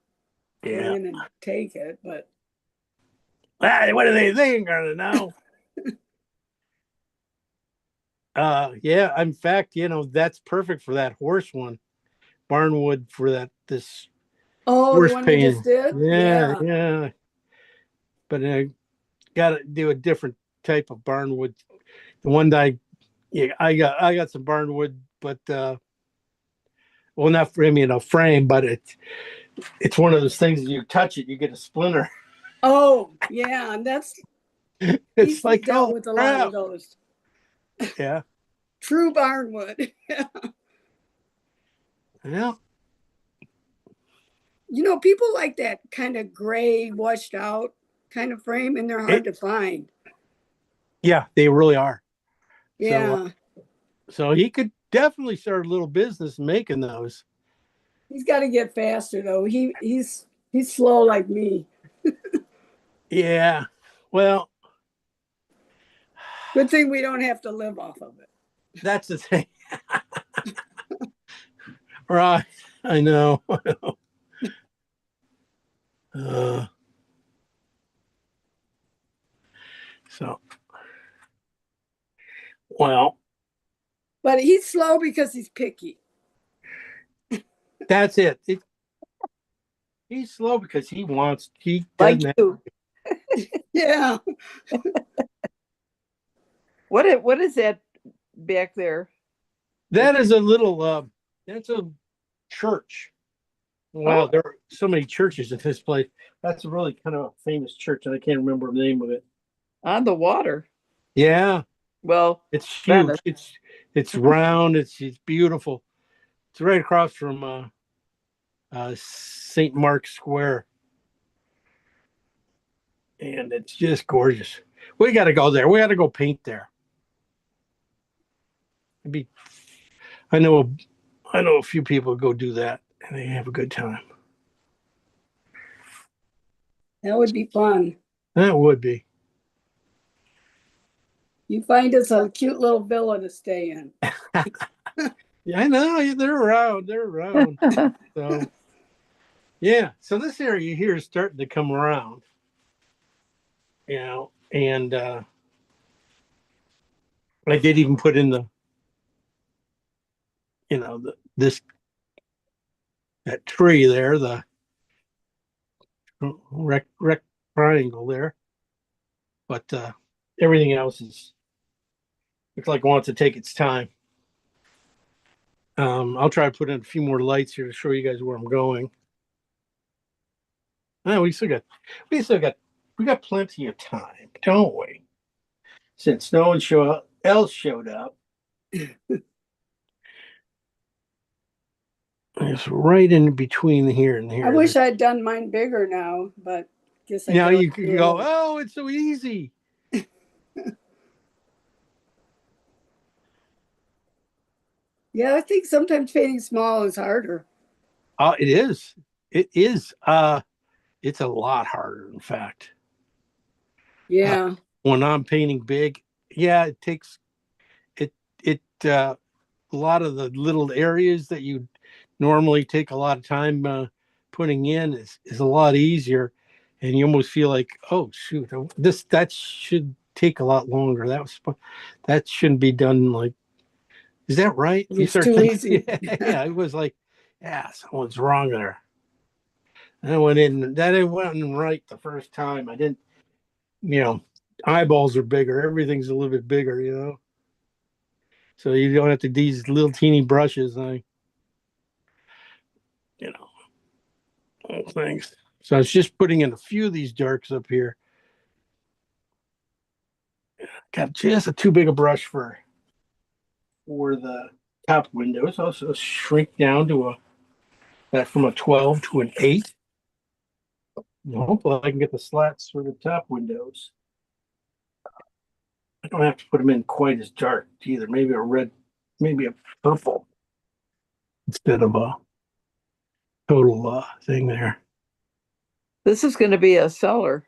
Yeah. in and take it. But What are they? They ain't gonna know. Yeah. In fact, that's perfect for that horse one. Barnwood for this oh, the horse one we painting. just did, Yeah, yeah. yeah. But I got to do a different type of barnwood. The one that I got some barnwood, but well, not frame, frame, but it's one of those things that you touch it, you get a splinter. Oh, yeah, and that's It's he's like, dealt oh with a lot crap. of those. Yeah. True barnwood. Yeah. People like that kind of gray, washed out kind of frame, and they're hard to find. Yeah, they really are. Yeah, So he could definitely start a little business making those. he's got to get faster though. He's slow like me. Yeah. Well, Good thing we don't have to live off of it. that's the thing. Right. I know. So, well, But he's slow because he's picky. that's it. He's slow because he Like doesn't. you. Yeah. What is that back there? That is a little. That's a church. Wow, Oh. there are so many churches in this place. That's a really kind of a famous church, and I can't remember the name of it. On the water. Yeah, Well, it's huge. Venice. It's round. It's beautiful. It's right across from St. Mark's Square, and it's just gorgeous. We got to go there. We got to go paint there. I know a few people go do that, and they have a good time. That would be fun. That would be. You find us a cute little villa to stay in. Yeah, I know. They're around. They're around. So, yeah. So this area here is starting to come around. And I did even put in that tree there, the rec triangle there. But everything else looks like it wants to take its time. I'll try to put in a few more lights here to show you guys where I'm going. Oh, we got plenty of time, don't we? Since no one else showed up. It's right in between here and here. I wish I'd done mine bigger now, but guess I Now don't you could do go, it. oh, it's so easy. Yeah, I think sometimes painting small is harder. It is. It is. It's a lot harder, in fact. Yeah. When I'm painting big, yeah, it takes a lot of the little areas that you normally take a lot of time putting in is a lot easier, and you almost feel like, oh shoot, that should take a lot longer. That shouldn't be done like. Is that right? It's too easy. Yeah, it was like, yeah, someone's wrong there. And I went in. That wasn't right the first time. I didn't. Eyeballs are bigger. Everything's a little bit bigger. So you don't have to these little teeny brushes. Things. So I was just putting in a few of these darks up here. Got just a too big a brush for the top windows. Also shrink down to that from a 12 to an 8. Hopefully I can get the slats for the top windows. I don't have to put them in quite as dark either. Maybe a red, maybe a purple instead of a total thing there. This is going to be a seller.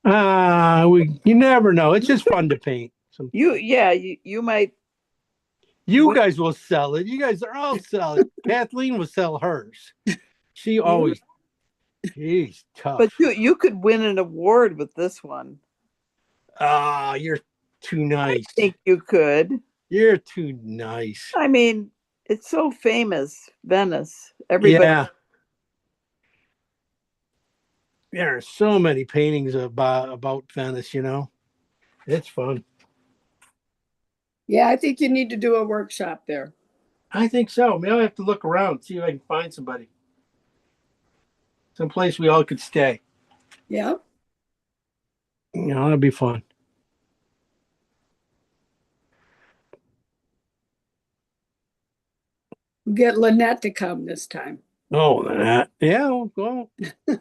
You never know. It's just fun to paint. You might. You guys will sell it. You guys are all sell it. Kathleen will sell hers. She always, she's tough. But you could win an award with this one. You're too nice. I think you could. You're too nice. I mean, it's so famous, Venice. Everybody. Yeah. There are so many paintings about Venice, you know. It's fun. Yeah, I think you need to do a workshop there. I think so. Maybe I'll have to look around, see if I can find somebody. Someplace we all could stay. Yeah. You know, that'd be fun. Get Lynette to come this time. Oh, that. Yeah, well,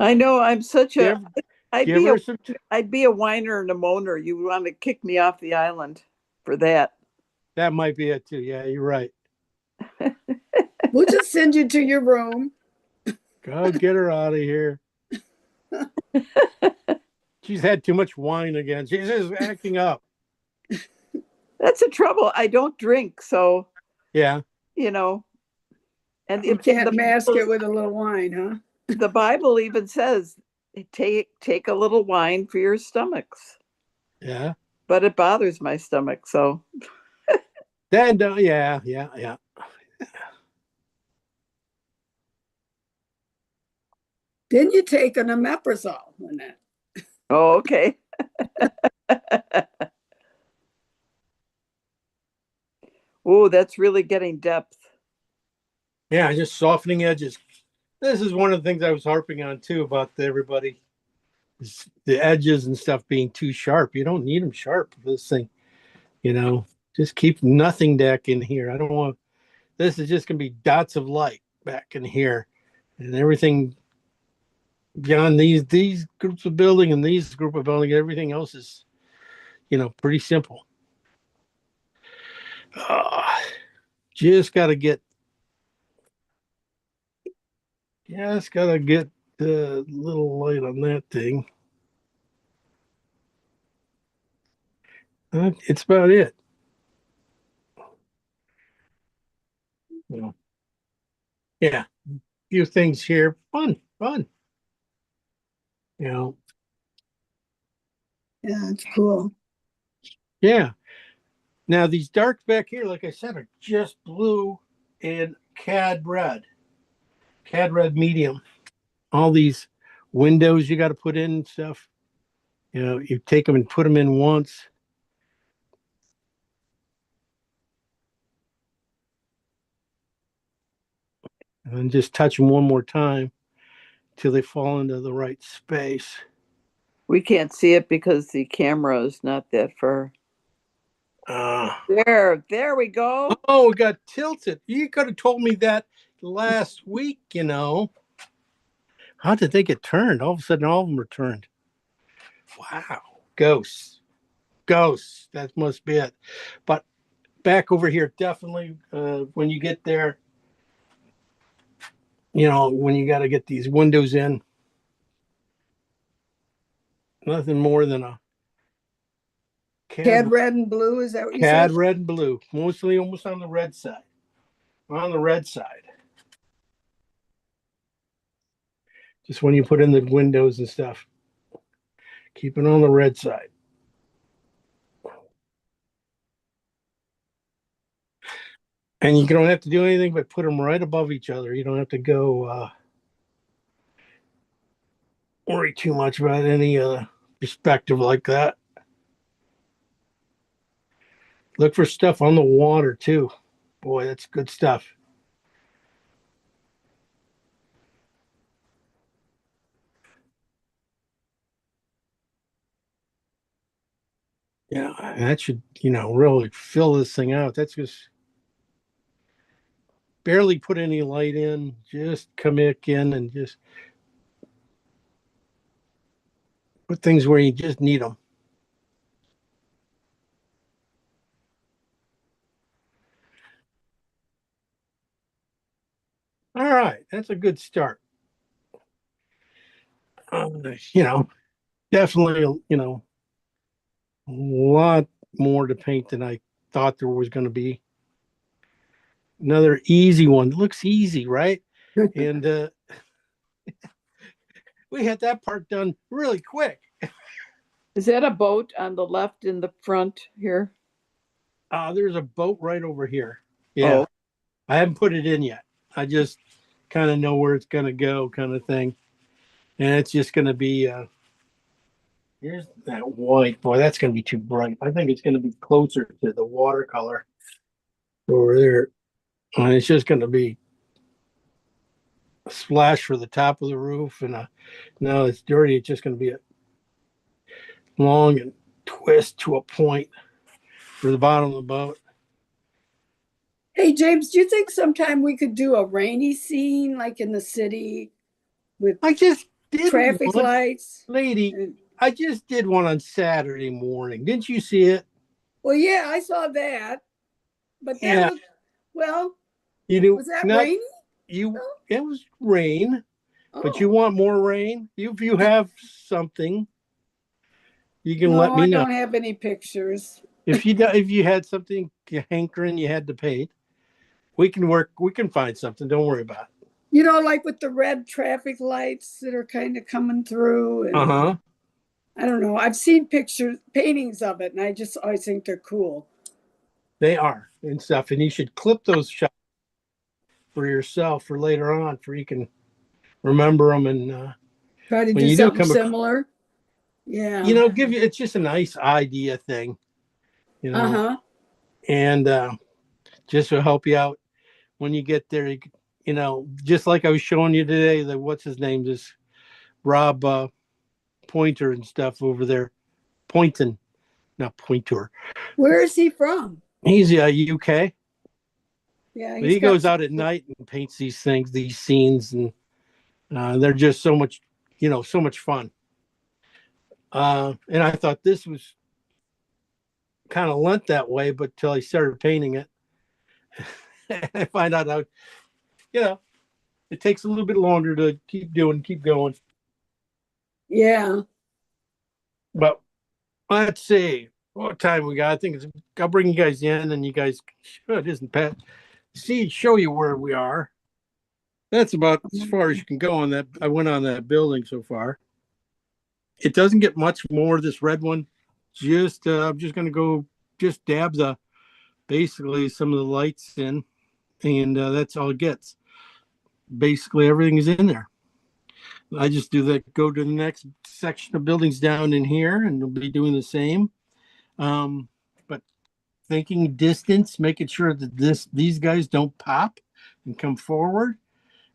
I know. I'm such a. I'd give her some. I'd be a whiner and a moaner. You want to kick me off the island for that? That might be it too. Yeah, you're right. We'll just send you to your room. Go get her out of here. She's had too much wine again. She's just acting up. That's the trouble. I don't drink, so Yeah. you know. And You can't mask it with a little wine, huh? The Bible even says, "Take a little wine for your stomachs." Yeah. But it bothers my stomach, so. Then, yeah. Then you take an omeprazole, Lynette. Oh, okay. Oh, that's really getting depth. Yeah, just softening edges. This is one of the things I was harping on too about everybody. The edges and stuff being too sharp. You don't need them sharp for this thing. You know, just keep nothing back in here. I don't want, this is just going to be dots of light back in here. And everything beyond these groups of building and these group of building, everything else is, you know, pretty simple. Just got to get the little light on that thing. It's about it. Yeah, a few things here. Fun. You know. Yeah, it's cool. Yeah. Now these darks back here, like I said, are just blue and cad red medium. All these windows you got to put in and stuff. You know, you take them and put them in once. And then just touch them one more time till they fall into the right space. We can't see it because the camera is not that far. There we go. Oh, it got tilted. You could have told me that last week, you know. How did they get turned? All of a sudden, all of them are turned. Wow. Ghosts. That must be it. But back over here, definitely, when you get there, you know, when you got to get these windows in, nothing more than a Cad red and blue, is that what you said? Cad red and blue, mostly almost on the red side. On the red side. Just when you put in the windows and stuff, keep it on the red side. And you don't have to do anything but put them right above each other. You don't have to go worry too much about any perspective like that. Look for stuff on the water too. Boy, that's good stuff. Yeah, that should, you know, really fill this thing out. That's just barely put any light in, just come back in and just put things where you just need them. All right, that's a good start. You know, definitely, you know, a lot more to paint than I thought there was going to be. Another easy one. It looks easy, right? And we had that part done really quick. Is that a boat on the left in the front here? There's a boat right over here. Yeah. Oh. I haven't put it in yet. I just kind of know where it's going to go, kind of thing. And it's just going to be, here's that white. Boy, that's going to be too bright. I think it's going to be closer to the watercolor over there. And it's just going to be a splash for the top of the roof. And no, it's dirty. It's just going to be a long and twist to a point for the bottom of the boat. Hey, James, do you think sometime we could do a rainy scene like in the city with I just did traffic one, lights? lady. And- I just did one on Saturday morning. Didn't you see it? Well, yeah, I saw that. But that Yeah. looked, well, You knew was that not rainy? you. It was rain, but Oh. you want more rain. If you have something, you can No, let me I know. don't have any pictures. If you had something hankering, you had to paint. We can work. We can find something. Don't worry about it. You know, like with the red traffic lights that are kind of coming through. And Uh-huh. I don't know. I've seen pictures, paintings of it, and I just always think they're cool. They are and stuff, and you should clip those shots for yourself for later on, for you can remember them and Try to when do you do something come ac- similar. Yeah. give you. It's just a nice idea thing, Uh-huh. and just to help you out when you get there. Just like I was showing you today, that what's his name, this Rob Pointer and stuff over there, Poynton, not Pointer. Where is he from? He's UK. Yeah, But he goes out at night and paints these things, these scenes, and they're just so much, so much fun. And I thought this was kind of lent that way, but till I started painting it, I find out how, it takes a little bit longer to keep going. Yeah. But let's see what time we got. I think I'll bring you guys in, and you guys isn't Pat. Show you where we are. That's about as far as you can go on that. I went on that building so far. It doesn't get much more. This red one, I'm just going to go just dab basically some of the lights in, and that's all it gets. Basically, everything is in there. I just do that. Go to the next section of buildings down in here, and we'll be doing the same. But thinking distance, making sure that these guys don't pop and come forward.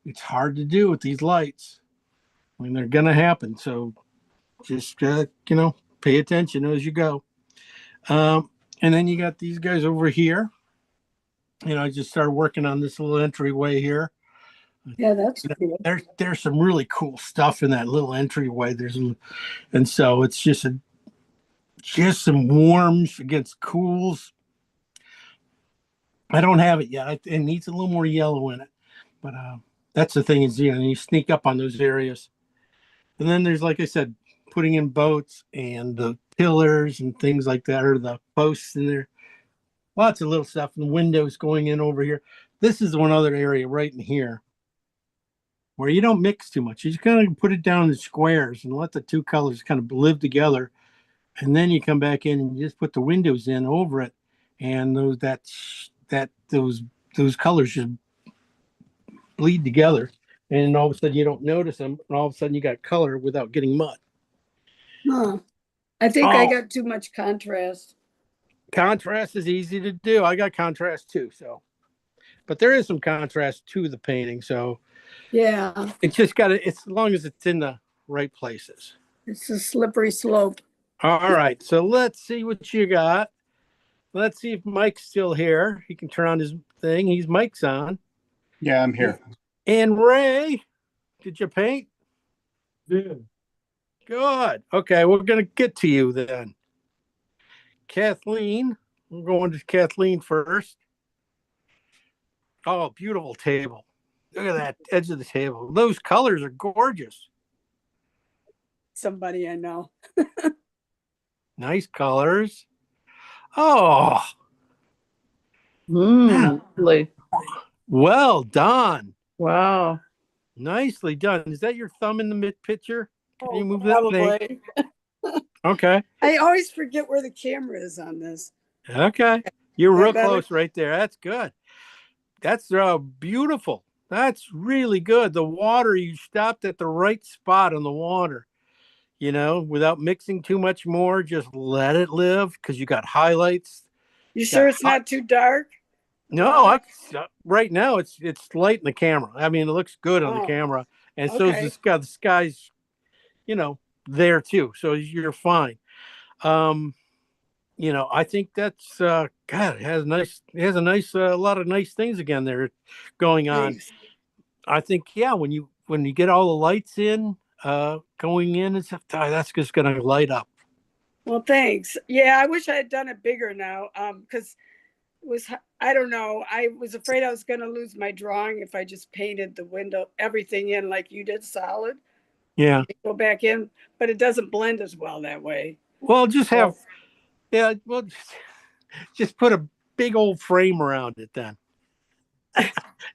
It's hard to do with these lights. I mean, they're gonna happen. So just pay attention as you go. And then you got these guys over here. I just started working on this little entryway here. Yeah, that's cool. There's some really cool stuff in that little entryway. And so it's just some warms against cools. I don't have it yet. It needs a little more yellow in it, but that's the thing is, you sneak up on those areas. And then there's, like I said, putting in boats and the pillars and things like that, or the posts in there. Lots of little stuff and windows going in over here. This is one other area right in here where you don't mix too much. You just kind of put it down in squares and let the two colors kind of live together. And then you come back in and you just put the windows in over it. And those colors just bleed together. And all of a sudden you don't notice them. And all of a sudden you got color without getting mud. Huh. I think I got too much contrast. Contrast is easy to do. I got contrast too. But there is some contrast to the painting. So Yeah. it's just it's as long as it's in the right places. It's a slippery slope. All right. So let's see what you got. Let's see if Mike's still here. He can turn on his thing. Mike's on. Yeah, I'm here. And Ray, did you paint? Did. Good. Okay, we're gonna get to you then. Kathleen, we're going to Kathleen first. Oh, beautiful table. Look at that edge of the table. Those colors are gorgeous. Somebody I know. Nice colors. Oh, Lovely. well done. Wow. Nicely done. Is that your thumb in the mid picture? Can you move that thing? Probably. Okay. I always forget where the camera is on this. Okay. You're Is that real better? close right there. That's good. That's beautiful. That's really good. The water, you stopped at the right spot on the water, without mixing too much more. Just let it live because you got highlights. You sure it's not too dark? No, right now it's light in the camera. I mean, it looks good on the Oh, camera, and so is okay. the sky. The sky's, there too. So you're fine. I think that's God. It has a nice, a lot of nice things again there going on. Thanks. I think when you get all the lights in, going in and stuff, that's just gonna light up. Well, thanks. Yeah, I wish I had done it bigger now. Because I don't know. I was afraid I was going to lose my drawing if I just painted the window, everything in like you did, solid. Yeah. Go back in, but it doesn't blend as well that way. Well, just have, So, well, just put a big old frame around it then.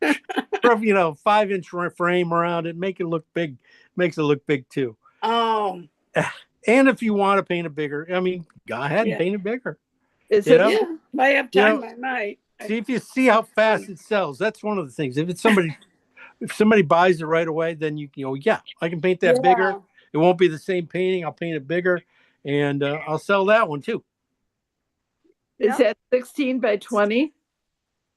5-inch frame around it, make it look big, makes it look big too. oh, And if you want to paint it bigger, go ahead and Yeah. paint it bigger. Is You it? know? yeah. If I have time, I might. See if you see how fast it sells. That's one of the things. If somebody buys it right away, then you I can paint that bigger. It won't be the same painting. I'll paint it bigger, and I'll sell that one too. Is that 16 by 20?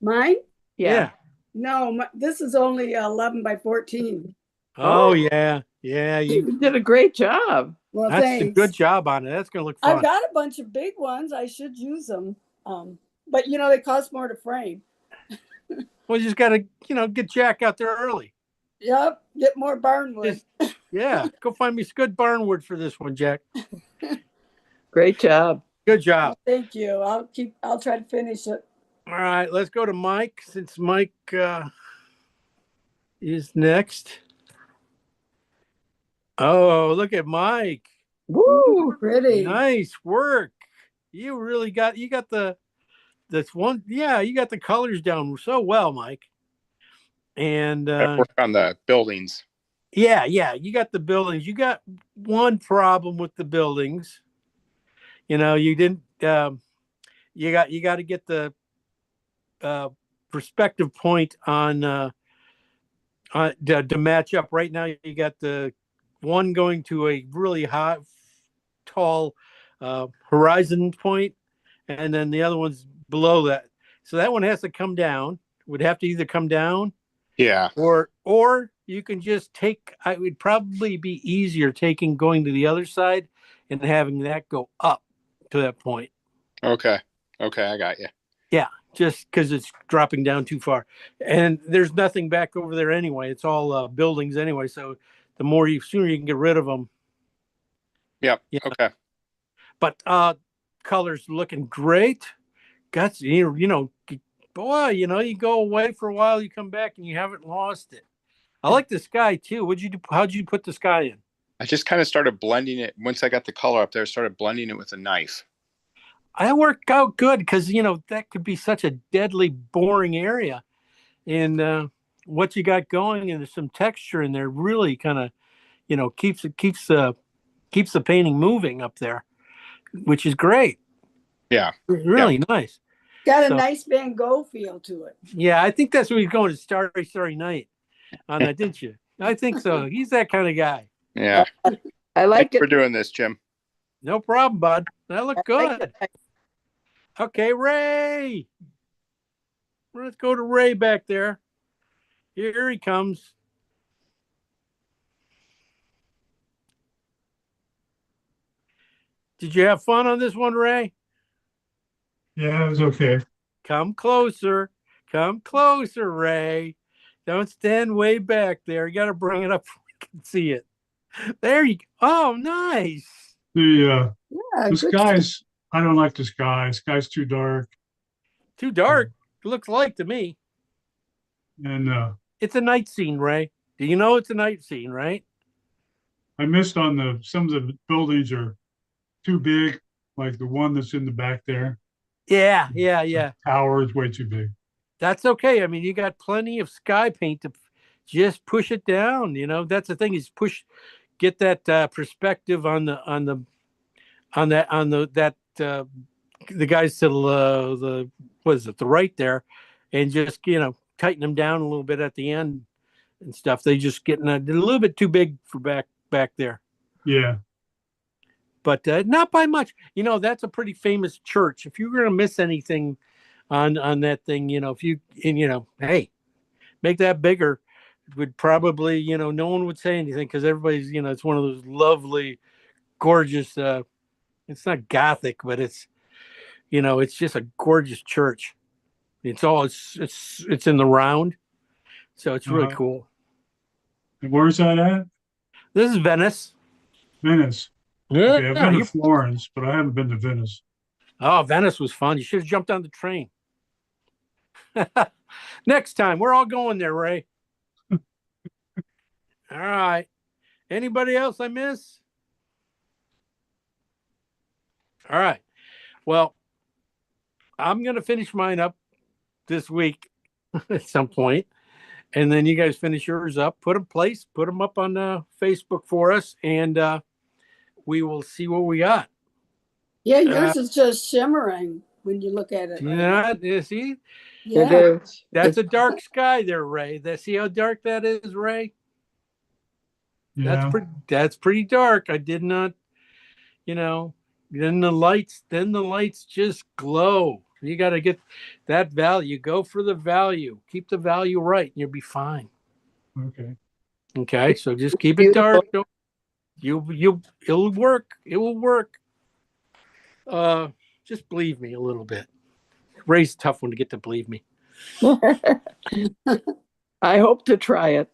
Mine? Yeah. No, this is only 11 by 14. Oh yeah. You You did a great job. Well, that's thanks. a good job on it. That's gonna look fun. I've got a bunch of big ones. I should use them. But they cost more to frame. Well, you just gotta, get Jack out there early. Yep. Get more barnwood. Go find me some good barnwood for this one, Jack. Great job. Good job. Thank you. I'll try to finish it. All right, let's go to Mike since Mike is next. Oh, look at Mike. Woo. Pretty. Nice work. You really got you got the colors down so well, Mike. And I work on the buildings. you got the buildings. You got one problem with the buildings. You didn't you got to get the perspective point on to match up. Right now you got the one going to a really high tall horizon point, and then the other one's below that. So that one has to come down. Would have to either come down, Yeah. or you can just take. It would probably be easier going to the other side and having that go up to that point. Okay, I got you. Yeah, just because it's dropping down too far, and there's nothing back over there anyway. It's all buildings anyway. So the sooner you can get rid of them. Yep. Yeah. Okay. But colors looking great. Guts, boy, you go away for a while, you come back and you haven't lost it. I like the sky too. How'd you put the sky in? I just kind of started blending it. Once I got the color up there, I started blending it with a knife. That worked out good because that could be such a deadly boring area, and what you got going, and there's some texture in there, really kind of keeps the painting moving up there, which is great. Yeah. Really nice. Got a nice Van Gogh feel to it. Yeah, I think that's where he's going to Starry Night on that, didn't you? I think so. He's that kind of guy. Yeah. I like Thanks for it. doing this, Jim. No problem, bud. That looked I like good. it. Okay, Ray. Let's go to Ray back there. Here he comes. Did you have fun on this one, Ray? Yeah, it was okay. Come closer. Come closer, Ray. Don't stand way back there. You got to bring it up so we can see it. There you go. Oh, nice. Yeah, The good skies, I don't like the sky. Sky's too dark. Too dark. It looks like to me. And It's a night scene, Ray. Do you know it's a night scene, right? I missed on some of the buildings are too big, like the one that's in the back there. Yeah. Tower is way too big. That's okay. I mean, you got plenty of sky paint to just push it down. You know, that's the thing is get that perspective on the guys to the what is it, the right there, and just tighten them down a little bit at the end and stuff. They just getting a little bit too big for back there, Yeah. but not by much. You know, that's a pretty famous church. If you're gonna miss anything on that thing, hey, make that bigger. It would probably, no one would say anything because everybody's, it's one of those lovely, gorgeous. It's not Gothic, but it's just a gorgeous church. It's in the round, so it's really cool. And where's that at? This is Venice. Venice. Yeah, Okay, I've been to Florence, but I haven't been to Venice. Oh, Venice was fun. You should have jumped on the train. Next time, we're all going there, Ray. All right. Anybody else I miss? All right. Well, I'm going to finish mine up this week at some point, and then you guys finish yours up. Put them up on Facebook for us, and we will see what we got. Yeah, yours is just shimmering when you look at it. Yeah, you see? Yeah. It is. That's a dark sky there, Ray. See how dark that is, Ray? Yeah. That's pretty dark. I did not, then the lights just glow. You got to get that value. Go for the value. Keep the value right, and you'll be fine. Okay. Okay, so just keep it dark. It'll work. It will work. Just believe me a little bit. Ray's a tough one to get to believe me. I hope to try it.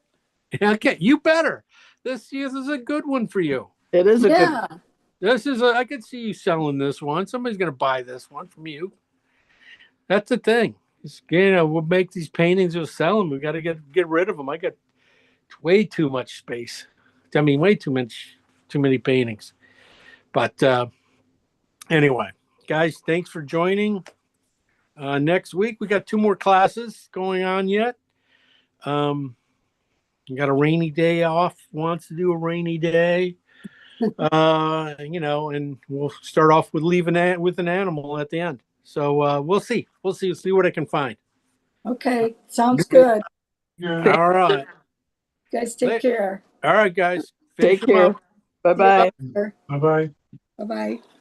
Okay, you better. This is a good one for you. It is a Yeah. good. I could see you selling this one. Somebody's going to buy this one from you. That's the thing. We'll make these paintings. We'll sell them. We got to get rid of them. I got way too much space. I mean, way too many paintings. But anyway, guys, thanks for joining. Next week we got 2 more classes going on yet. You got a rainy day off. Wants to do a rainy day. And we'll start off with with an animal at the end. So we'll see what I can find. Okay. Sounds good. Yeah. All right. You guys take care. All right, guys. Take Finish 'em care. up. Bye bye. Bye-bye. Bye-bye.